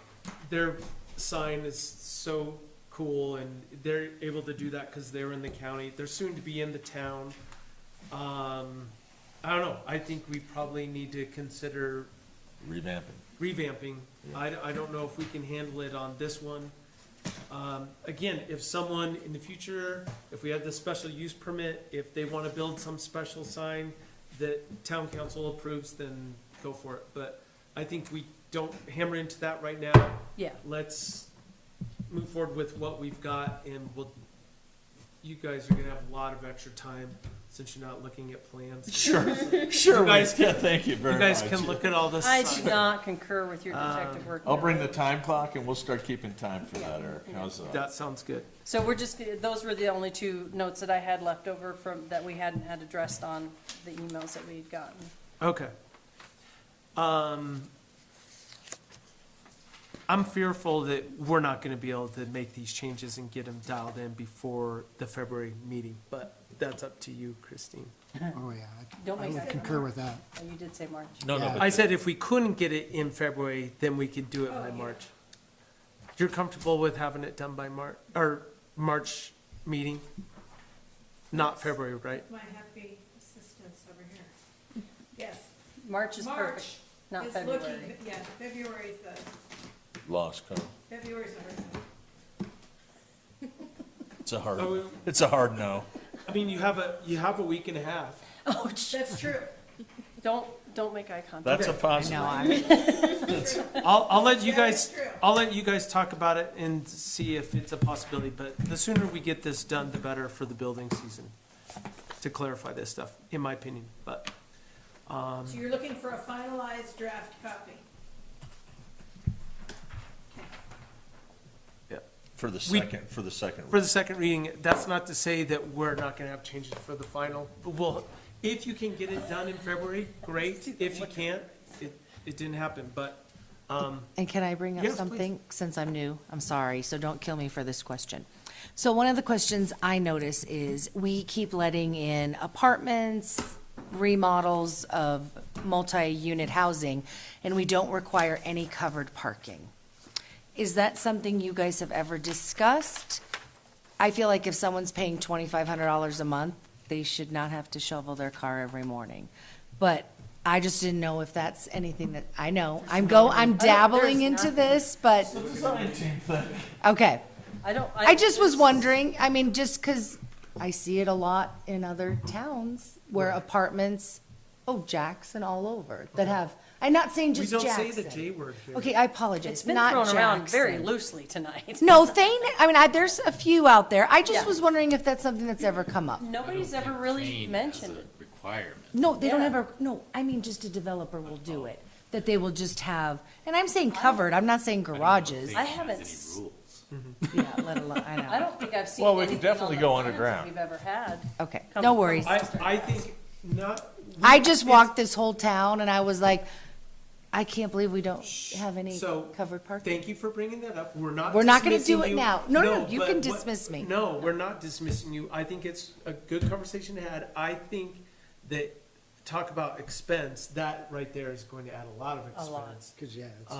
their sign is so cool, and they're able to do that because they're in the county. They're soon to be in the town. I don't know, I think we probably need to consider revamping. I don't know if we can handle it on this one. Again, if someone in the future, if we have the special use permit, if they want to build some special sign that town council approves, then go for it. But I think we don't hammer into that right now. Yeah. Let's move forward with what we've got, and you guys are gonna have a lot of extra time since you're not looking at plans. Sure, You guys yeah, can, thank you you very much. guys can look at all this. I do not concur with your detective work. I'll bring the time clock and we'll start keeping time for that, Eric. How's that? That sounds good. So those were the only two notes that I had left over that we hadn't had addressed on the emails that we had gotten. Okay. I'm fearful that we're not gonna be able to make these changes and get them dialed in before the February meeting, but that's up to you, Christine. Oh, yeah, Don't I make would that concur with that. Oh, you did say March. No, no, Yeah. but I said if we couldn't get it in February, then we could do it by March. You're comfortable with having it done by March meeting? Not February, right? My happy assistants over here. Yes. March is perfect, March not is February. looking, yeah, February's lost code. February's the It's a hard, Oh, it's a hard no. I mean, you have a week and a half. Oh, That's true. don't make eye contact. That's a No, possibility. I'll let you That guys, is true. I'll let you guys talk about it and see if it's a possibility, but the sooner we get this done, the better for the building season, to clarify this stuff, in my opinion, but, So you're looking for a finalized draft copy? yeah. For the We- second. For the second reading, that's not to say that we're not gonna have changes for the final, but if you can get it done in February, great, if you can't, it didn't happen, but, And can I bring up Yes, please. something, since I'm new? I'm sorry, so don't kill me for this question. So one of the questions I notice is, we keep letting in apartments, remodels of multi-unit housing, and we don't require any covered parking. Is that something you guys have ever discussed? I feel like if someone's paying $2,500 a month, they should not have to shovel their car every morning. But I just didn't know if that's anything that, I know, I'm dabbling there's into nothing. this, but, okay. I just was wondering, I mean, just because I see it a lot in other towns where apartments, Jackson all over, that have, I'm not saying we just don't Jackson. say the J word here. Okay, I apologize, It's been not thrown around very Jackson. loosely tonight. No, there's a few out there. I just Yeah. was wondering if that's something that's ever come up. Nobody's ever really Maine mentioned has it. a requirement. No, they don't Yeah. ever, no, I mean, just a developer will do it, that they will just have, and I'm saying covered, I'm not saying garages. I haven't Has any rules. Yeah, let alone, I I know. don't think I've seen Well, we could anything on definitely the go plans that underground. we've ever had. Okay, Come no from worries. I think not. I just walked this whole town and I was like, I can't believe we don't have any So, covered parking. Thank you for bringing that up. We're not We're not gonna dismissing do it you. now. No, you but can what- dismiss me. No, we're not dismissing you. I think it's a good conversation to have. I think that, talk about expense, that right there is going to add a lot of A lot. expense. Because, yeah, it's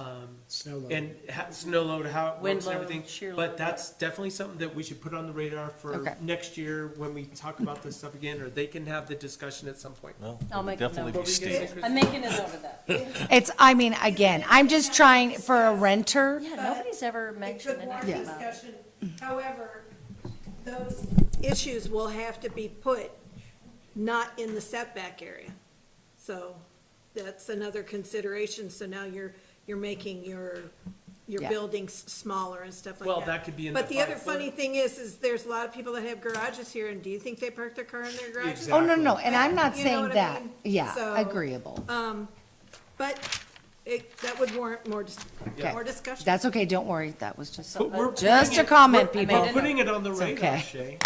snow load. And snow load, how it Wind works and load, everything. shear But load. that's definitely something that we should put on the radar for Okay. next year when we talk about this stuff again, or they can have the discussion at some point. No, I'll make a definitely note. be stated. I'm making a note of that. It's, I mean, again, I'm just trying, for a renter, Yeah, nobody's ever It mentioned could warrant anything about it. discussion. However, those issues will have to be put not in the setback area. So that's another consideration. So now you're making your Yeah. buildings smaller and stuff like that. Well, that could be in But the the other 5 foot. funny thing is there's a lot of people that have garages here, and do you think they park their car in their garages? Exactly. oh, no, and I'm not You know saying what I that. mean? Yeah, So, agreeable. But that would warrant more Okay. more discussion. That's okay, don't worry, that was just, But we're just putting a it- comment, we're- people. We're putting it on the radar, okay. Shay.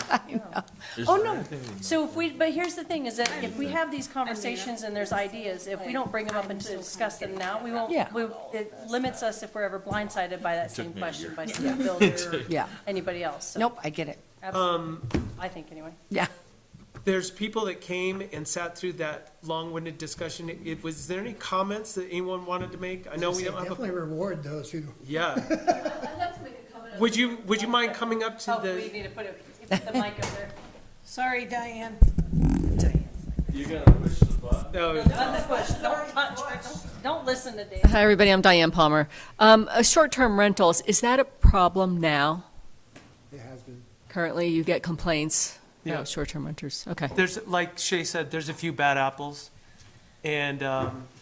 Oh, no. So if we, but here's the thing, is that if we have these conversations and there's ideas, if we don't bring them up and to discuss them now, we won't, Yeah. it limits us if we're ever blindsided by that same question by some builder or Yeah. anybody else. So, Nope, I get it. absolutely. I think anyway. Yeah. There's people that came and sat through that long-winded discussion. Was there any comments that anyone wanted to make? I know we don't have Definitely a, reward those who. yeah. Would you mind coming up to Oh, we the, need to put the mic up there. Sorry, Diane. You gotta push the button. no, Don't touch, don't listen to Dave. Hi, everybody, I'm Diane Palmer. Short-term rentals, is that a problem now? It has been. Currently, you get complaints Yeah. about short-term renters? Okay. there's, like Shay said, there's a few bad apples. And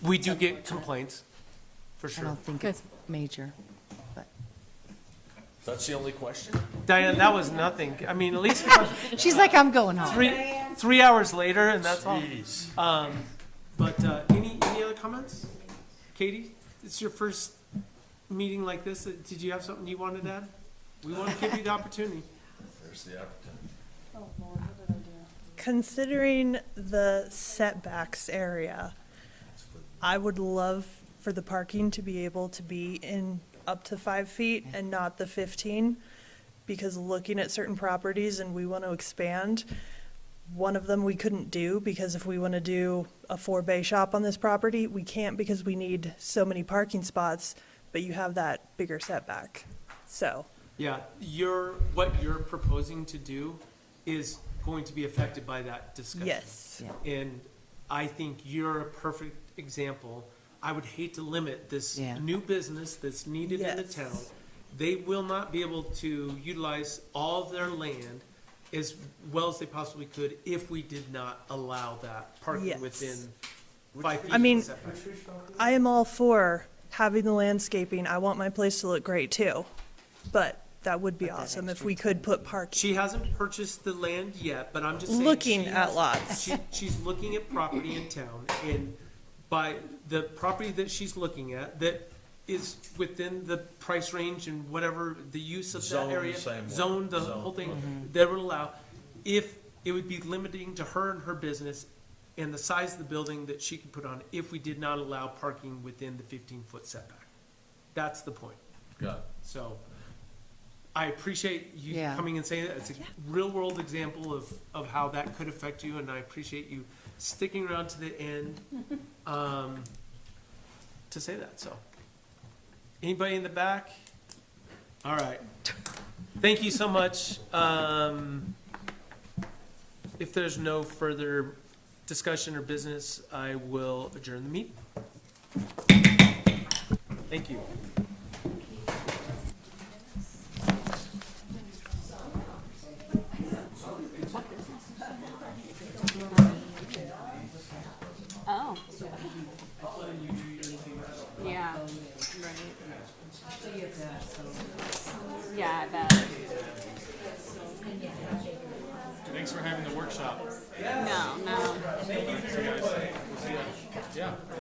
we do get complaints, for I sure. don't think it's major, but. That's the only question? Diane, that was nothing. I mean, at least She's like, I'm going home. 3 hours later, and that's all. Jeez. But any other comments? Katie, it's your first meeting like this. Did you have something you wanted to add? We want to give you the opportunity. There's the opportunity. Oh, Lord, what did I do? Considering the setbacks area, I would love for the parking to be able to be in up to 5 feet and not the 15, because looking at certain properties and we want to expand, one of them we couldn't do because if we want to do a 4-bay shop on this property, we can't because we need so many parking spots, but you have that bigger setback. So, Yeah, what you're proposing to do is going to be affected by that discussion. yes. And I think you're a perfect example. I would hate to limit this Yeah. new business that's needed in the Yes. town. They will not be able to utilize all of their land as well as they possibly could if we did not allow that parking Yes. within 5 feet. I mean, of the setback. I am all for having the landscaping. I want my place to look great too. But that would be awesome if we could put parking. She hasn't purchased the land yet, but I'm just saying. Looking she at has- lots. She's looking at property in town, and by the property that she's looking at, that is within the price range and whatever the use of that Zone, area. same way. Zone, the Zone. whole thing, that would allow, if it would be limiting to her and her business and the size of the building that she could put on if we did not allow parking within the 15-foot setback. That's the point. Got it. So I appreciate you Yeah. coming and saying that. It's a real-world example of how that could affect you, and I appreciate you sticking around to the end to say that, so. Anybody in the back? All right. Thank you so much. If there's no further discussion or business, I will adjourn the meeting. Thank you. Oh. Yeah, right. Yeah, I bet. Thanks for having the workshop. No, no. Yeah.